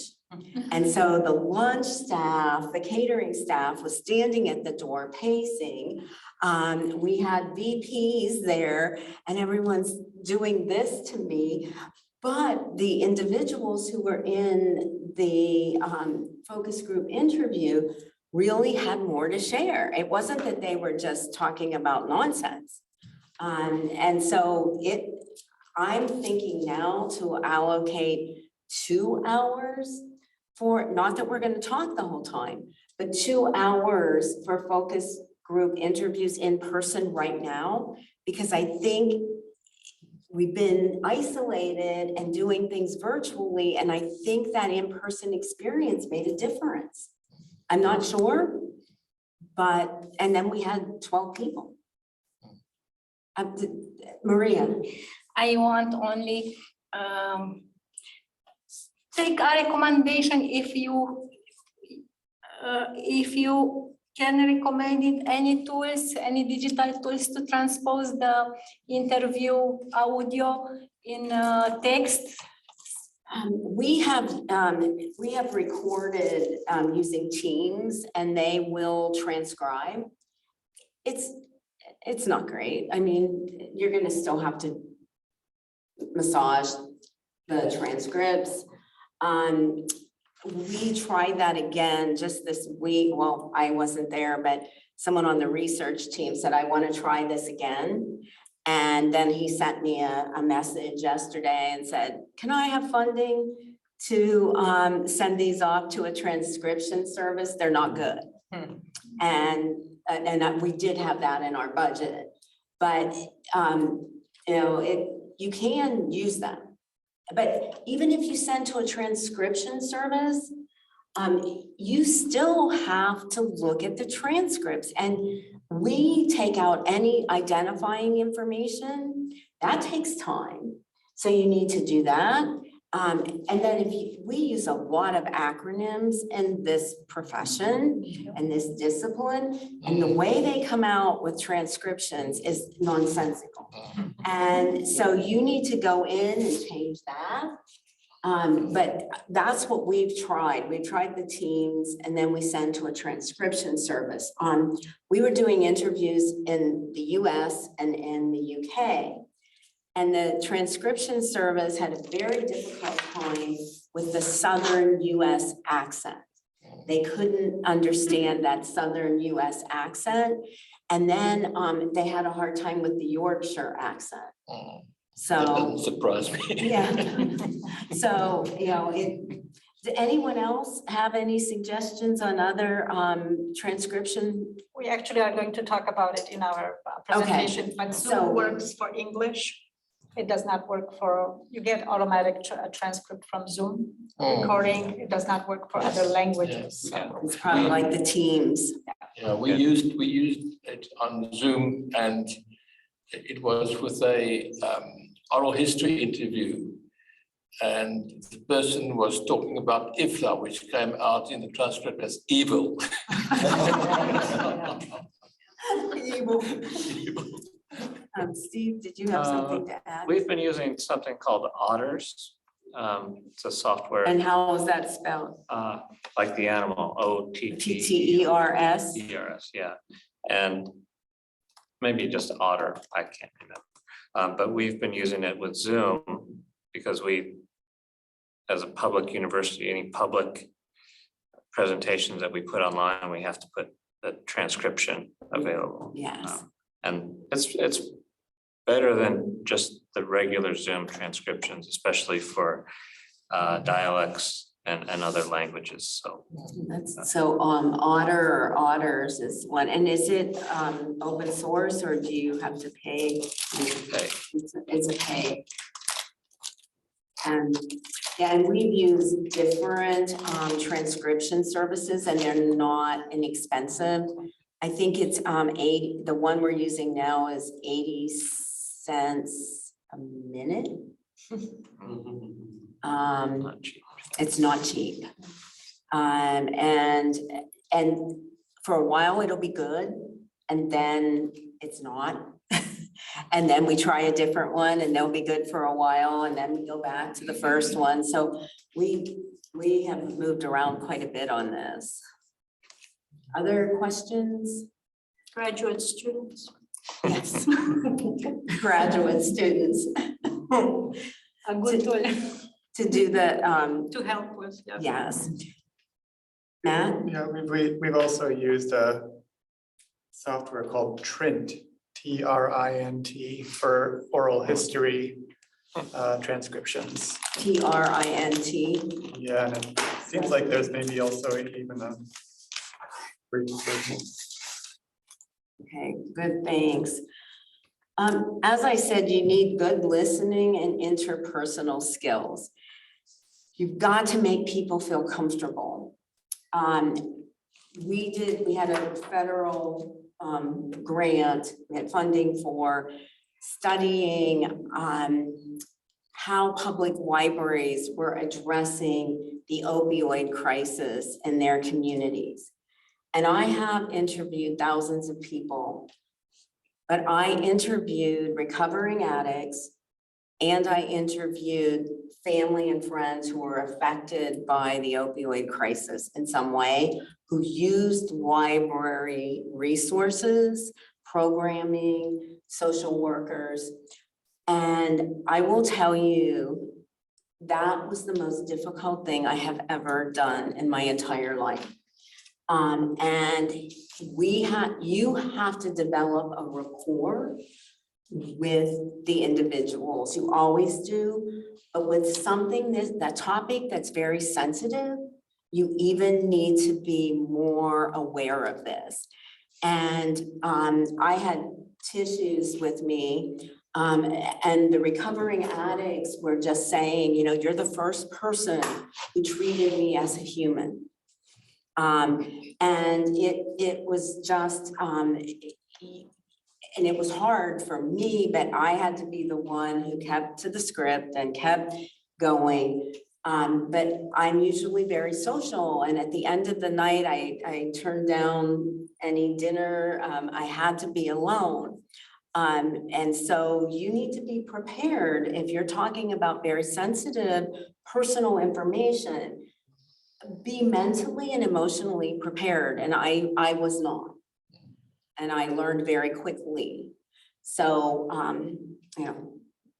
And so the lunch staff, the catering staff was standing at the door pacing. We had VPs there and everyone's doing this to me. But the individuals who were in the focus group interview really had more to share. It wasn't that they were just talking about nonsense. And so I'm thinking now to allocate 2 hours for, not that we're going to talk the whole time, but 2 hours for focus group interviews in person right now, because I think we've been isolated and doing things virtually, and I think that in-person experience made a difference. I'm not sure, but, and then we had 12 people. Maria, I want only take a recommendation if you can recommend it, any tools, any digital tools to transpose the interview audio in text. we have recorded using Teams, and they will transcribe. It's not great. I mean, you're gonna still have to massage the transcripts. We tried that again just this week. Well, I wasn't there, but someone on the research team said, I want to try this again. And then he sent me a message yesterday and said, can I have funding to send these off to a transcription service? They're not good. And we did have that in our budget, but you can use them. But even if you send to a transcription service, you still have to look at the transcripts, and we take out any identifying information. That takes time. So you need to do that. And then we use a lot of acronyms in this profession and this discipline, and the way they come out with transcriptions is nonsensical. And so you need to go in and change that. But that's what we've tried. We've tried the Teams, and then we send to a transcription service. We were doing interviews in the US and in the UK. And the transcription service had a very difficult time with the Southern US accent. They couldn't understand that Southern US accent. And then they had a hard time with the Yorkshire accent. So. That doesn't surprise me. Yeah. So, did anyone else have any suggestions on other transcription? We actually are going to talk about it in our presentation, but So- Zoom works for English. It does not work for, you get automatic transcript from Zoom recording. It does not work for other languages. Yeah. It's probably like the Teams. Yeah, we used it on Zoom, and it was with a oral history interview. And the person was talking about IFLA, which came out in the transcript as evil. Evil. Steve, did you have something to add? We've been using something called Otters. It's a software, And how is that spelled? like the animal, OTTERS. TTERS? Yeah, and maybe just Otter, I can't remember. But we've been using it with Zoom because we, as a public university, any public presentations that we put online, we have to put the transcription available. Yes. And it's better than just the regular Zoom transcriptions, especially for dialects and other languages, so. So Otter or Otters is one, and is it open source, or do you have to pay? Okay. It's a pay. And we've used different transcription services, and they're not inexpensive. I think it's the one we're using now is 80 cents a minute. Not cheap. It's not cheap. And for a while it'll be good, and then it's not. And then we try a different one, and they'll be good for a while, and then we go back to the first one. So we have moved around quite a bit on this. Other questions? Graduate students. Yes. Graduate students. A good tool To do the, to help with. Yeah. yes. Matt? Yeah, we've also used a software called Trint, TRINT, for oral history transcriptions. TRINT. Yeah, and it seems like there's maybe also even a free version. Okay, good, thanks. As I said, you need good listening and interpersonal skills. You've got to make people feel comfortable. We had a federal grant, we had funding for studying how public libraries were addressing the opioid crisis in their communities. And I have interviewed thousands of people, but I interviewed recovering addicts and I interviewed family and friends who were affected by the opioid crisis in some way, who used library resources, programming, social workers. And I will tell you, that was the most difficult thing I have ever done in my entire life. And you have to develop a rapport with the individuals. You always do, but with something that topic that's very sensitive, you even need to be more aware of this. And I had tissues with me, and the recovering addicts were just saying, you know, you're the first person who treated me as a human. And it was just, and it was hard for me, but I had to be the one who kept to the script and kept going. But I'm usually very social, and at the end of the night, I turned down any dinner. I had to be alone. And so you need to be prepared if you're talking about very sensitive personal information. Be mentally and emotionally prepared, and I was not. And I learned very quickly. So, you know,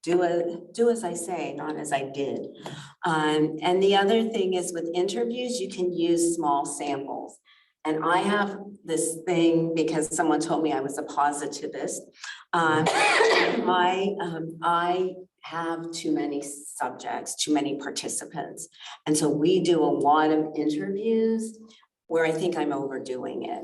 do as I say, not as I did. And the other thing is with interviews, you can use small samples. And I have this thing because someone told me I was a positivist. I have too many subjects, too many participants. And so we do a lot of interviews where I think I'm overdoing it.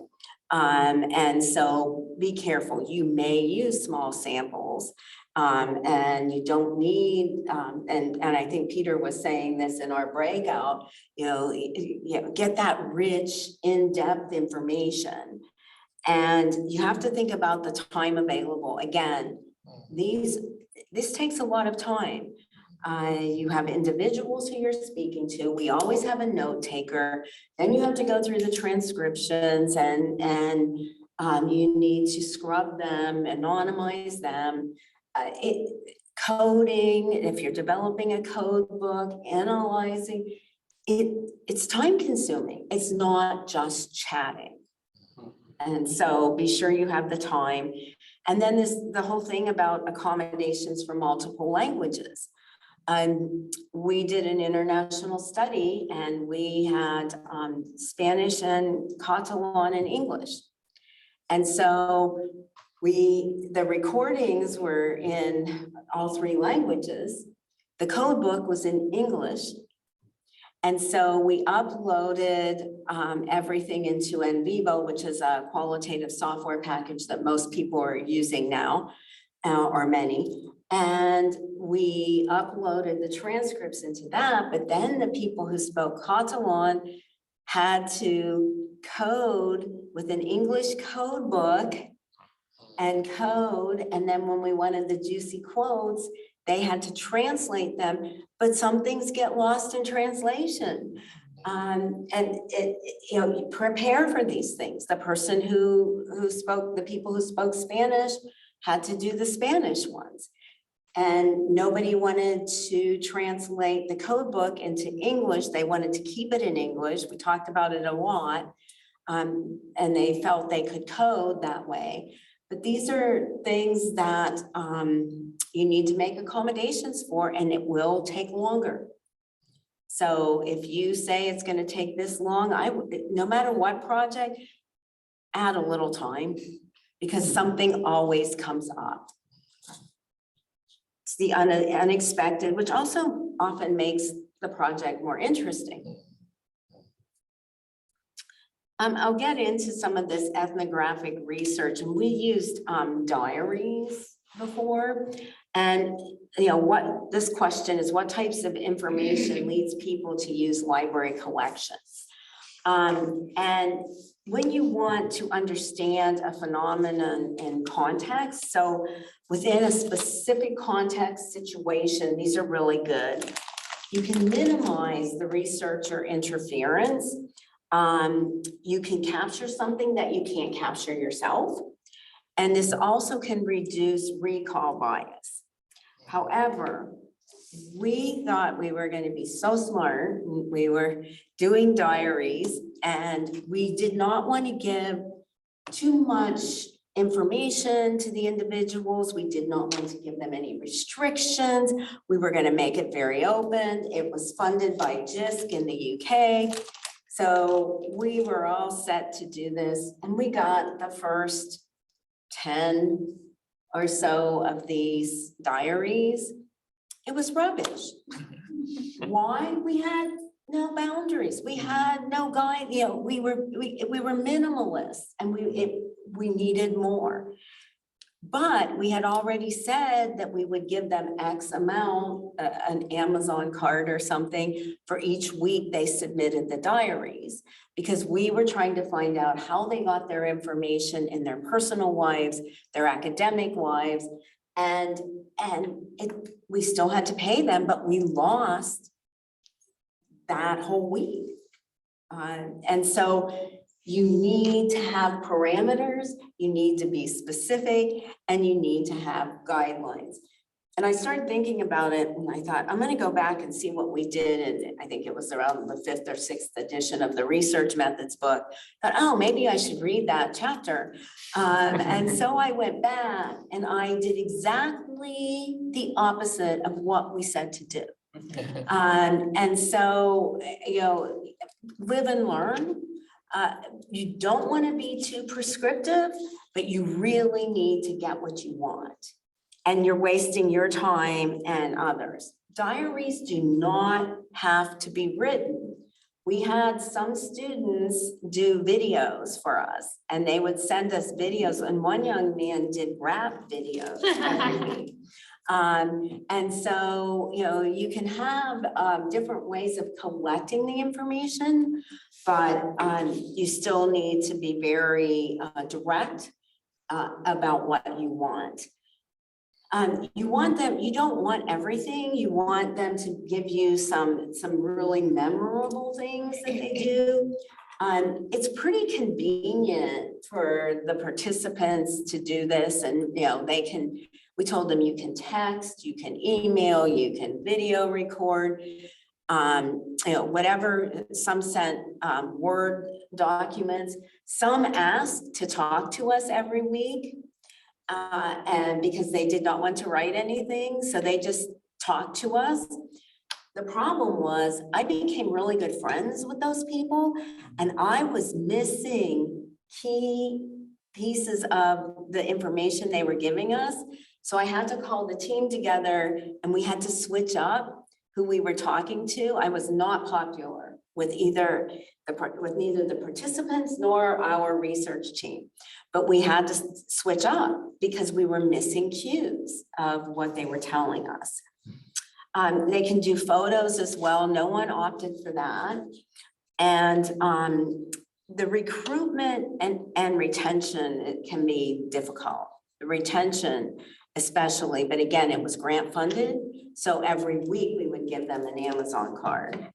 And so be careful. You may use small samples, and you don't need, and I think Peter was saying this in our breakout, get that rich, in-depth information. And you have to think about the time available. Again, this takes a lot of time. You have individuals who you're speaking to. We always have a note taker. Then you have to go through the transcriptions and you need to scrub them, anonymize them. Coding, if you're developing a code book, analyzing, it's time consuming. It's not just chatting. And so be sure you have the time. And then the whole thing about accommodations for multiple languages. We did an international study and we had Spanish and Catalan and English. And so the recordings were in all three languages. The code book was in English. And so we uploaded everything into NVivo, which is a qualitative software package that most people are using now, or many. And we uploaded the transcripts into that, but then the people who spoke Catalan had to code with an English code book and code. And then when we wanted the juicy quotes, they had to translate them, but some things get lost in translation. And you prepare for these things. The person who spoke, the people who spoke Spanish had to do the Spanish ones. And nobody wanted to translate the code book into English. They wanted to keep it in English. We talked about it a lot. And they felt they could code that way. But these are things that you need to make accommodations for, and it will take longer. So if you say it's going to take this long, no matter what project, add a little time because something always comes up. It's the unexpected, which also often makes the project more interesting. I'll get into some of this ethnographic research, and we used diaries before. And, what this question is, what types of information leads people to use library collections? And when you want to understand a phenomenon in context, so within a specific context situation, these are really good. You can minimize the researcher interference. You can capture something that you can't capture yourself. And this also can reduce recall bias. However, we thought we were going to be so smart. We were doing diaries and we did not want to give too much information to the individuals. We did not want to give them any restrictions. We were going to make it very open. It was funded by JISC in the UK. So we were all set to do this, and we got the first 10 or so of these diaries. It was rubbish. Why? We had no boundaries. We had no guide. We were minimalists, and we needed more. But we had already said that we would give them X amount, an Amazon card or something for each week they submitted the diaries, because we were trying to find out how they got their information in their personal lives, their academic lives, and we still had to pay them, but we lost that whole week. And so you need to have parameters, you need to be specific, and you need to have guidelines. And I started thinking about it, and I thought, I'm going to go back and see what we did. And I think it was around the 5th or 6th edition of the research methods book. I thought, oh, maybe I should read that chapter. And so I went back and I did exactly the opposite of what we said to do. And so, live and learn. You don't want to be too prescriptive, but you really need to get what you want. And you're wasting your time and others. Diaries do not have to be written. We had some students do videos for us, and they would send us videos, and one young man did rap videos every week. And so, you can have different ways of collecting the information, but you still need to be very direct about what you want. You don't want everything. You want them to give you some really memorable things that they do. It's pretty convenient for the participants to do this, and we told them you can text, you can email, you can video record, whatever. Some sent Word documents. Some asked to talk to us every week. And because they did not want to write anything, so they just talked to us. The problem was I became really good friends with those people, and I was missing key pieces of the information they were giving us. So I had to call the team together, and we had to switch up who we were talking to. I was not popular with neither the participants nor our research team. But we had to switch up because we were missing cues of what they were telling us. They can do photos as well. No one opted for that. And the recruitment and retention, it can be difficult. The retention especially, but again, it was grant funded. So every week we would give them an Amazon card.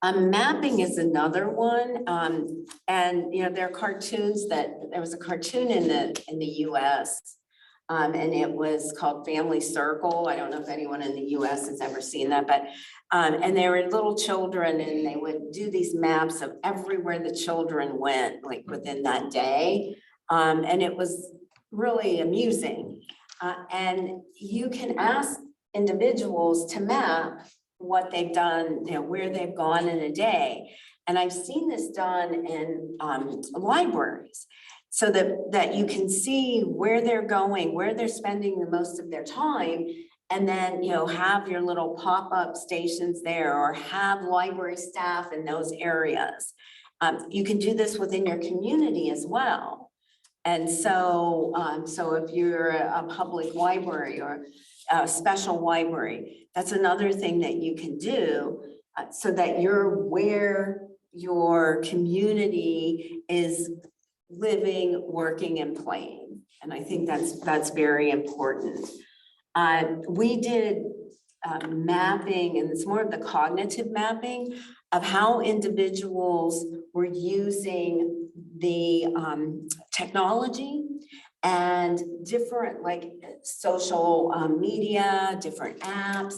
Mapping is another one, and there are cartoons there was a cartoon in the US, and it was called Family Circle. I don't know if anyone in the US has ever seen that, but and they were little children, and they would do these maps of everywhere the children went, like within that day, and it was really amusing. And you can ask individuals to map what they've done, where they've gone in a day. And I've seen this done in libraries, so that you can see where they're going, where they're spending the most of their time, and then have your little pop-up stations there, or have library staff in those areas. You can do this within your community as well. And so, so if you're a public library or a special library, that's another thing that you can do so that you're where your community is living, working, and playing. And I think that's very important. We did mapping, and it's more of the cognitive mapping of how individuals were using the technology and different like social media, different apps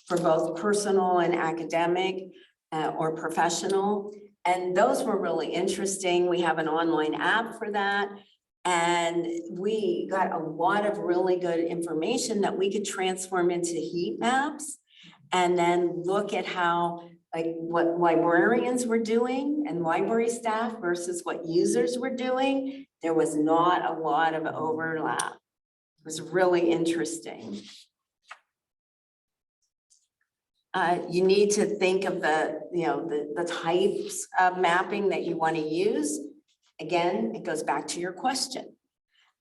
for both personal and academic or professional. And those were really interesting. We have an online app for that. And we got a lot of really good information that we could transform into heat maps and then look at how, like what librarians were doing and library staff versus what users were doing. There was not a lot of overlap. It was really interesting. You need to think of the types of mapping that you want to use. Again, it goes back to your question.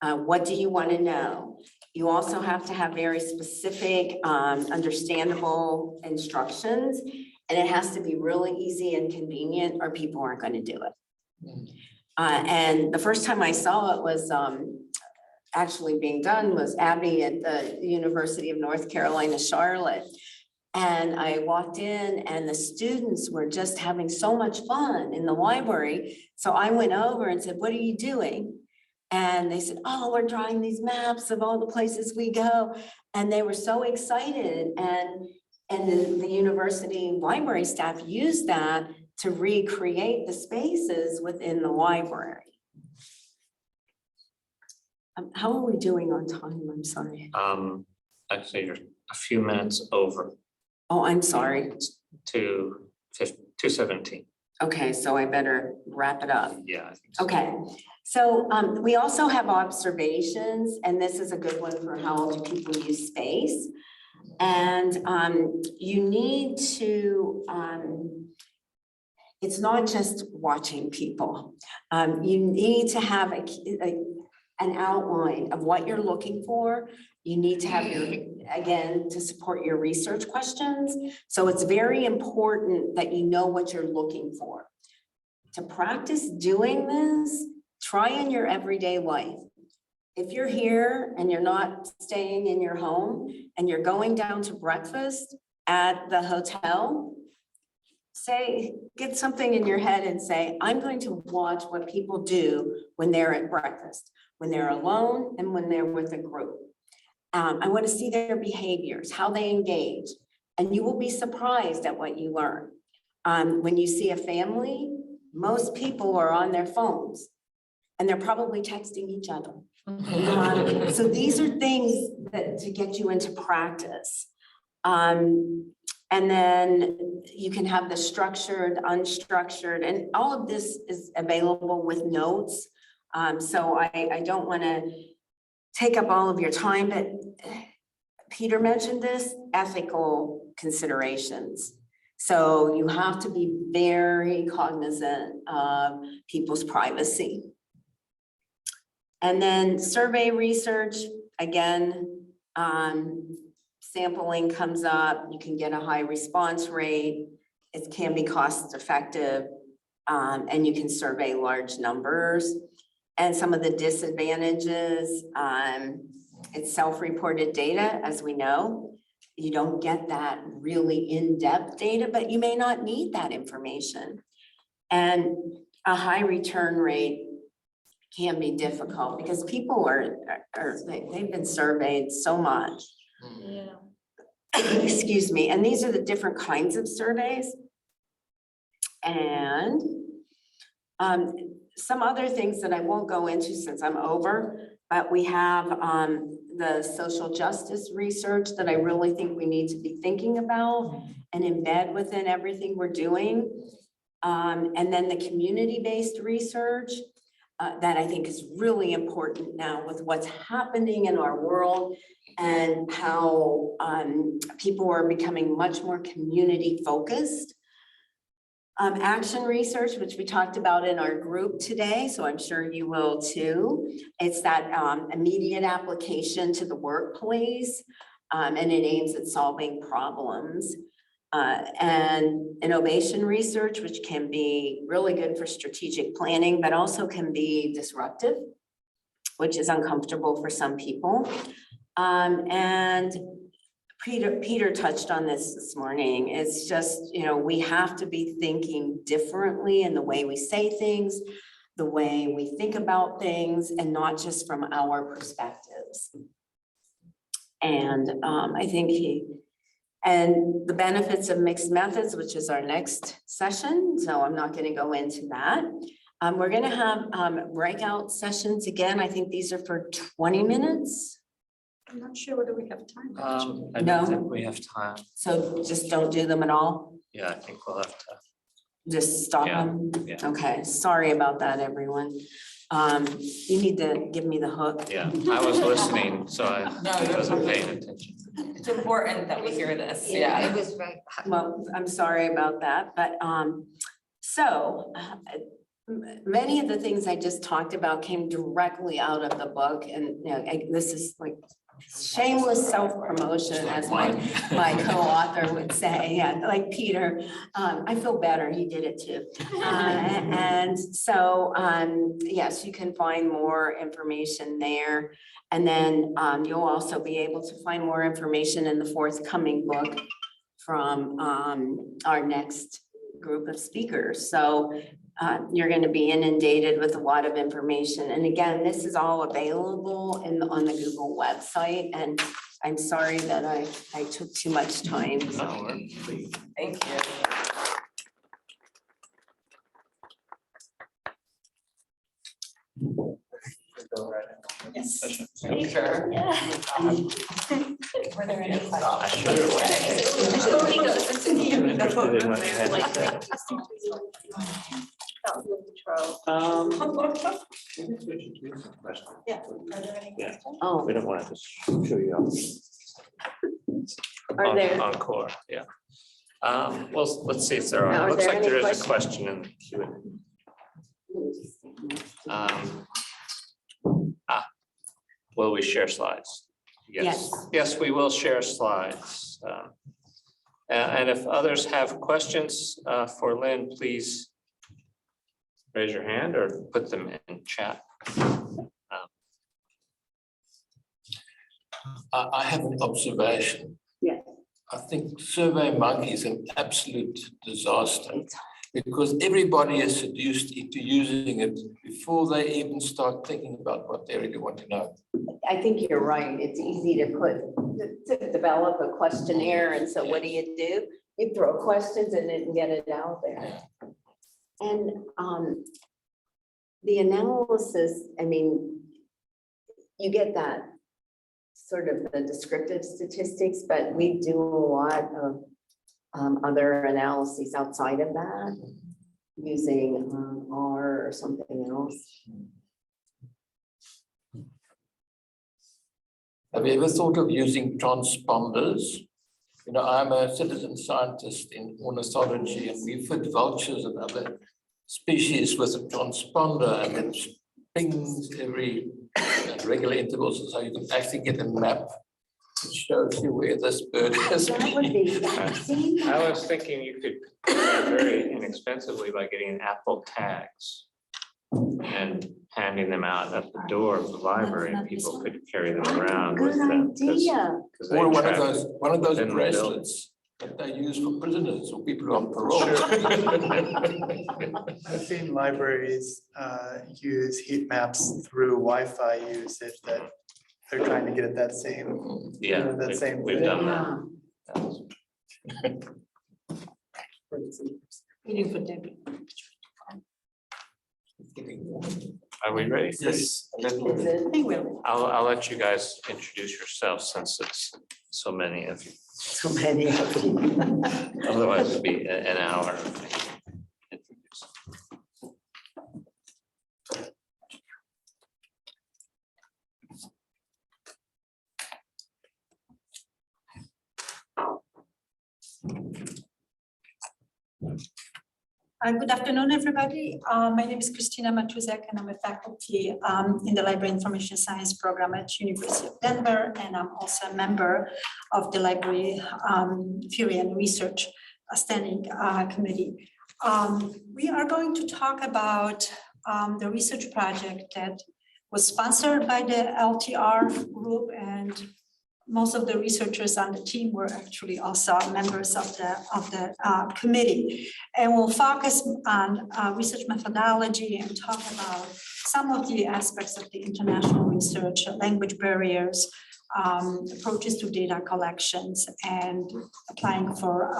What do you want to know? You also have to have very specific, understandable instructions, and it has to be really easy and convenient or people aren't going to do it. And the first time I saw it was actually being done was Abby at the University of North Carolina, Charlotte. And I walked in and the students were just having so much fun in the library. So I went over and said, "What are you doing?" And they said, "Oh, we're drawing these maps of all the places we go." And they were so excited. And the university library staff used that to recreate the spaces within the library. How are we doing on time? I'm sorry. Actually, you're a few minutes over Oh, I'm sorry. to 2:17. Okay, so I better wrap it up. Yeah, I think so. Okay, so we also have observations, and this is a good one for how do people use space. And you need to, it's not just watching people. You need to have an outline of what you're looking for. You need to have your, again, to support your research questions. So it's very important that you know what you're looking for. To practice doing this, try in your everyday life. If you're here and you're not staying in your home and you're going down to breakfast at the hotel, get something in your head and say, I'm going to watch what people do when they're at breakfast, when they're alone and when they're with a group. I want to see their behaviors, how they engage, and you will be surprised at what you learn. When you see a family, most people are on their phones and they're probably texting each other. So these are things that to get you into practice. And then you can have the structured, unstructured, and all of this is available with notes. So I don't want to take up all of your time, but Peter mentioned this, ethical considerations. So you have to be very cognizant of people's privacy. And then survey research, again, sampling comes up, you can get a high response rate, it can be cost effective, and you can survey large numbers. And some of the disadvantages, it's self-reported data, as we know. You don't get that really in-depth data, but you may not need that information. And a high return rate can be difficult because people they've been surveyed so much. Yeah. Excuse me. And these are the different kinds of surveys. And some other things that I won't go into since I'm over, but we have the social justice research that I really think we need to be thinking about and embed within everything we're doing. And then the community-based research that I think is really important now with what's happening in our world and how people are becoming much more community focused. Action research, which we talked about in our group today, so I'm sure you will too. It's that immediate application to the workplace, and it aims at solving problems. And innovation research, which can be really good for strategic planning, but also can be disruptive, which is uncomfortable for some people. And Peter touched on this morning. It's just, we have to be thinking differently in the way we say things, the way we think about things, and not just from our perspectives. And I think and the benefits of mixed methods, which is our next session. So I'm not going to go into that. We're going to have breakout sessions again. I think these are for 20 minutes. I'm not sure whether we have time. I No. don't think we have time. So just don't do them at all. Yeah, I think we'll have to. Just stop Yeah, them. yeah. Okay, sorry about that, everyone. You need to give me the hook. Yeah, I was listening, so I No, you're wasn't fine. paying attention. It's important that we hear this, It yeah. was very. Well, I'm sorry about that, but many of the things I just talked about came directly out of the book, and this is like shameless self-promotion, as my co-author would say, and like Peter. I feel better, he did it too. And so, yes, you can find more information there. And then you'll also be able to find more information in the forthcoming book from our next group of speakers. So you're going to be inundated with a lot of information. And again, this is all available on the Google website. And I'm sorry that I took too much time. No, please. Thank you. Yes. Sure. Were there any I questions? should have. Interested in what you had to say. Yeah. Are there any Yeah. questions? Oh, We don't want to just show you off. are there? Encore, yeah. Well, let's see if there are. Are It looks there like any there is a questions? question in the Q&A. Will we share slides? Yes. Yes, we will share slides. And if others have questions for Lynn, please raise your hand or put them in chat. I have an observation. Yeah. I think SurveyMonkey is an absolute disaster because everybody is seduced into using it before they even start thinking about what they really want to know. I think you're right. It's easy to develop a questionnaire. And so what do? You throw questions in it and get it out there. And the analysis, I mean, you get that sort of the descriptive statistics, but we do a lot of other analyses outside of that using R or something else. Have you ever thought of using transponders? You know, I'm a citizen scientist in ornithology, and we fit vultures and other species with a transponder, and it pings every at regular intervals, so you can actually get a map that shows you where this bird is. That would be, I was thinking you could very inexpensively by getting Apple tags and handing them out at the door of the library, and people could carry them around with good them. 'cause- idea. 'cause they Or one track of those within the bracelets that they use for prisoners or people on parole. I've seen libraries use heat maps through Wi-Fi usage that they're trying to get at that same. Yeah, that same we've thing. done Yeah. that. Waiting for Debbie. Are we ready? Yes. Is it? They will. I'll let you guys introduce yourselves since it's so many of you. So many of you. Otherwise it'd be an hour. Good afternoon, everybody. My name is Krystyna, and I'm a faculty in the Library Information Science program at University of Denver, and I'm also a member of the Library Theory and Research Standing Committee. We are going to talk about the research project that was sponsored by the LTR group, and most of the researchers on the team were actually also members of the committee. And we'll focus on research methodology and talk about some of the aspects of the international research, language barriers, approaches to data collections, and applying for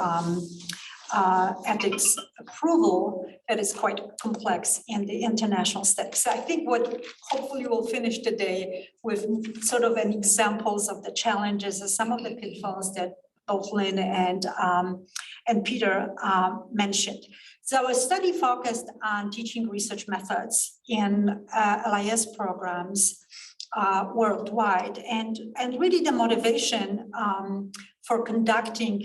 ethics approval that is quite complex in the international studies. So I think what hopefully we'll finish today with sort of an examples of the challenges and some of the pitfalls that both Lynn and Peter mentioned. So our study focused on teaching research methods in LIS programs worldwide, and really the motivation for conducting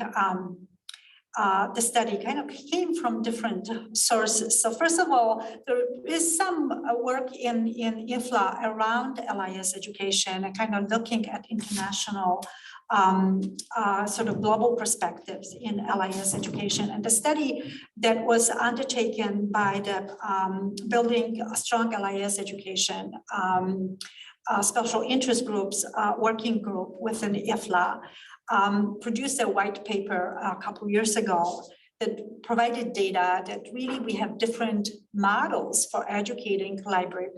the study kind of came from different sources. So first of all, there is some work in IFLA around LIS education and kind of looking at international sort of global perspectives in LIS education. And the study that was undertaken by the Building a Strong LIS Education Special Interest Groups Working Group within IFLA produced a white paper a couple years ago that provided data that really we have different models for educating library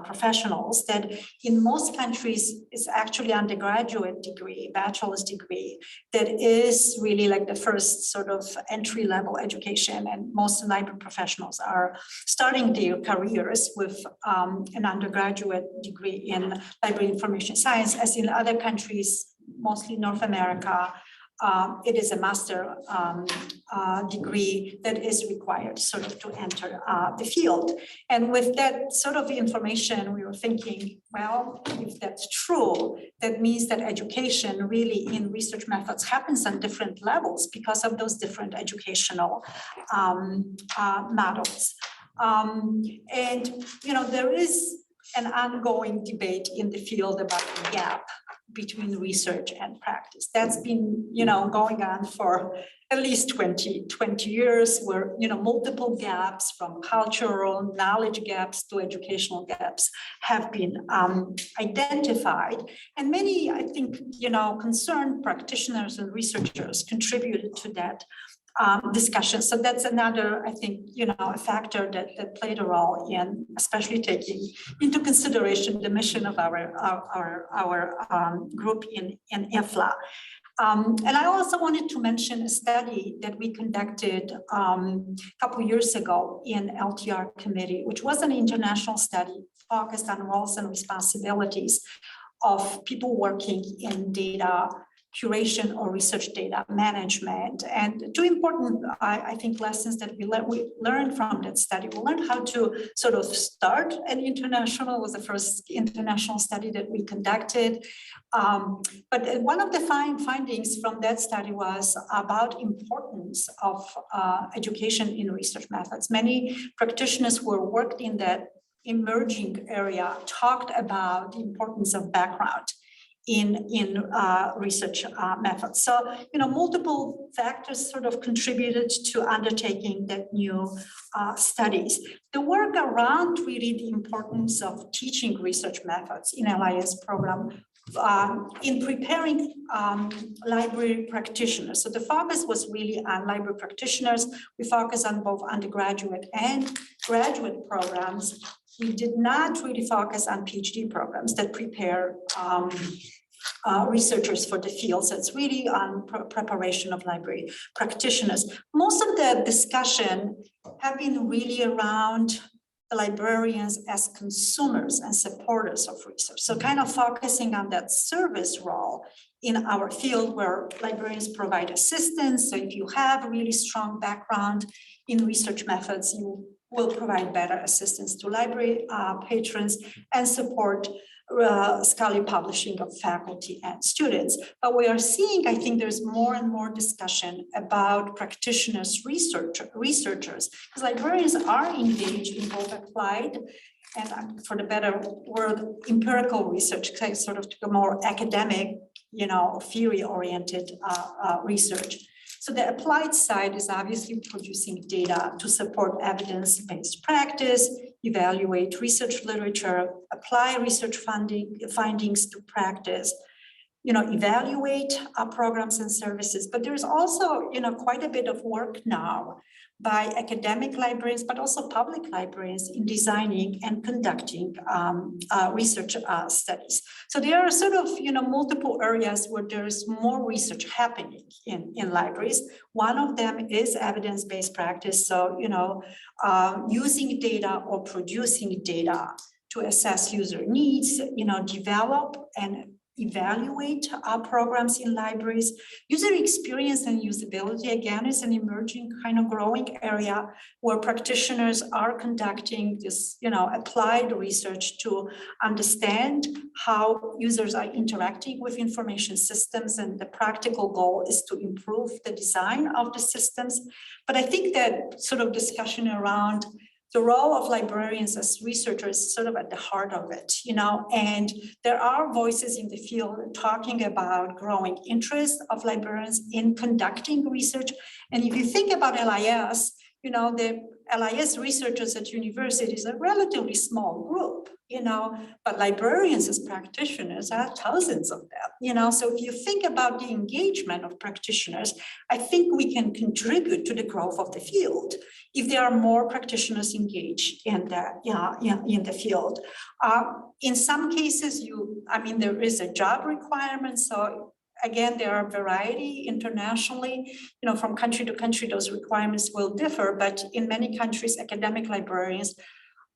professionals that in most countries is actually undergraduate degree, bachelor's degree, that is really like the first sort of entry-level education, and most library professionals are starting their careers with an undergraduate degree in library information science, as in other countries, mostly North America, it is a master degree that is required sort of to enter the field. And with that sort of information, we were thinking, well, if that's true, that means that education really in research methods happens on different levels because of those different educational models. And, you know, there is an ongoing debate in the field about the gap between research and practice. That's been, you know, going on for at least 20 years, where, you know, multiple gaps from cultural knowledge gaps to educational gaps have been identified. And many, I think, you know, concerned practitioners and researchers contributed to that discussion. So that's another, I think, you know, a factor that played a role in especially taking into consideration the mission of our group in IFLA. And I also wanted to mention a study that we conducted a couple of years ago in LTR committee, which was an international study focused on roles and responsibilities of people working in data curation or research data management. And two important, I think, lessons that we learned from that study. We learned how to sort of start an international, was the first international study that we conducted. But one of the findings from that study was about importance of education in research methods. Many practitioners who worked in that emerging area talked about the importance of background in research methods. So, you know, multiple factors sort of contributed to undertaking that new studies. The work around really the importance of teaching research methods in LIS program in preparing library practitioners. So the focus was really on library practitioners. We focus on both undergraduate and graduate programs. We did not really focus on PhD programs that prepare researchers for the field. So it's really on preparation of library practitioners. Most of the discussion have been really around the librarians as consumers and supporters of research. So kind of focusing on that service role in our field where librarians provide assistance. So if you have a really strong background in research methods, you will provide better assistance to library patrons and support scholarly publishing of faculty and students. But we are seeing, I think there's more and more discussion about practitioners, researchers, because librarians are engaged in both applied and, for the better word, empirical research, sort of a more academic, theory-oriented research. So the applied side is obviously producing data to support evidence-based practice, evaluate research literature, apply research findings to practice, evaluate programs and services. But there's also, quite a bit of work now by academic librarians, but also public librarians in designing and conducting research studies. So there are sort of, multiple areas where there's more research happening in libraries. One of them is evidence-based practice. So, using data or producing data to assess user needs, develop and evaluate programs in libraries. User experience and usability, again, is an emerging kind of growing area where practitioners are conducting this, applied research to understand how users are interacting with information systems, and the practical goal is to improve the design of the systems. But I think that sort of discussion around the role of librarians as researchers is sort of at the heart of it, and there are voices in the field talking about growing interest of librarians in conducting research. And if you think about LIS, the LIS researchers at universities are a relatively small group, but librarians as practitioners are thousands of them, so if you think about the engagement of practitioners, I think we can contribute to the growth of the field if there are more practitioners engaged in the field. In some cases, there is a job requirement, so again, there are variety internationally, from country to country, those requirements will differ, but in many countries, academic librarians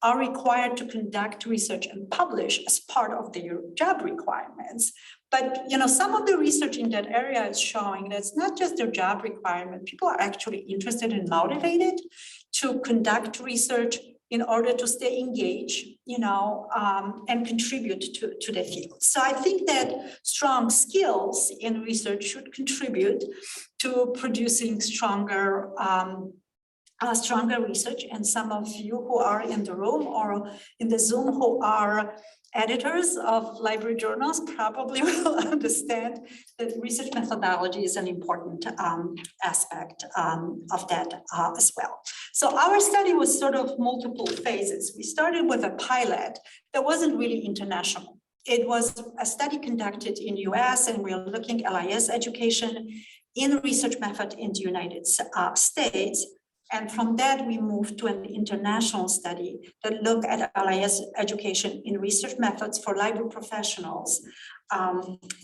are required to conduct research and publish as part of their job requirements. But, some of the research in that area is showing that it's not just their job requirement. People are actually interested and motivated to conduct research in order to stay engaged, and contribute to the field. So I think that strong skills in research should contribute to producing stronger research. And some of you who are in the room or in the Zoom who are editors of library journals probably will understand that research methodology is an important aspect of that as well. So our study was sort of multiple phases. We started with a pilot that wasn't really international. It was a study conducted in US, and we are looking at LIS education in research method in the United States. And from that, we moved to an international study that looked at LIS education in research methods for library professionals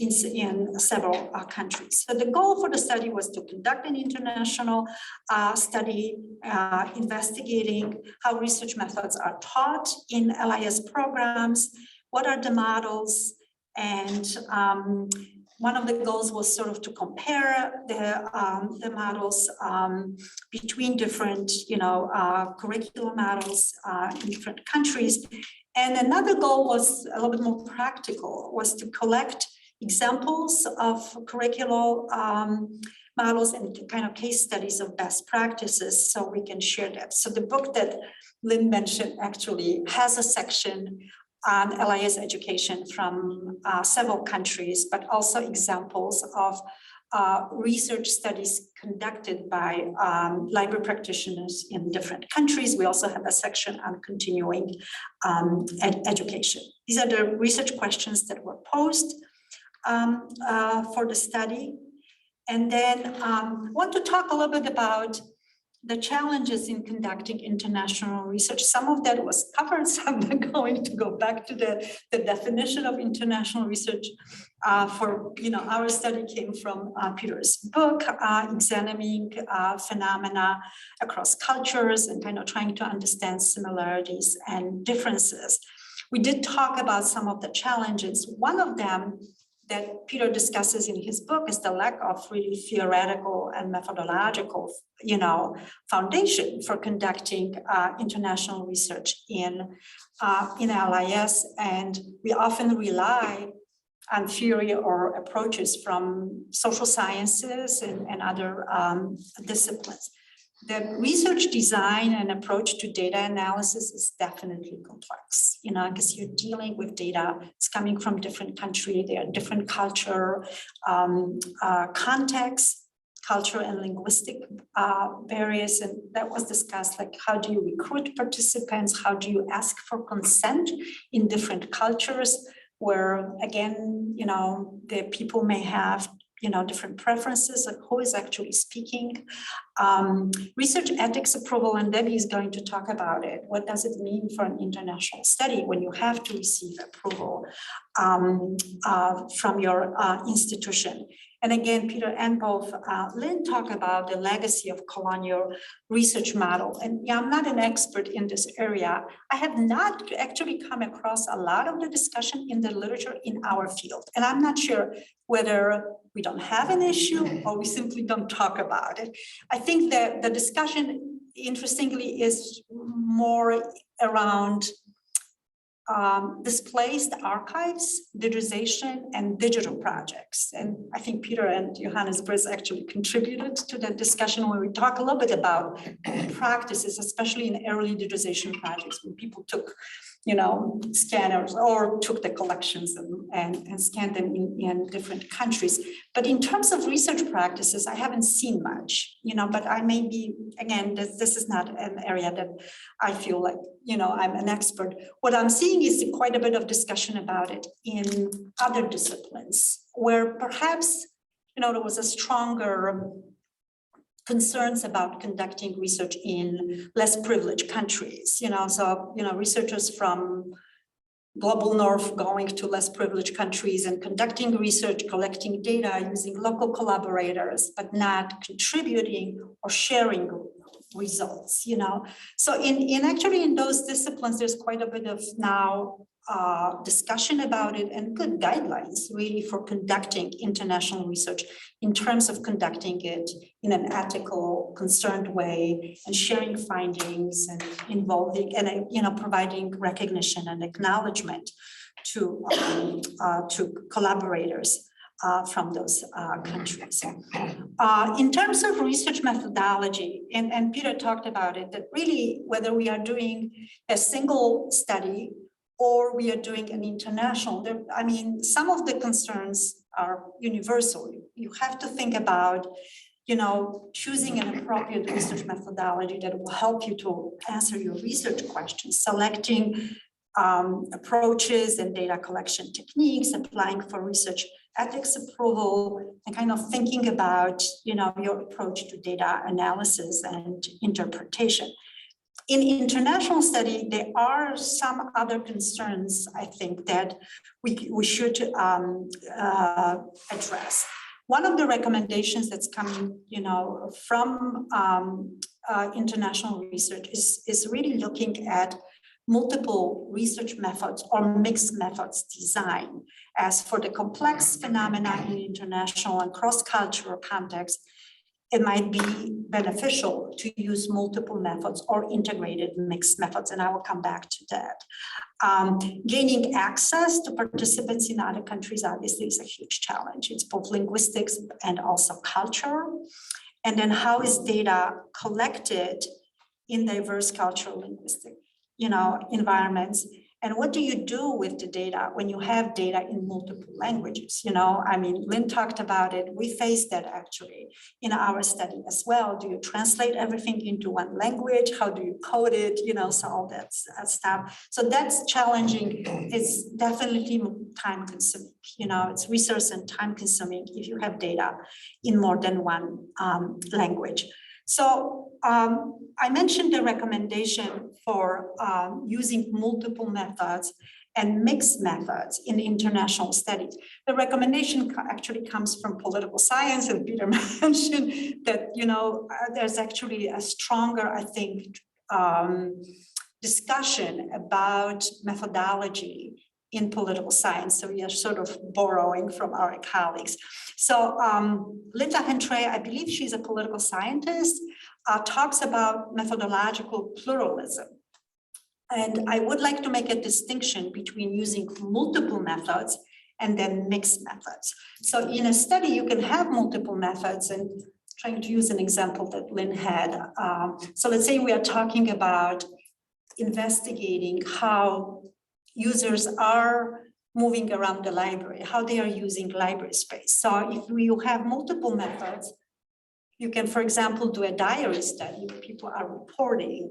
in several countries. So the goal for the study was to conduct an international study investigating how research methods are taught in LIS programs, what are the models, and one of the goals was sort of to compare the models between different, curriculum models in different countries. And another goal was a little bit more practical, was to collect examples of curricular models and kind of case studies of best practices so we can share that. So the book that Lynn mentioned actually has a section on LIS education from several countries, but also examples of research studies conducted by library practitioners in different countries. We also have a section on continuing education. These are the research questions that were posed for the study. And then I want to talk a little bit about the challenges in conducting international research. Some of that was covered, so I'm not going to go back to the definition of international research. Our study came from Peter's book, examining phenomena across cultures and kind of trying to understand similarities and differences. We did talk about some of the challenges. One of them that Peter discusses in his book is the lack of really theoretical and methodological, foundation for conducting international research in LIS, and we often rely on theory or approaches from social sciences and other disciplines. The research design and approach to data analysis is definitely complex, because you're dealing with data. It's coming from different countries. There are different culture, contexts, cultural and linguistic barriers, and that was discussed, like how do you recruit participants? How do you ask for consent in different cultures where, again, the people may have different preferences of who is actually speaking. Research ethics approval, and Debbie is going to talk about it. What does it mean for an international study when you have to receive approval from your institution? And again, Peter and both Lynn talk about the legacy of colonial research model. And yeah, I'm not an expert in this area. I have not actually come across a lot of the discussion in the literature in our field. And I'm not sure whether we don't have an issue or we simply don't talk about it. I think that the discussion, interestingly, is more around displaced archives, digitization, and digital projects. And I think Peter and Johannes Briss actually contributed to that discussion where we talk a little bit about practices, especially in early digitization projects, when people took, scanners or took the collections and scanned them in different countries. But in terms of research practices, I haven't seen much, but I may be, again, this is not an area that I feel like, I'm an expert. What I'm seeing is quite a bit of discussion about it in other disciplines where perhaps, there was a stronger concerns about conducting research in less privileged countries, researchers from global north going to less privileged countries and conducting research, collecting data, using local collaborators, but not contributing or sharing results, So in those disciplines, there's quite a bit of now discussion about it and good guidelines really for conducting international research in terms of conducting it in an ethical, concerned way and sharing findings and involving and providing recognition and acknowledgement to collaborators from those countries. In terms of research methodology, and Peter talked about it, that really whether we are doing a single study or we are doing an international, some of the concerns are universal. You have to think about, choosing an appropriate research methodology that will help you to answer your research questions, selecting approaches and data collection techniques, applying for research ethics approval, and kind of thinking about, your approach to data analysis and interpretation. In international study, there are some other concerns, I think, that we should address. One of the recommendations that's coming, from international research is really looking at multiple research methods or mixed methods design. As for the complex phenomena in international and cross-cultural context, it might be beneficial to use multiple methods or integrated mixed methods, and I will come back to that. Gaining access to participants in other countries obviously is a huge challenge. It's both linguistics and also culture. And then how is data collected in diverse cultural linguistic, environments? And what do you do with the data when you have data in multiple languages? Lynn talked about it. We faced that actually in our study as well. Do you translate everything into one language? How do you code it? So all that stuff. So that's challenging. It's definitely time consuming. It's resource and time consuming if you have data in more than one language. So I mentioned the recommendation for using multiple methods and mixed methods in international studies. The recommendation actually comes from political science, and Peter mentioned that, there's actually a stronger, I think, discussion about methodology in political science. So we are sort of borrowing from our colleagues. So Linda Hentrey, I believe she's a political scientist, talks about methodological pluralism. And I would like to make a distinction between using multiple methods and then mixed methods. So in a study, you can have multiple methods, and trying to use an example that Lynn had. So let's say we are talking about investigating how users are moving around the library, how they are using library space. So if you have multiple methods, you can, for example, do a diary study where people are reporting,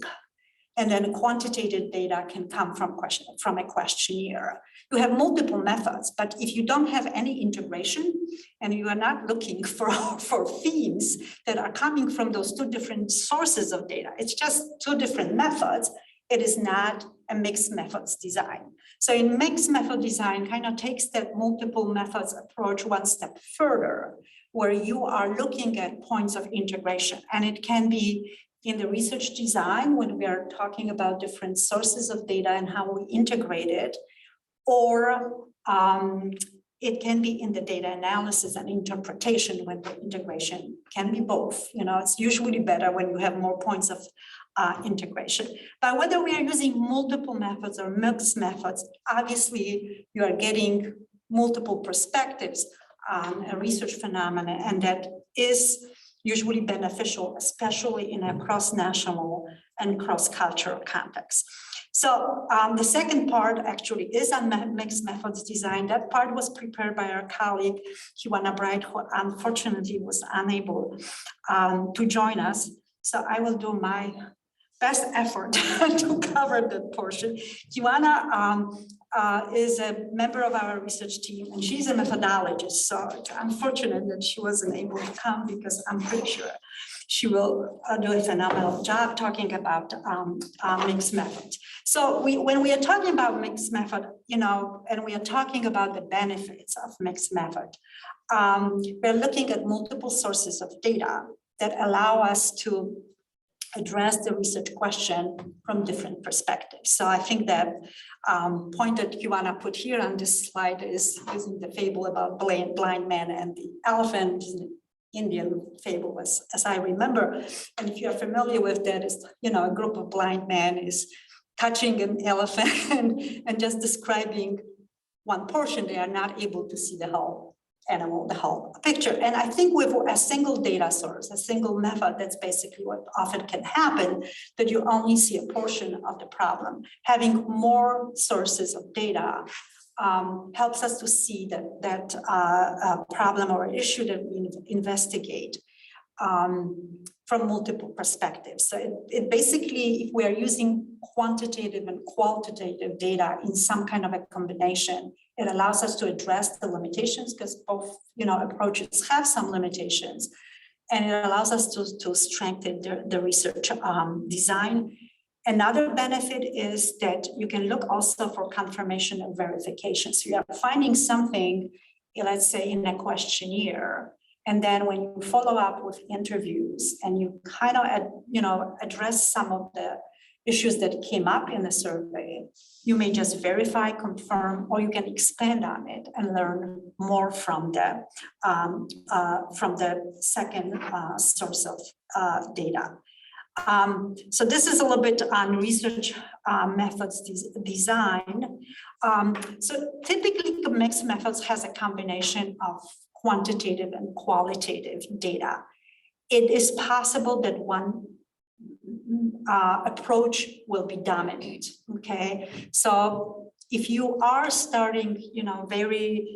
and then quantitative data can come from a questionnaire. You have multiple methods, but if you don't have any integration and you are not looking for themes that are coming from those two different sources of data, it's just two different methods, it is not a mixed methods design. So in mixed method design kind of takes that multiple methods approach one step further, where you are looking at points of integration, and it can be in the research design when we are talking about different sources of data and how we integrate it, or it can be in the data analysis and interpretation when the integration can be both. You know, it's usually better when you have more points of integration. But whether we are using multiple methods or mixed methods, obviously you are getting multiple perspectives on a research phenomenon, and that is usually beneficial, especially in a cross-national and cross-cultural context. So the second part actually is on mixed methods design. That part was prepared by our colleague, Kawanna, who unfortunately was unable to join us. So I will do my best effort to cover that portion. Kawanna is a member of our research team, and she's a methodologist. So it's unfortunate that she wasn't able to come, because I'm pretty sure she will do a phenomenal job talking about mixed methods. So when we are talking about mixed method, you know, and we are talking about the benefits of mixed method, we're looking at multiple sources of data that allow us to address the research question from different perspectives. So I think that point that Kawanna put here on this slide is using the fable about blind man and the elephant. Indian fable was, as I remember. And if you're familiar with that, is, you know, a group of blind men is touching an elephant and just describing one portion. They are not able to see the whole animal, the whole picture. And I think with a single data source, a single method, that's basically what often can happen, that you only see a portion of the problem. Having more sources of data helps us to see that problem or issue that we investigate from multiple perspectives. So it basically, if we are using quantitative and qualitative data in some kind of a combination, it allows us to address the limitations, because both, you know, approaches have some limitations, and it allows us to strengthen the research design. Another benefit is that you can look also for confirmation and verification. So you are finding something, let's say in a questionnaire, and then when you follow up with interviews and you kind of, you know, address some of the issues that came up in the survey, you may just verify, confirm, or you can expand on it and learn more from the second source of data. So this is a little bit on research methods design. So typically mixed methods has a combination of quantitative and qualitative data. It is possible that one approach will be dominant, okay? So if you are starting, you know, very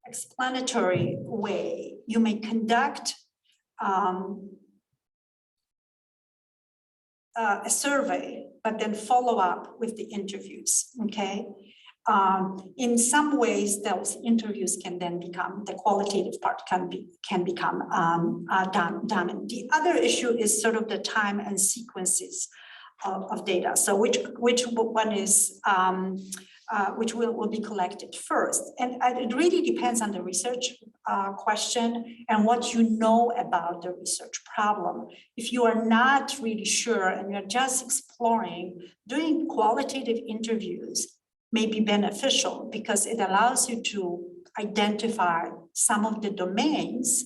explanatory way, you may conduct a survey, but then follow up with the interviews, okay? In some ways, those interviews can then become, the qualitative part can become dominant. The other issue is sort of the time and sequences of data. So which one is, which will be collected first. And it really depends on the research question and what you know about the research problem. If you are not really sure and you're just exploring, doing qualitative interviews may be beneficial because it allows you to identify some of the domains.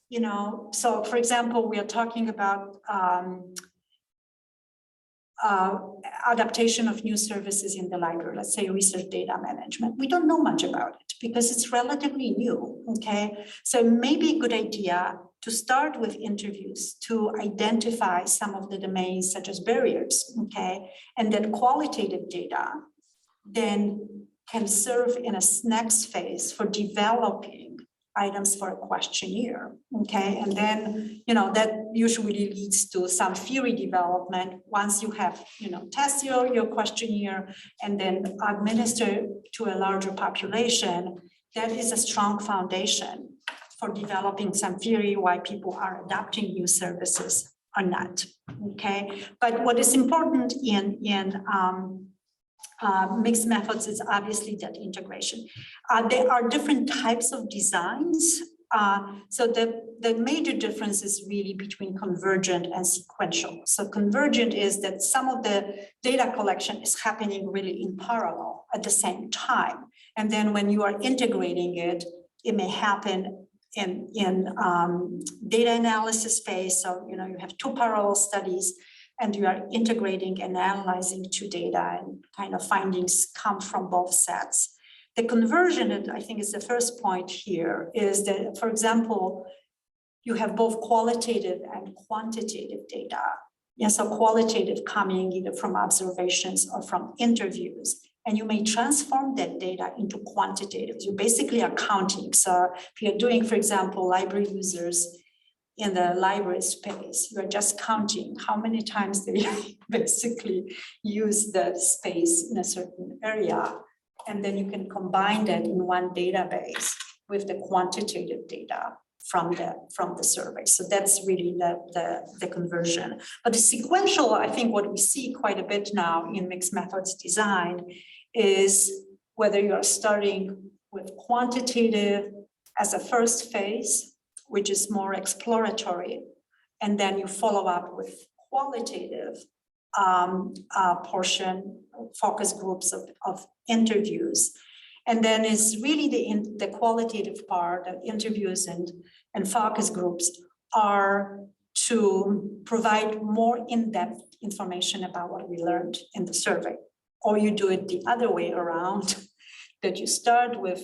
You know, so for example, we are talking about adaptation of new services in the library, let's say research data management. We don't know much about it because it's relatively new, okay? So it may be a good idea to start with interviews to identify some of the domains such as barriers, okay? And then qualitative data then can serve in a next phase for developing items for a questionnaire, okay? And then, you know, that usually leads to some theory development once you have, you know, test your questionnaire and then administer to a larger population. That is a strong foundation for developing some theory why people are adopting new services or not, okay? But what is important in mixed methods is obviously that integration. There are different types of designs. So the major difference is really between convergent and sequential. So convergent is that some of the data collection is happening really in parallel at the same time. And then when you are integrating it, it may happen in data analysis phase. So, you know, you have two parallel studies and you are integrating and analyzing two data and kind of findings come from both sets. The conversion, and I think is the first point here, is that, for example, you have both qualitative and quantitative data. Yeah, so qualitative coming either from observations or from interviews, and you may transform that data into quantitative. You basically are counting. So if you're doing, for example, library users in the library space, you're just counting how many times they basically use the space in a certain area. And then you can combine that in one database with the quantitative data from the survey. So that's really the conversion. But the sequential, I think what we see quite a bit now in mixed methods design is whether you're starting with quantitative as a first phase, which is more exploratory, and then you follow up with qualitative portion, focus groups of interviews. And then it's really the qualitative part of interviews and focus groups are to provide more in-depth information about what we learned in the survey. Or you do it the other way around, that you start with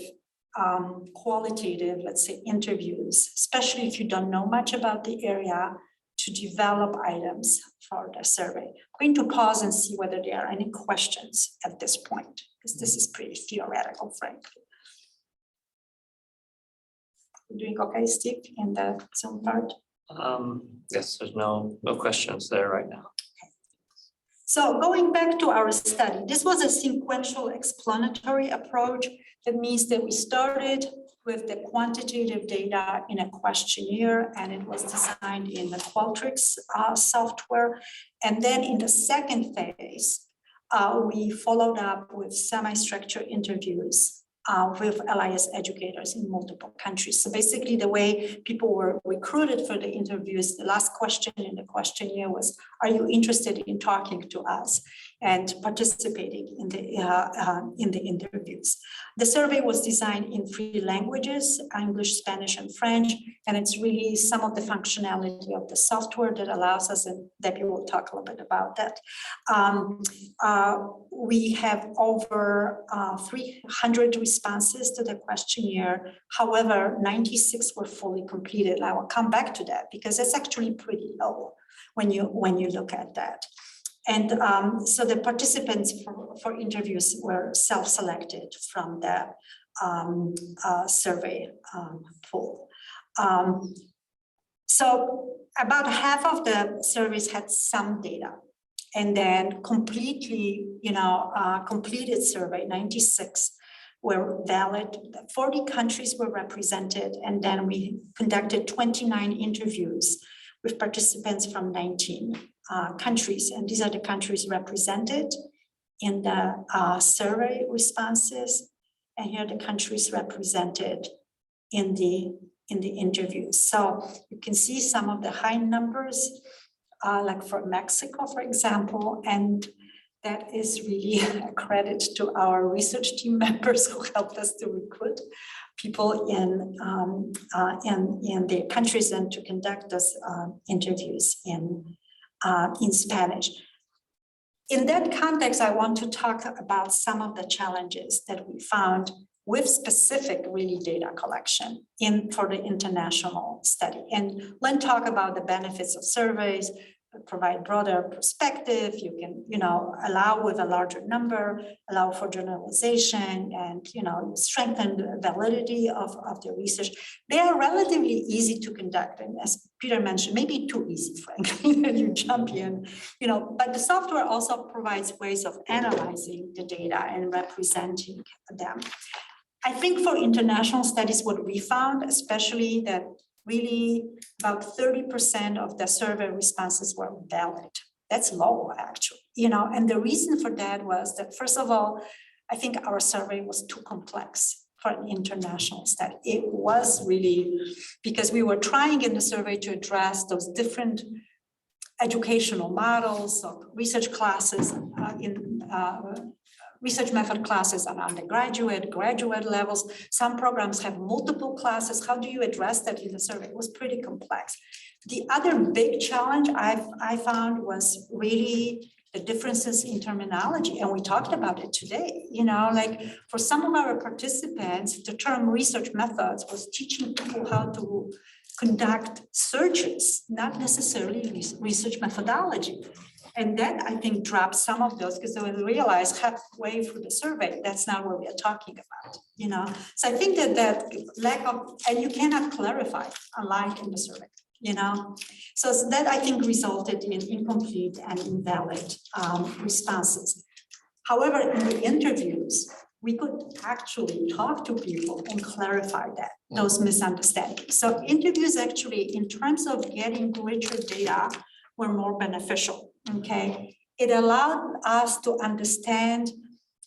qualitative, let's say, interviews, especially if you don't know much about the area, to develop items for the survey. I'm going to pause and see whether there are any questions at this point, because this is pretty theoretical, frankly. You're doing okay, Steve, in the Zoom part? Yes, there's no questions there right now. So going back to our study, this was a sequential explanatory approach. That means that we started with the quantitative data in a questionnaire, and it was designed in the Qualtrics software. And then in the second phase, we followed up with semi-structured interviews with LIS educators in multiple countries. So basically the way people were recruited for the interviews, the last question in the questionnaire was, are you interested in talking to us and participating in the interviews? The survey was designed in 3 languages, English, Spanish, and French, and it's really some of the functionality of the software that allows us, and Debbie will talk a little bit about that. We have over 300 responses to the questionnaire. However, 96 were fully completed. I will come back to that because it's actually pretty low when you look at that. And so the participants for interviews were self-selected from the survey pool. So about half of the surveys had some data, and then completely, completed survey, 96 were valid. 40 countries were represented, and then we conducted 29 interviews with participants from 19 countries. And these are the countries represented in the survey responses. And here are the countries represented in the interviews. So you can see some of the high numbers, like for Mexico, for example, and that is really a credit to our research team members who helped us to recruit people in their countries and to conduct those interviews in Spanish. In that context, I want to talk about some of the challenges that we found with specific really data collection for the international study. And Lynn talked about the benefits of surveys, provide broader perspective. You can, allow with a larger number, allow for generalization and, strengthen the validity of the research. They are relatively easy to conduct. And as Peter mentioned, maybe too easy, frankly, that you jump in, but the software also provides ways of analyzing the data and representing them. I think for international studies, what we found, especially that really about 30% of the survey responses were valid. That's low, actually, and the reason for that was that, first of all, I think our survey was too complex for an international study. It was really because we were trying in the survey to address those different educational models of research classes research method classes on undergraduate, graduate levels. Some programs have multiple classes. How do you address that in the survey? It was pretty complex. The other big challenge I found was really the differences in terminology. And we talked about it today, like for some of our participants, the term research methods was teaching people how to conduct searches, not necessarily research methodology. And that, I think, dropped some of those because they realized halfway through the survey, that's not what we are talking about, So I think that lack of, and you cannot clarify a line in the survey, So that, I think, resulted in incomplete and invalid responses. However, in the interviews, we could actually talk to people and clarify those misunderstandings. So interviews actually, in terms of getting richer data, were more beneficial, okay? It allowed us to understand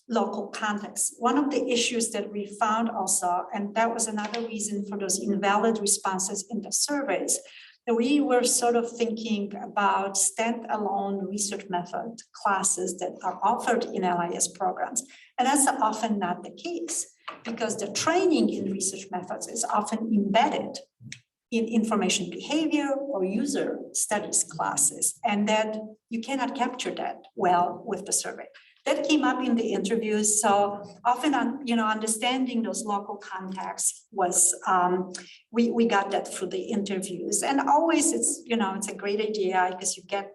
local context. One of the issues that we found also, and that was another reason for those invalid responses in the surveys, that we were sort of thinking about standalone research method classes that are offered in LIS programs. And that's often not the case because the training in research methods is often embedded in information behavior or user studies classes, and that you cannot capture that well with the survey. That came up in the interviews, so often, understanding those local contexts was, we got that through the interviews, and always it's, it's a great idea because you get,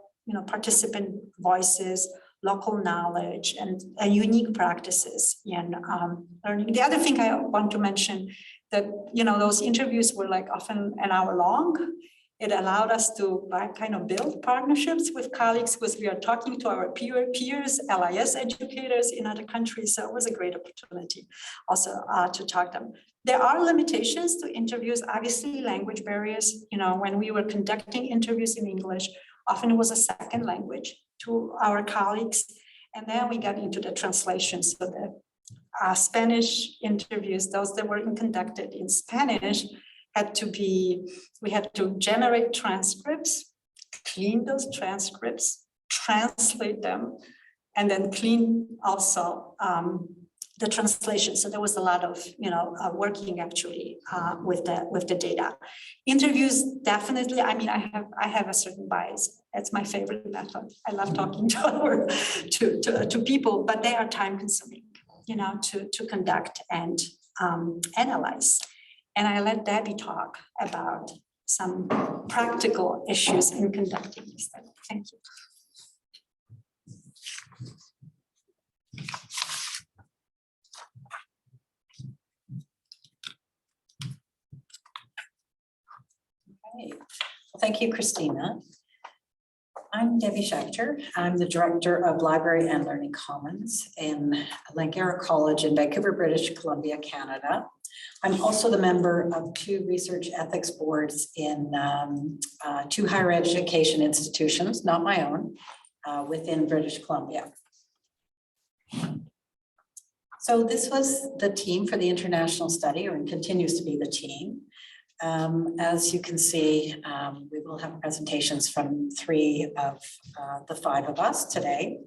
participant voices, local knowledge, and unique practices in learning. The other thing I want to mention that, those interviews were like often an hour long. It allowed us to kind of build partnerships with colleagues because we are talking to our peers, LIS educators in other countries. So it was a great opportunity also to talk to them. There are limitations to interviews, obviously language barriers. When we were conducting interviews in English, often it was a second language to our colleagues. And then we got into the translation. So the Spanish interviews, those that were conducted in Spanish, we had to generate transcripts, clean those transcripts, translate them, and then clean also the translation. So there was a lot of, working actually with the data. Interviews, definitely. I mean, I have a certain bias. That's my favorite method. I love talking to people, but they are time consuming, to conduct and analyze. And I let Debbie talk about some practical issues in conducting this study. Thank you. Okay. Well, thank you, Krystyna. I'm Debbie Schachter. I'm the Director of Library and Learning Commons in Langara College in Vancouver, British Columbia, Canada. I'm also the member of 2 research ethics boards in 2 higher education institutions, not my own, within British Columbia. So this was the team for the international study, or continues to be the team. As you can see, we will have presentations from 3 of the 5 of us today.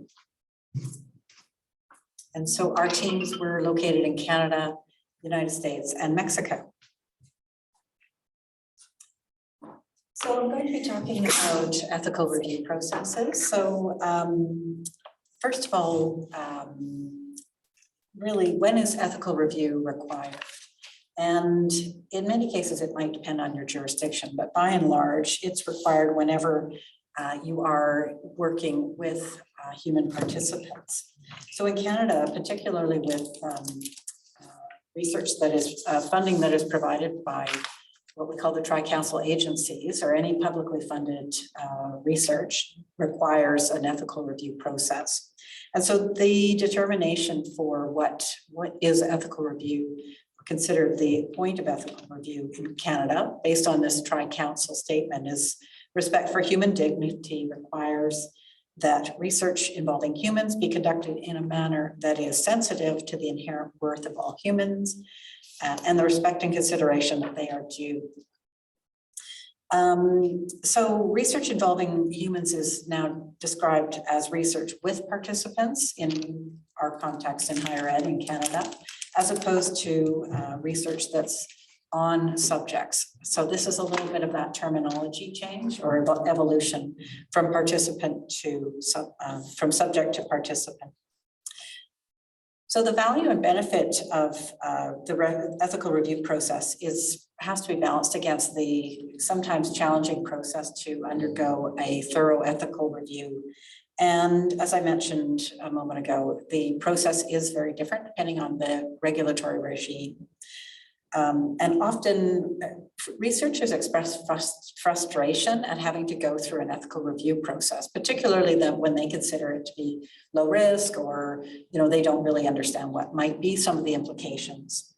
And so our teams were located in Canada, United States, and Mexico. So I'm going to be talking about ethical review processes. So first of all, really, when is ethical review required? And in many cases, it might depend on your jurisdiction, but by and large, it's required whenever you are working with human participants. So in Canada, particularly with research that is funding that is provided by what we call the tri-council agencies, or any publicly funded research, requires an ethical review process. And so the determination for what is ethical review, considered the point of ethical review in Canada, based on this tri-council statement, is respect for human dignity requires that research involving humans be conducted in a manner that is sensitive to the inherent worth of all humans and the respect and consideration that they are due. So research involving humans is now described as research with participants in our context in higher ed in Canada, as opposed to research that's on subjects. So this is a little bit of that terminology change or evolution from participant to from subject to participant. So the value and benefit of the ethical review process has to be balanced against the sometimes challenging process to undergo a thorough ethical review. And as I mentioned a moment ago, the process is very different depending on the regulatory regime. And often researchers express frustration at having to go through an ethical review process, particularly when they consider it to be low risk, or they don't really understand what might be some of the implications.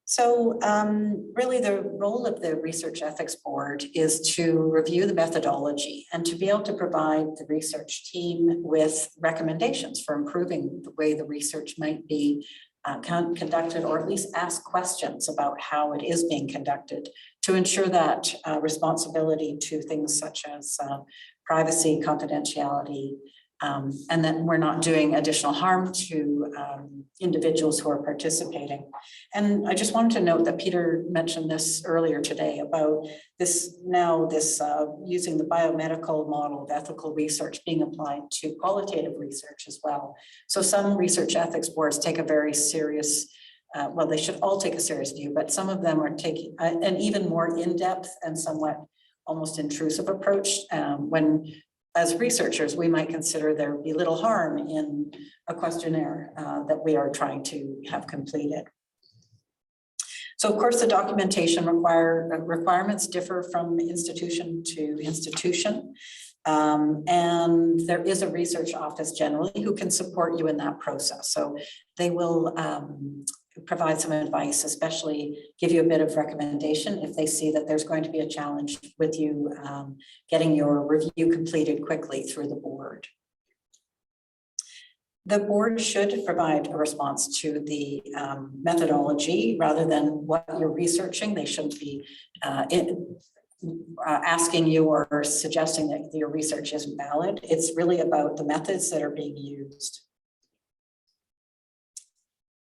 So really the role of the Research Ethics Board is to review the methodology and to be able to provide the research team with recommendations for improving the way the research might be conducted, or at least ask questions about how it is being conducted to ensure that responsibility to things such as privacy, confidentiality, and that we're not doing additional harm to individuals who are participating. And I just wanted to note that Peter mentioned this earlier today about this using the biomedical model of ethical research being applied to qualitative research as well. So some research ethics boards take a very serious, well, they should all take a serious view, but some of them are taking an even more in-depth and somewhat almost intrusive approach when, as researchers, we might consider there would be little harm in a questionnaire that we are trying to have completed. So of course, the documentation requirements differ from institution to institution. And there is a research office generally who can support you in that process. So they will provide some advice, especially give you a bit of recommendation if they see that there's going to be a challenge with you getting your review completed quickly through the board. The board should provide a response to the methodology rather than what you're researching. They shouldn't be asking you or suggesting that your research isn't valid. It's really about the methods that are being used.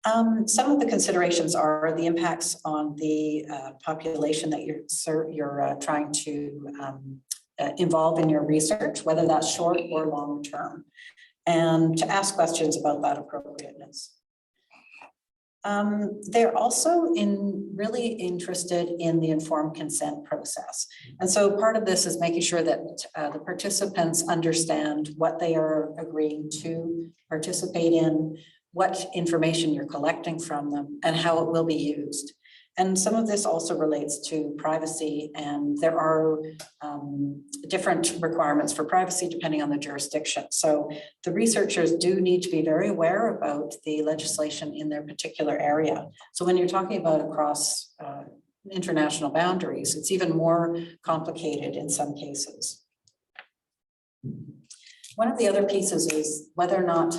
Some of the considerations are the impacts on the population that you're trying to involve in your research, whether that's short or long term, and to ask questions about that appropriateness. They're also really interested in the informed consent process. And so part of this is making sure that the participants understand what they are agreeing to participate in, what information you're collecting from them, and how it will be used. And some of this also relates to privacy, and there are different requirements for privacy depending on the jurisdiction. So the researchers do need to be very aware about the legislation in their particular area. So when you're talking about across international boundaries, it's even more complicated in some cases. One of the other pieces is whether or not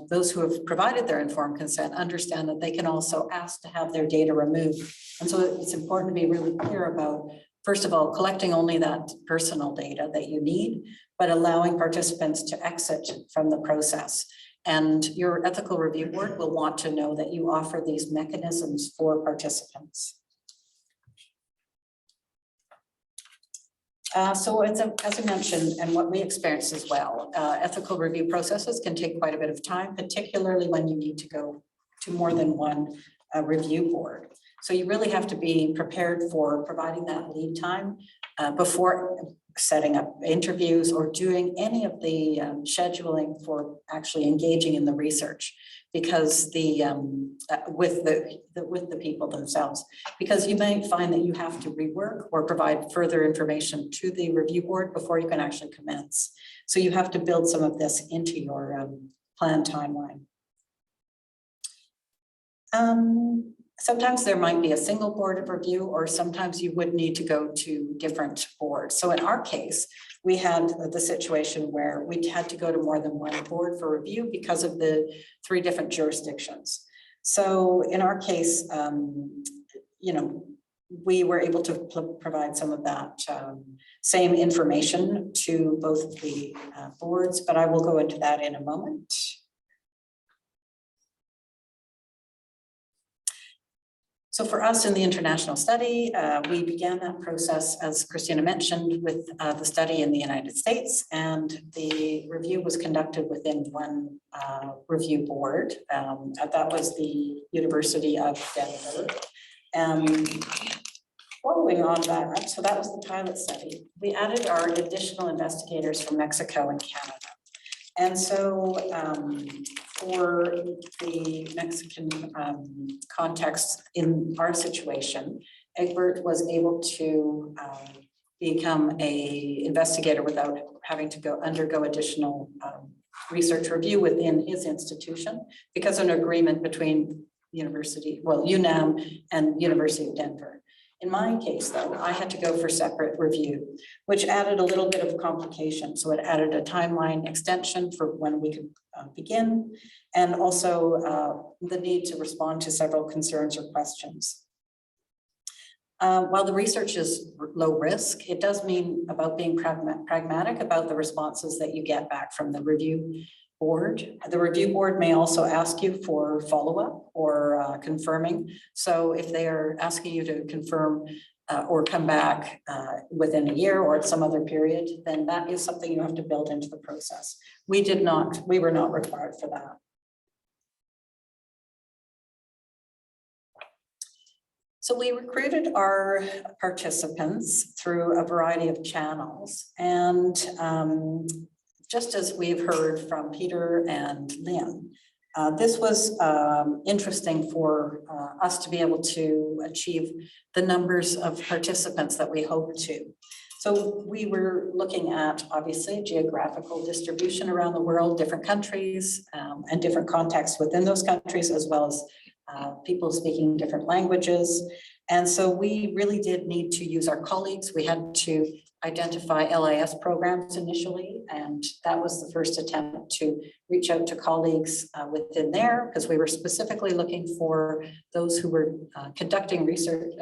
those who have provided their informed consent understand that they can also ask to have their data removed. And so it's important to be really clear about, first of all, collecting only that personal data that you need, but allowing participants to exit from the process. And your ethical review board will want to know that you offer these mechanisms for participants. So as I mentioned, and what we experience as well, ethical review processes can take quite a bit of time, particularly when you need to go to more than one review board. So you really have to be prepared for providing that lead time before setting up interviews or doing any of the scheduling for actually engaging in the research, because with the people themselves, because you may find that you have to rework or provide further information to the review board before you can actually commence. So you have to build some of this into your planned timeline. Sometimes there might be a single board of review, or sometimes you would need to go to different boards. So in our case, we had the situation where we had to go to more than one board for review because of the 3 different jurisdictions. So in our case, you know, we were able to provide some of that same information to both of the boards, but I will go into that in a moment. So for us in the international study, we began that process, as Krystyna mentioned, with the study in the United States, and the review was conducted within one review board. That was the University of Denver. Following on that, so that was the pilot study, we added our additional investigators from Mexico and Canada. And so for the Mexican context in our situation, Egbert was able to become an investigator without having to undergo additional research review within his institution, because of an agreement between UNAM and University of Denver. In my case, though, I had to go for separate review, which added a little bit of complication. So it added a timeline extension for when we could begin, and also the need to respond to several concerns or questions. While the research is low risk, it does mean about being pragmatic about the responses that you get back from the review board. The review board may also ask you for follow-up or confirming. So if they are asking you to confirm or come back within a year or at some other period, then that is something you have to build into the process. We were not required for that. So we recruited our participants through a variety of channels, and just as we've heard from Peter and Lynn, this was interesting for us to be able to achieve the numbers of participants that we hoped to. So we were looking at, obviously, geographical distribution around the world, different countries, and different contexts within those countries, as well as people speaking different languages. And so we really did need to use our colleagues. We had to identify LIS programs initially, and that was the first attempt to reach out to colleagues within there, because we were specifically looking for those who were conducting research,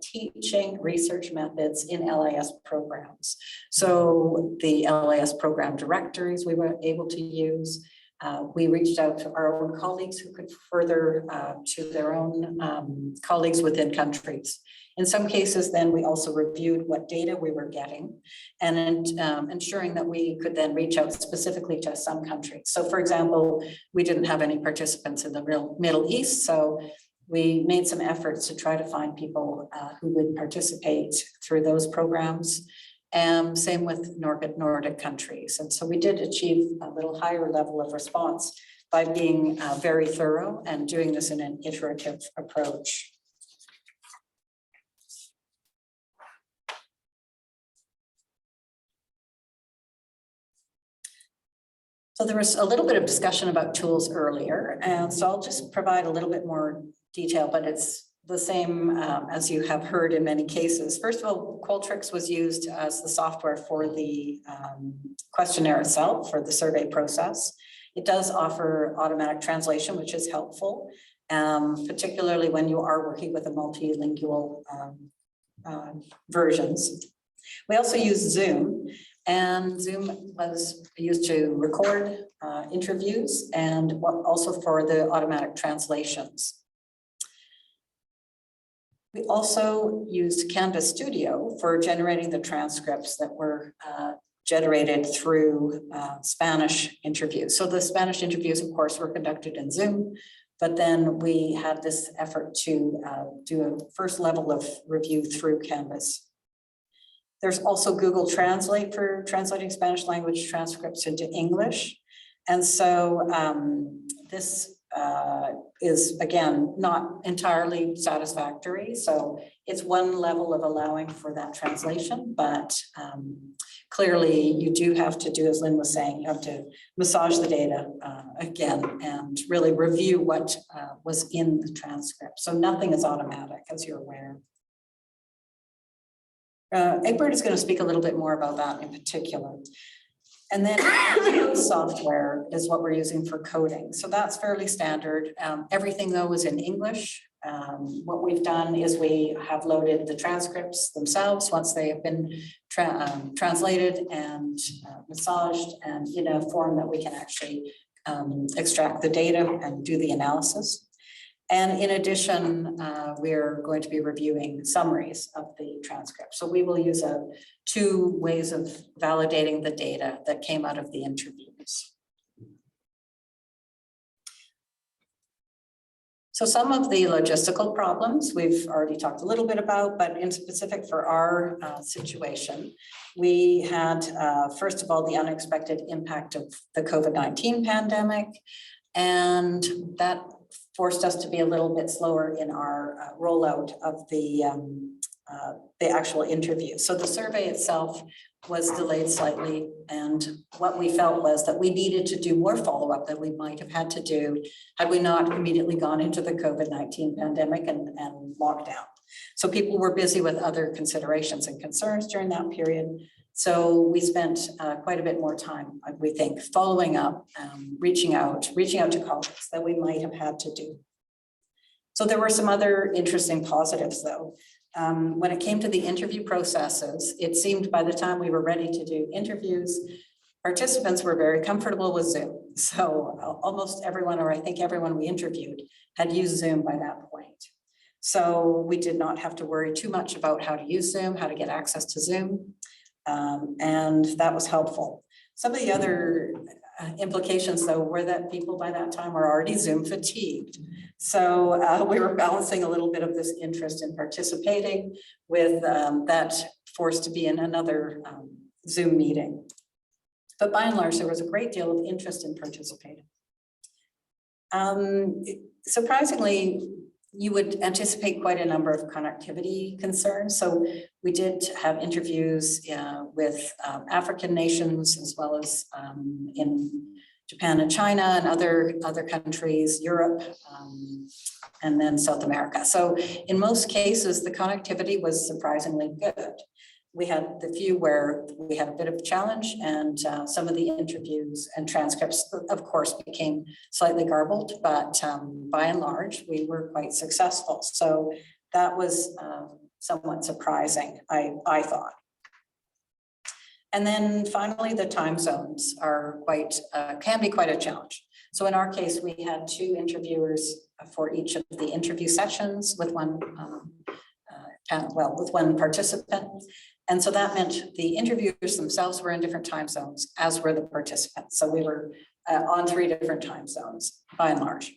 teaching research methods in LIS programs. So the LIS program directories we were able to use. We reached out to our own colleagues who could further to their own colleagues within countries. In some cases, then we also reviewed what data we were getting, and ensuring that we could then reach out specifically to some countries. So for example, we didn't have any participants in the Middle East, so we made some efforts to try to find people who would participate through those programs. Same with Nordic countries. And so we did achieve a little higher level of response by being very thorough and doing this in an iterative approach. So there was a little bit of discussion about tools earlier, and so I'll just provide a little bit more detail, but it's the same as you have heard in many cases. First of all, Qualtrics was used as the software for the questionnaire itself, for the survey process. It does offer automatic translation, which is helpful, particularly when you are working with a multilingual versions. We also use Zoom, and Zoom was used to record interviews and also for the automatic translations. We also used Canvas Studio for generating the transcripts that were generated through Spanish interviews. So the Spanish interviews, of course, were conducted in Zoom, but then we had this effort to do a first level of review through Canvas. There's also Google Translate for translating Spanish language transcripts into English. And so this is, again, not entirely satisfactory. So it's one level of allowing for that translation, but clearly you do have to do, as Lynn was saying, you have to massage the data again and really review what was in the transcript. So nothing is automatic, as you're aware. Egbert is going to speak a little bit more about that in particular. And then software is what we're using for coding. So that's fairly standard. Everything though is in English. What we've done is we have loaded the transcripts themselves once they have been translated and massaged and in a form that we can actually extract the data and do the analysis. And in addition, we're going to be reviewing summaries of the transcript. So we will use two ways of validating the data that came out of the interviews. So some of the logistical problems we've already talked a little bit about, but in specific for our situation, we had, first of all, the unexpected impact of the COVID-19 pandemic, and that forced us to be a little bit slower in our rollout of the actual interview. So the survey itself was delayed slightly, and what we felt was that we needed to do more follow-up than we might have had to do had we not immediately gone into the COVID-19 pandemic and lockdown. So people were busy with other considerations and concerns during that period. So we spent quite a bit more time, we think, following up, reaching out to colleagues that we might have had to do. So there were some other interesting positives though. When it came to the interview processes, it seemed by the time we were ready to do interviews, participants were very comfortable with Zoom. So almost everyone, or I think everyone we interviewed, had used Zoom by that point. So we did not have to worry too much about how to use Zoom, how to get access to Zoom. And that was helpful. Some of the other implications though were that people by that time were already Zoom fatigued. So we were balancing a little bit of this interest in participating with that forced to be in another Zoom meeting. But by and large, there was a great deal of interest in participating. Surprisingly, you would anticipate quite a number of connectivity concerns. So we did have interviews with African nations, as well as in Japan and China and other countries, Europe, and then South America. So in most cases, the connectivity was surprisingly good. We had the few where we had a bit of a challenge, and some of the interviews and transcripts, of course, became slightly garbled, but by and large, we were quite successful. So that was somewhat surprising, I thought. And then finally, the time zones are can be quite a challenge. So in our case, we had 2 interviewers for each of the interview sessions with one participant. And so that meant the interviewers themselves were in different time zones, as were the participants. So we were on 3 different time zones, by and large.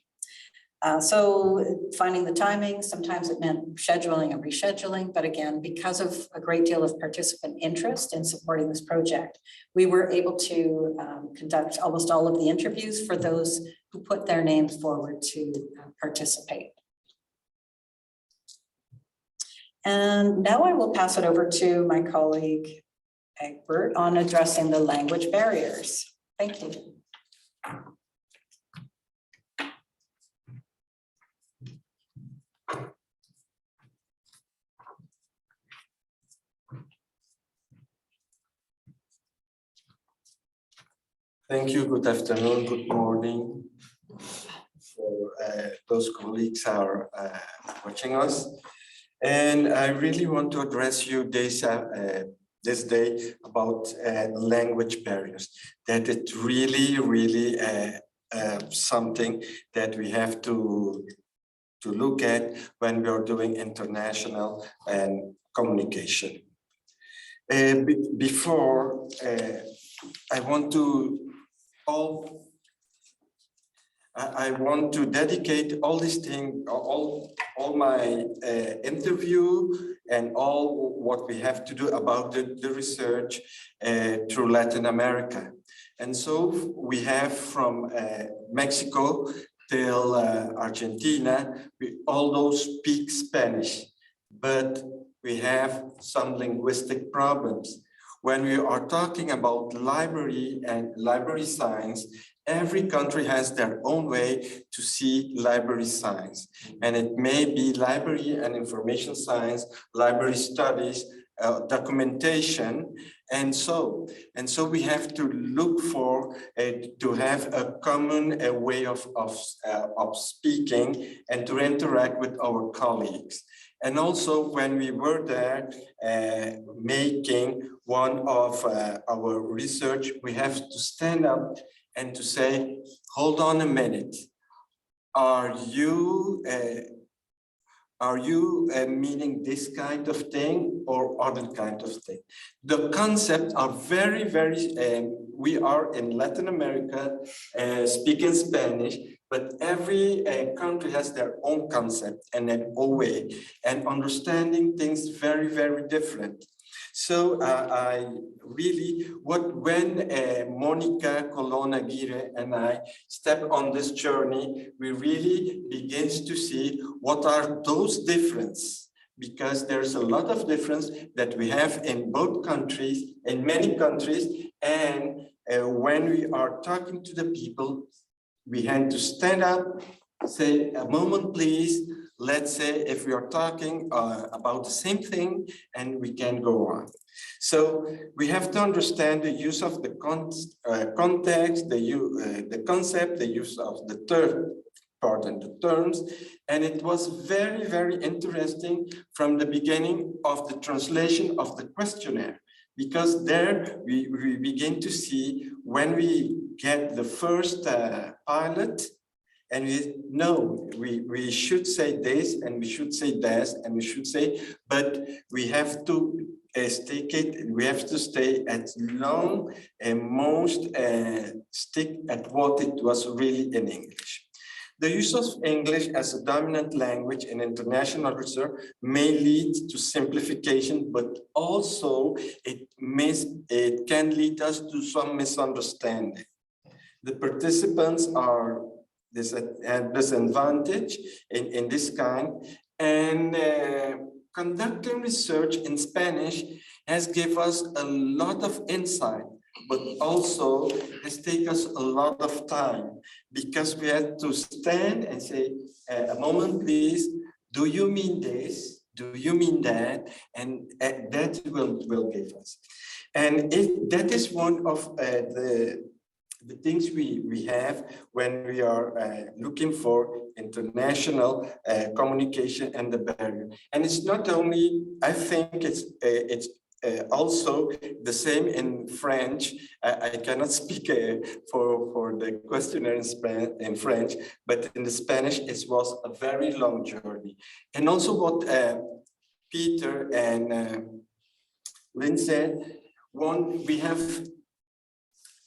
So finding the timing, sometimes it meant scheduling and rescheduling, but again, because of a great deal of participant interest in supporting this project, we were able to conduct almost all of the interviews for those who put their names forward to participate. And now I will pass it over to my colleague, Egbert, on addressing the language barriers. Thank you. Thank you. Good afternoon. Good morning. For those colleagues are watching us, and I really want to address you this day about language barriers. That it's really something that we have to look at when we are doing international communication. Before I want to dedicate all these things, all my interview and all what we have to do about the research through Latin America. And so we have from Mexico till Argentina, we all those speak Spanish, but we have some linguistic problems. When we are talking about library and library science, every country has their own way to see library science. And it may be library and information science, library studies, documentation, and so we have to look for to have a common way of speaking and to interact with our colleagues. And also when we were there making one of our research, we have to stand up and to say, hold on a minute, are you meaning this kind of thing or other kind of thing? The concepts are very, we are in Latin America speaking Spanish, but every country has their own concept and their own way, and understanding things very, very different. So I really, when Monica Colon Aguirre and I step on this journey, we really begins to see what are those differences, because there's a lot of difference that we have in both countries, in many countries, and when we are talking to the people, we have to stand up, say, a moment, please. Let's say if we are talking about the same thing, and we can go on. So we have to understand the use of the context, the concept, the use of the third part and the terms. And it was very, very interesting from the beginning of the translation of the questionnaire, because there we begin to see when we get the first pilot, and we know we should say this and we should say that and we should say, but we have to we have to stay as long and most stick at what it was really in English. The use of English as a dominant language in international research may lead to simplification, but also it can lead us to some misunderstanding. The participants are disadvantage in this kind, and conducting research in Spanish has given us a lot of insight, but also has taken us a lot of time, because we had to stand and say, a moment, please, do you mean this? Do you mean that? And that will give us. And that is one of the things we have when we are looking for international communication and the barrier. And it's not only, I think it's also the same in French. I cannot speak for the questionnaire in French, but in the Spanish, it was a very long journey. And also what Peter and Lynn said, we have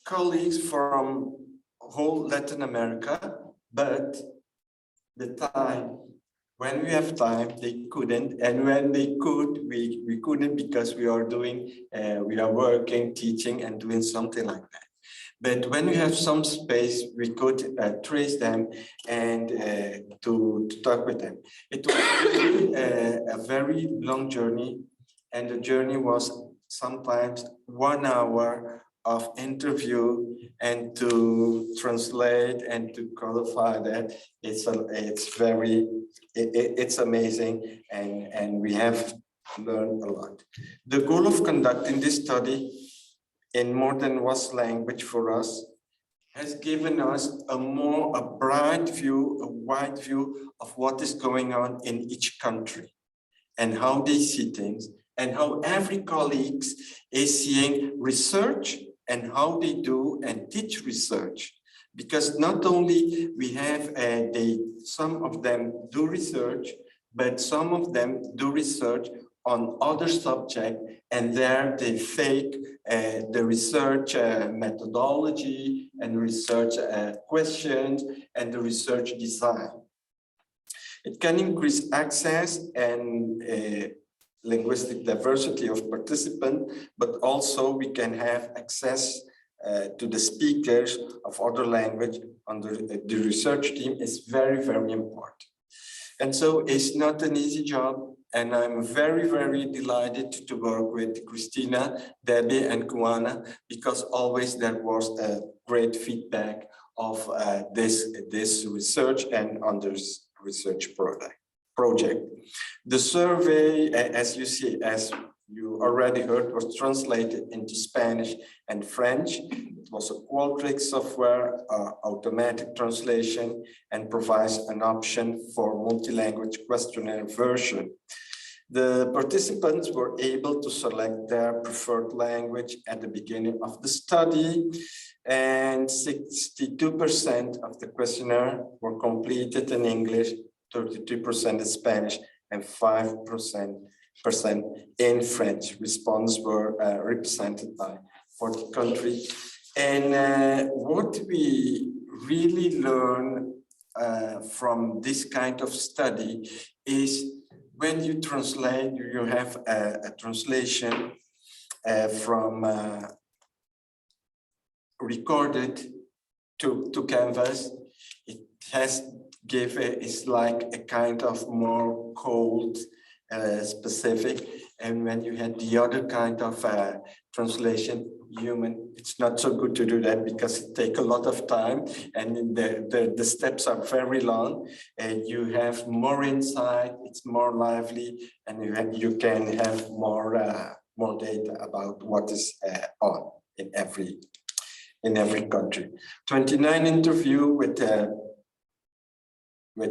colleagues from whole Latin America, but the time. When we have time, they couldn't, and when they could, we couldn't because we are working, teaching, and doing something like that. But when we have some space, we could trace them and to talk with them. It was really a very long journey, and the journey was sometimes 1 hour of interview, and to translate and to qualify that, it's amazing, and we have learned a lot. The goal of conducting this study in more than one language for us has given us a wide view of what is going on in each country and how they see things, and how every colleague is seeing research and how they do and teach research. Because not only we have, some of them do research, but some of them do research on other subjects, and there they fake the research methodology and research questions and the research design. It can increase access and linguistic diversity of participants, but also we can have access to the speakers of other language under the research team is very, very important. And so it's not an easy job, and I'm very, very delighted to work with Krystyna, Debbie, and Kawanna, because always there was a great feedback of this research and on this research project. The survey, as you see, as you already heard, was translated into Spanish and French. It was a Qualtrics software, automatic translation, and provides an option for multi-language questionnaire version. The participants were able to select their preferred language at the beginning of the study, and 62% of the questionnaire were completed in English, 32% in Spanish, and 5% in French. Responses were represented by 40 countries. And what we really learn from this kind of study is when you translate, you have a translation from recorded to canvas. It has is like a kind of more cold, specific, and when you had the other kind of translation, human, it's not so good to do that because it takes a lot of time, and the steps are very long, and you have more insight, it's more lively, and you can have more data about what is on in every country. 29 interview with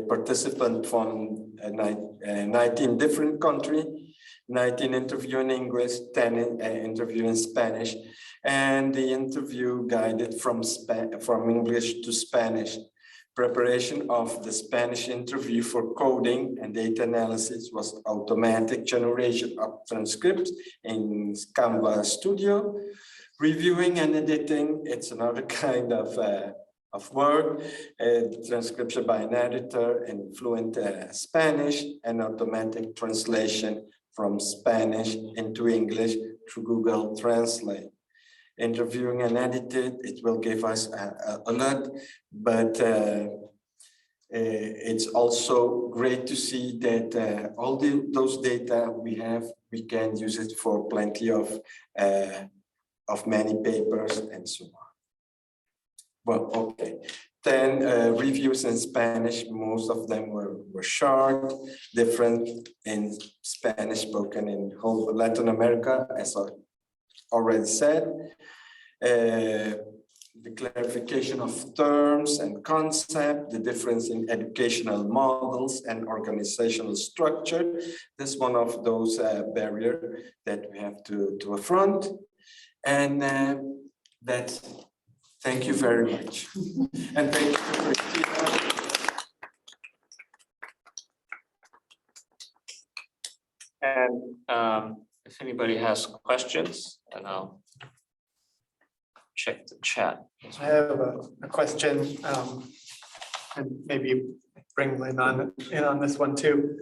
participants from 19 different countries, 19 interview in English, 10 interview in Spanish, and the interview guided from English to Spanish. Preparation of the Spanish interview for coding and data analysis was automatic generation of transcripts in Canva Studio. Reviewing and editing, it's another kind of work, transcription by an editor in fluent Spanish, and automatic translation from Spanish into English through Google Translate. Interviewing and edited, it will give us a lot, but it's also great to see that all those data we have, we can use it for plenty of many papers and so on. Well, okay. 10 reviews in Spanish, most of them were short, different in Spanish spoken in whole Latin America, as I already said. The clarification of terms and concept, the difference in educational models and organizational structure. That's one of those barriers that we have to affront. And that's thank you very much. And thank you for Krystyna. And if anybody has questions, then I'll check the chat. I have a question, and maybe bring Lynn in on this one too.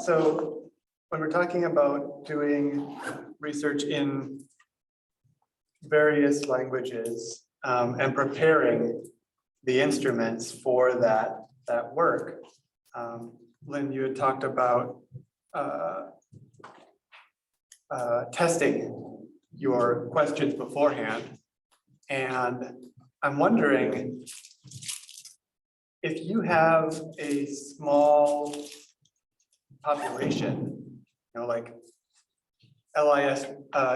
So when we're talking about doing research in various languages and preparing the instruments for that work, Lynn, you had talked about testing your questions beforehand. And I'm wondering if you have a small population, like LIS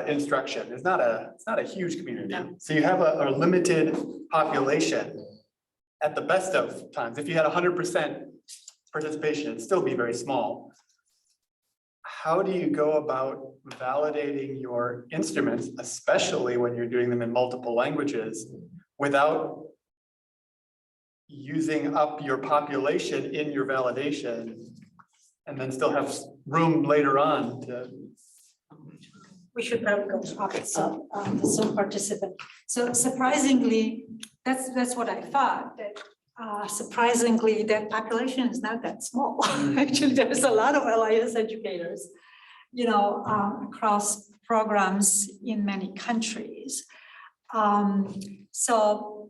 instruction, it's not a huge community. So you have a limited population at the best of times. If you had 100% participation, it'd still be very small. How do you go about validating your instruments, especially when you're doing them in multiple languages, without using up your population in your validation, and then still have room later on to? We should probably go to some participant. So surprisingly, that's what I thought, that surprisingly, that population is not that small. Actually, there's a lot of LIS educators, across programs in many countries. So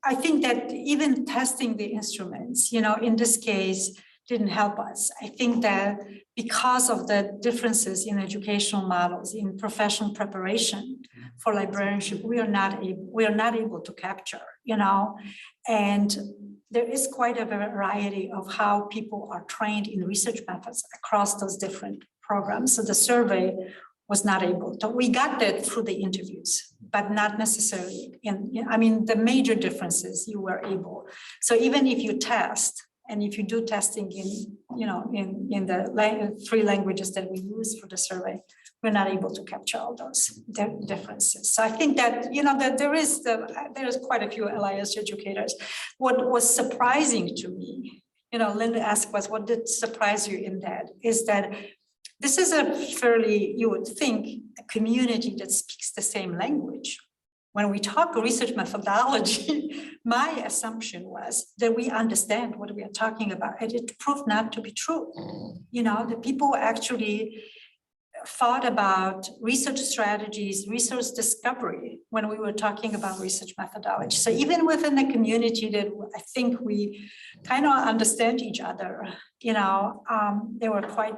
I think that even testing the instruments, in this case, didn't help us. I think that because of the differences in educational models, in professional preparation for librarianship, we are not able to capture, and there is quite a variety of how people are trained in research methods across those different programs. So the survey was not able to, we got that through the interviews, but not necessarily the major differences you were able. So even if you test, and if you do testing in the 3 languages that we use for the survey, we're not able to capture all those differences. So I think that, that there is quite a few LIS educators. What was surprising to me, Linda asked was, what did surprise you in that? Is that this is a fairly, you would think, a community that speaks the same language. When we talk research methodology, my assumption was that we understand what we are talking about, and it proved not to be true. The people actually thought about research strategies, research discovery when we were talking about research methodology. So even within the community that I think we kind of understand each other, there were quite,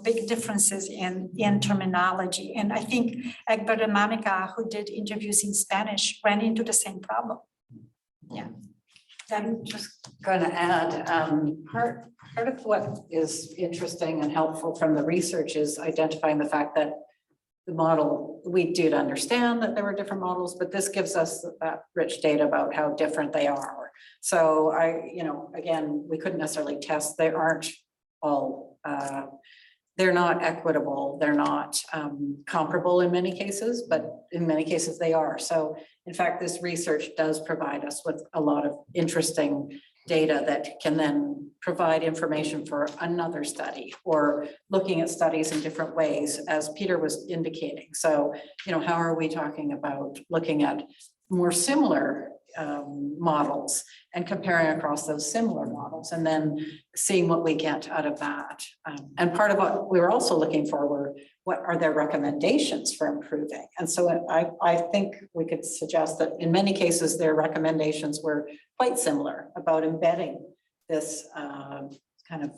big differences in terminology. And I think Egbert and Monica, who did interviews in Spanish, ran into the same problem. Yeah. I'm just going to add, part of what is interesting and helpful from the research is identifying the fact that the model, we did understand that there were different models, but this gives us that rich data about how different they are. So again, we couldn't necessarily test, they aren't all, they're not equitable, they're not comparable in many cases, but in many cases they are. So in fact, this research does provide us with a lot of interesting data that can then provide information for another study, or looking at studies in different ways, as Peter was indicating. So, how are we talking about looking at more similar models and comparing across those similar models, and then seeing what we get out of that. And part of what we were also looking for were, what are their recommendations for improving? And so I think we could suggest that in many cases, their recommendations were quite similar about embedding this kind of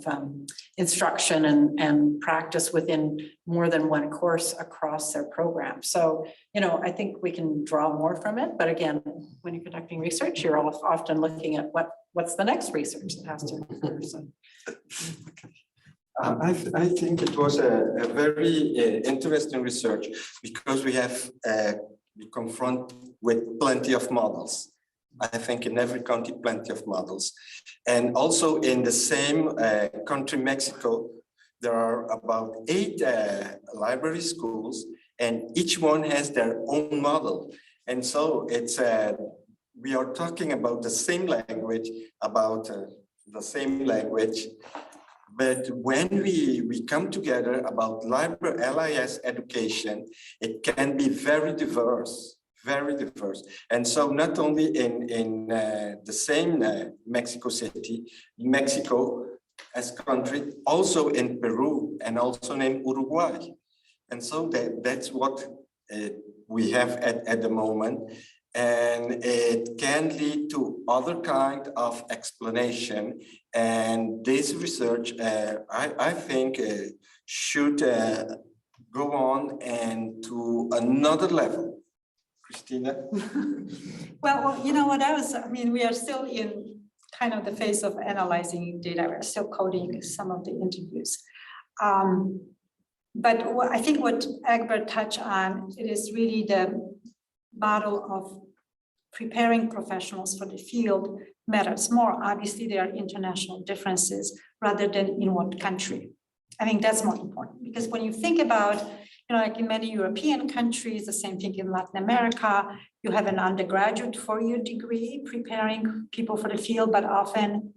instruction and practice within more than one course across their program. So, I think we can draw more from it. But again, when you're conducting research, you're often looking at what's the next research that has to occur. So. I think it was a very interesting research, because we confront with plenty of models. I think in every country, plenty of models. And also in the same country, Mexico, there are about 8 library schools, and each one has their own model. And so it's we are talking about the same language, but when we come together about LIS education, it can be very diverse, very diverse. And so not only in the same Mexico City, Mexico as country, also in Peru and also in Uruguay. And so that's what we have at the moment. And it can lead to other kind of explanation. And this research, I think, should go on and to another level. Krystyna? Well, you know what I mean, we are still in kind of the phase of analyzing data. We're still coding some of the interviews. But I think what Egbert touched on, it is really the model of preparing professionals for the field matters more. Obviously, there are international differences rather than in what country. I think that's more important because when you think about, you know, like in many European countries, the same thing in Latin America, you have an undergraduate four-year degree preparing people for the field, but often,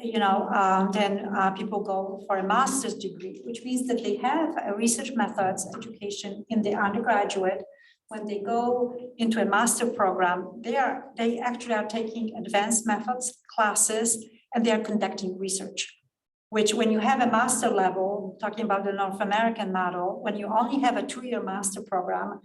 you know, then people go for a master's degree, which means that they have a research methods education in the undergraduate. When they go into a master program, they actually are taking advanced methods classes and they are conducting research, which when you have a master level, talking about the North American model, when you only have a two-year master program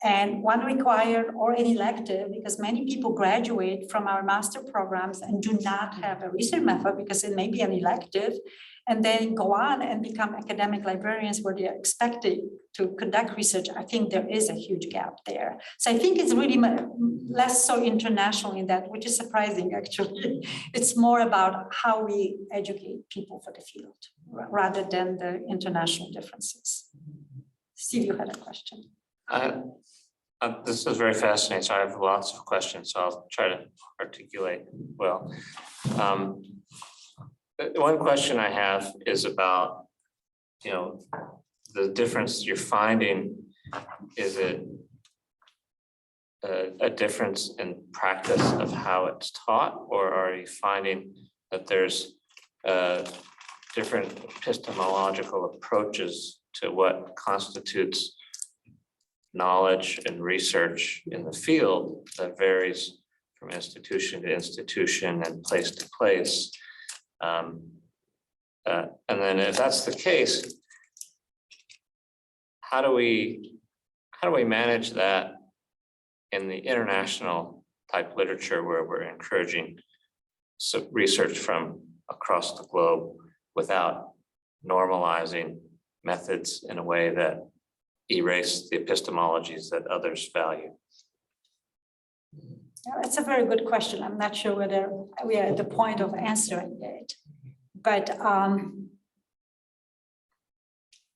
and one required or an elective, because many people graduate from our master programs and do not have a research method because it may be an elective, and then go on and become academic librarians where they are expected to conduct research. I think there is a huge gap there. So I think it's really less so international in that, which is surprising actually. It's more about how we educate people for the field rather than the international differences. Steve, you had a question. This is very fascinating, so I have lots of questions, so I'll try to articulate well. One question I have is about, you know, the difference you're finding. Is it a difference in practice of how it's taught, or are you finding that there's different epistemological approaches to what constitutes knowledge and research in the field that varies from institution to institution and place to place? And then if that's the case, how do we manage that in the international type literature where we're encouraging research from across the globe without normalizing methods in a way that erase the epistemologies that others value? That's a very good question. I'm not sure whether we are at the point of answering it, but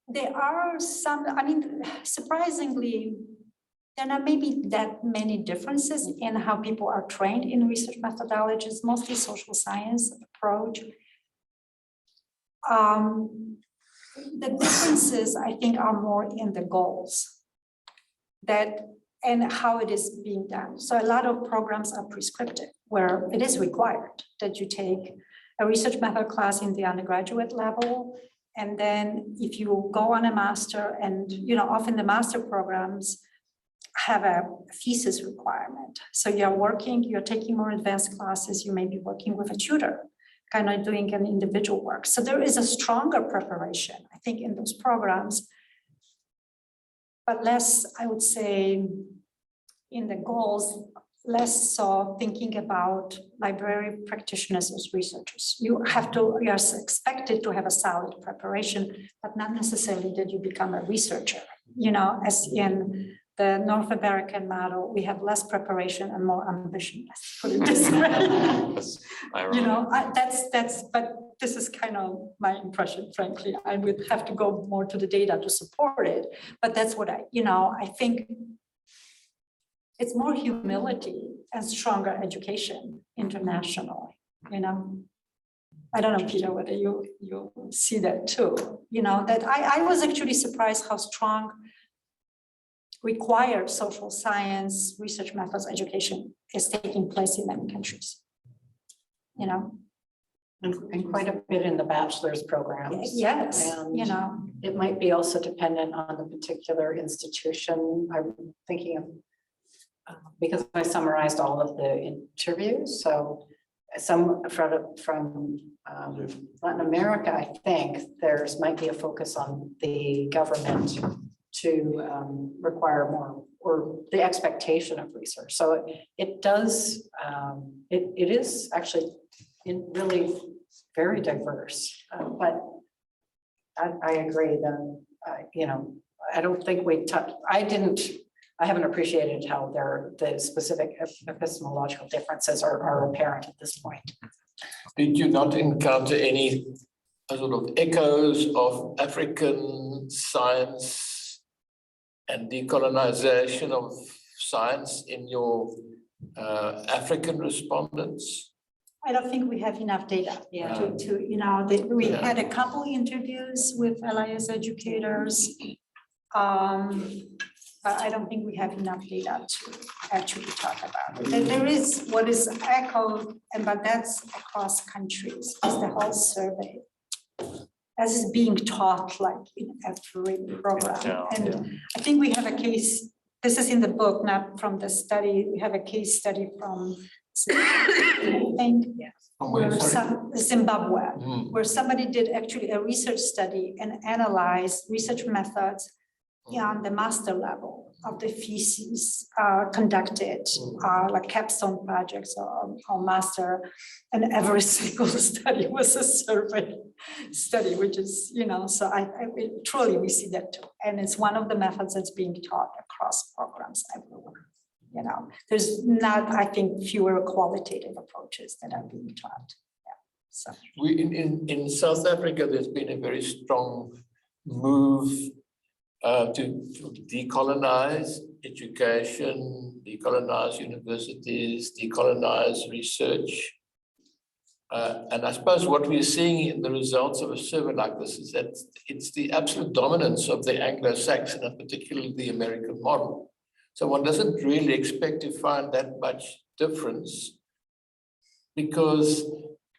there are some, I mean, surprisingly, there are not maybe that many differences in how people are trained in research methodologies, mostly social science approach. The differences, I think, are more in the goals and how it is being done. So a lot of programs are prescriptive, where it is required that you take a research method class in the undergraduate level. And then if you go on a master, and you know, often the master programs have a thesis requirement. So you're taking more advanced classes, you may be working with a tutor, kind of doing an individual work. So there is a stronger preparation, I think, in those programs, but less, I would say, in the goals, less so thinking about library practitioners as researchers. You are expected to have a solid preparation, but not necessarily that you become a researcher. You know, as in the North American model, we have less preparation and more ambition. Let's put it this way. You know, but this is kind of my impression, frankly. I would have to go more to the data to support it, but that's what I think it's more humility and stronger education internationally, you know. I don't know, Peter, whether you see that too, you know, that I was actually surprised how strong required social science research methods education is taking place in many countries, you know. And quite a bit in the bachelor's programs. Yes, And you know. it might be also dependent on the particular institution. I'm thinking of because I summarized all of the interviews, so some from Latin America, I think there's might be a focus on the government to require more, or the expectation of research. So it does, it is actually really very diverse, but I agree that, you know, I don't think we touched, I haven't appreciated how the specific epistemological differences are apparent at this point. Did you not encounter any sort of echoes of African science and decolonization of science in your African respondents? I don't think we have enough data to you know, we had a couple interviews with LIS educators. But I don't think we have enough data to actually talk about it. There is what is echoed, but that's across countries, it's the whole survey. As is being taught like in every program. And I think we have a case, this is in the book, not from the study. We have a case study from I think Zimbabwe, where somebody did actually a research study and analyzed research methods on the master level of the theses conducted, like capstone projects or master, and every single study was a survey study, which is, you know, so truly we see that too. And it's one of the methods that's being taught across programs everywhere. You know, there's not, I think, fewer qualitative approaches that are being taught. Yeah. So we in South Africa, there's been a very strong move to decolonize education, decolonize universities, decolonize research. And I suppose what we're seeing in the results of a survey like this is that it's the absolute dominance of the Anglo-Saxon and particularly the American model. So one doesn't really expect to find that much difference, because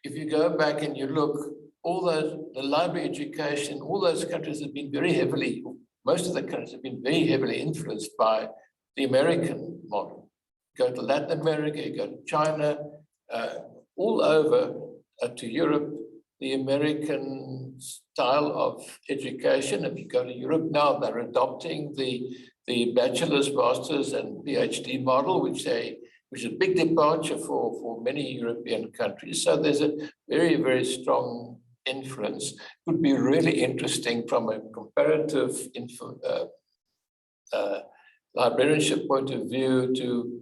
if you go back and you look, the library education, all those countries have been very heavily, most of the countries have been very heavily influenced by the American model. Go to Latin America, you go to China, all over to Europe, the American style of education. If you go to Europe now, they're adopting the bachelor's, master's, and PhD model, which is a big departure for many European countries. So there's a very, very strong influence. It would be really interesting from a comparative librarianship point of view to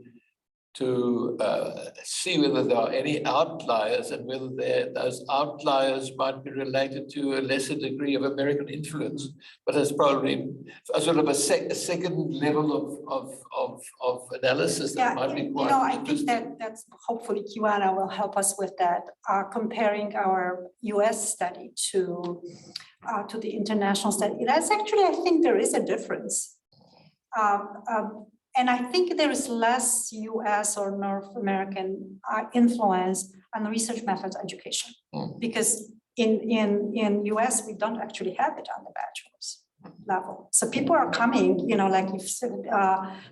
see whether there are any outliers and whether those outliers might be related to a lesser degree of American influence, but it's probably a sort of a second level of analysis that might be quite interesting. I think that's hopefully Kawanna will help us with that, comparing our US study to the international study. That's actually, I think there is a difference. And I think there is less US or North American influence on research methods education, because in US, we don't actually have it on the bachelor's level. So people are coming, you know, like if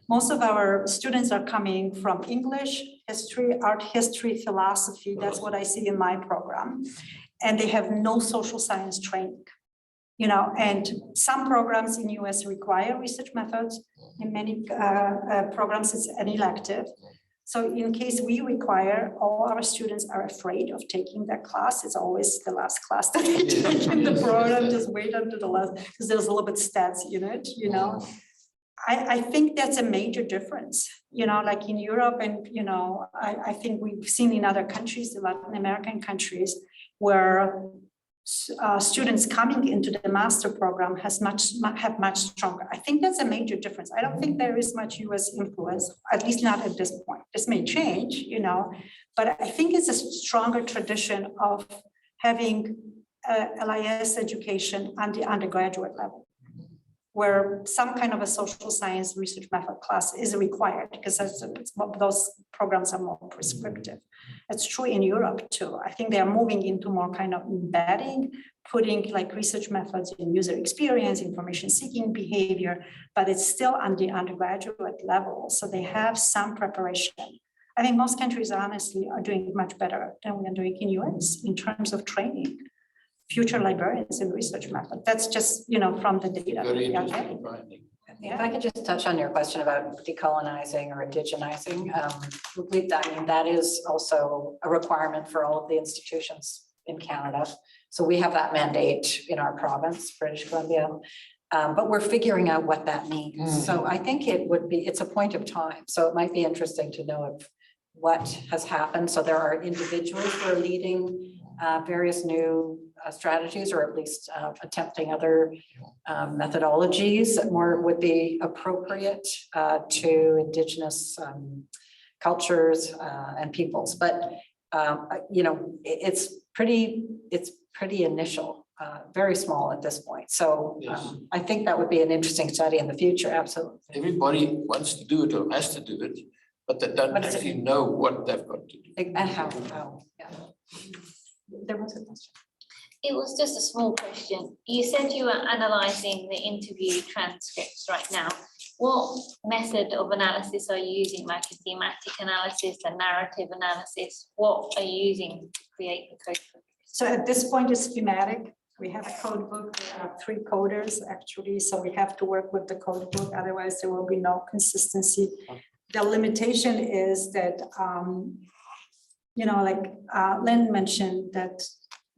most of our students are coming from English, history, art history, philosophy. That's what I see in my program. And they have no social science training. You know, and some programs in US require research methods. In many programs, it's an elective. So in case we require, all our students are afraid of taking that class. It's always the last class that they take in the program, just wait until the last, because there's a little bit stats in it, you know. I think that's a major difference, you know, like in Europe and, you know, I think we've seen in other countries, the Latin American countries, where students coming into the master program have much stronger. I think that's a major difference. I don't think there is much US influence, at least not at this point. This may change, you know, but I think it's a stronger tradition of having LIS education on the undergraduate level, where some kind of a social science research method class is required, because those programs are more prescriptive. It's true in Europe too. I think they are moving into more kind of embedding, putting like research methods in user experience, information seeking behavior, but it's still on the undergraduate level. So they have some preparation. I think most countries honestly are doing much better than we are doing in US in terms of training future librarians in research method. That's just, from the data. Very we are interesting getting. finding. If I could just touch on your question about decolonizing or indigenizing, that is also a requirement for all of the institutions in Canada. So we have that mandate in our province, British Columbia, but we're figuring out what that means. So I think it's a point of time. So it might be interesting to know if what has happened. So there are individuals who are leading various new strategies, or at least attempting other methodologies that more would be appropriate to Indigenous cultures and peoples. But it's pretty initial, very small at this point. So I think that would be an interesting study in the future. Absolutely. Everybody wants to do it or has to do it, but they don't actually know what they've got to do. And how, yeah. There was a question. It was just a small question. You said you were analyzing the interview transcripts right now. What method of analysis are you using, like a thematic analysis, a narrative analysis? What are you using to create the code book? So at this point, it's thematic. We have a code book, we have 3 coders actually, so we have to work with the code book, otherwise there will be no consistency. The limitation is that, Lynn mentioned that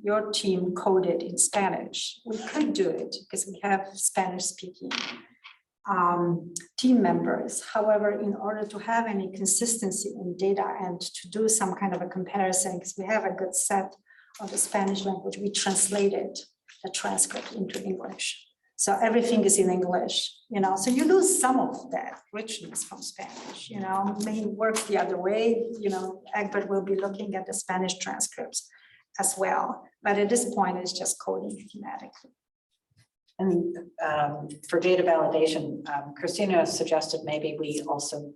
your team coded in Spanish. We could do it because we have Spanish speaking team members. However, in order to have any consistency in data and to do some kind of a comparison, because we have a good set of the Spanish language, we translated the transcript into English. So everything is in English, so you lose some of that richness from Spanish, may work the other way, Egbert will be looking at the Spanish transcripts as well. But at this point, it's just coding thematically. And for data validation, Krystyna suggested maybe we also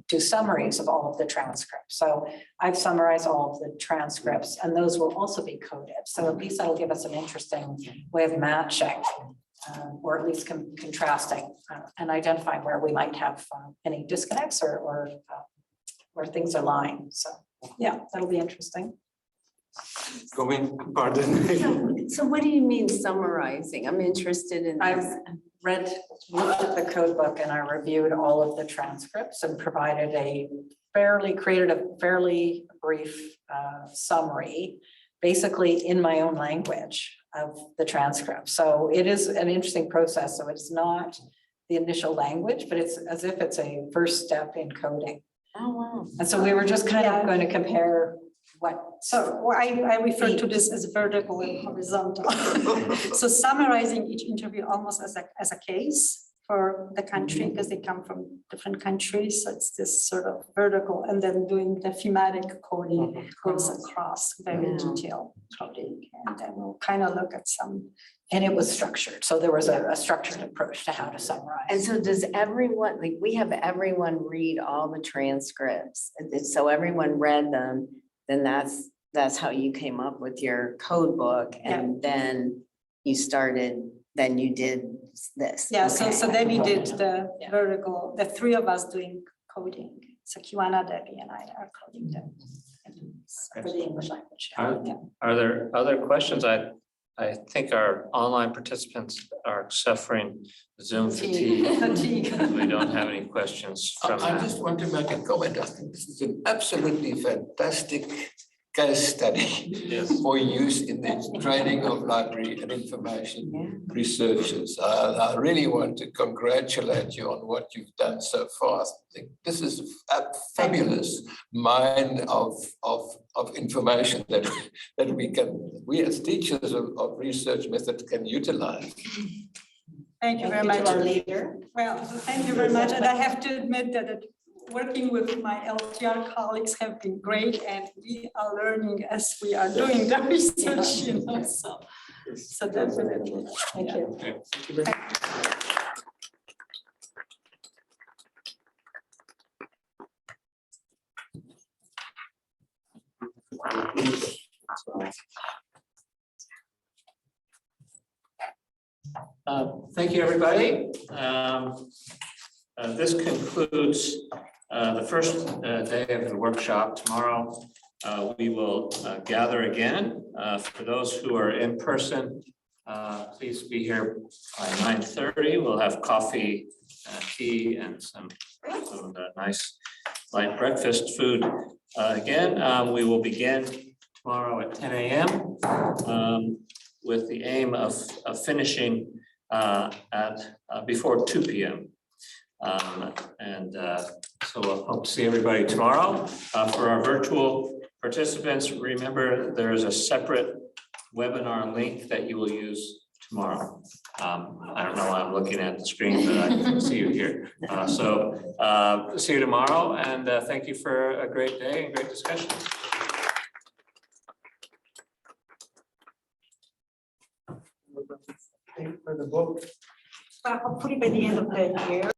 do summaries of all of the transcripts. So I've summarized all of the transcripts, and those will also be coded. So at least that'll give us an interesting way of matching, or at least contrasting and identifying where we might have any disconnects or where things are lying. So yeah, that'll be interesting. Pardon. So what do you mean summarizing? I'm interested in I've this. looked at the code book and I reviewed all of the transcripts and created a fairly brief summary, basically in my own language of the transcript. So it is an interesting process. So it's not the initial language, but it's as if it's a first step in coding. Oh, wow. And so we were just kind of going to compare what. So I refer to this as vertical and horizontal. So summarizing each interview almost as a case for the country, because they come from different countries. So it's this sort of vertical, and then doing the thematic coding goes across very detailed coding. And then we'll kind of look at some. And it was structured. So there was a structured approach to how to summarize. And so does everyone, like we have everyone read all the transcripts. So everyone read them, then that's how you came up with your code book. And then you did this. Yeah, okay. so then we did the vertical, the 3 of us doing coding. So Kawanna, Debbie, and I are coding them for the English language. Are there other questions? I think our online participants are suffering Zoom fatigue. We don't have any questions from I that. just want to make a comment. I think this is an absolutely fantastic case study for use in the training of library and information researchers. I really want to congratulate you on what you've done so far. I think this is a fabulous mine of information that we as teachers of research methods can utilize. Thank you very much. Our leader. Well, thank you very much. And I have to admit that working with my LTR colleagues have been great, and we are learning as we are doing the research, so definitely. Thank you. Thank you very much. Thank you, everybody. This concludes the first day of the workshop. Tomorrow, we will gather again. For those who are in person, please be here by 9:30. We'll have coffee, tea, and some nice light breakfast food. Again, we will begin tomorrow at 10 a.m. With the aim of finishing at before 2 p.m. So we'll hope to see everybody tomorrow. For our virtual participants, remember there is a separate webinar link that you will use tomorrow. I don't know why I'm looking at the screen, but I can see you here. See you tomorrow, and thank you for a great day and great discussion. For the book. Hopefully by the end of the year.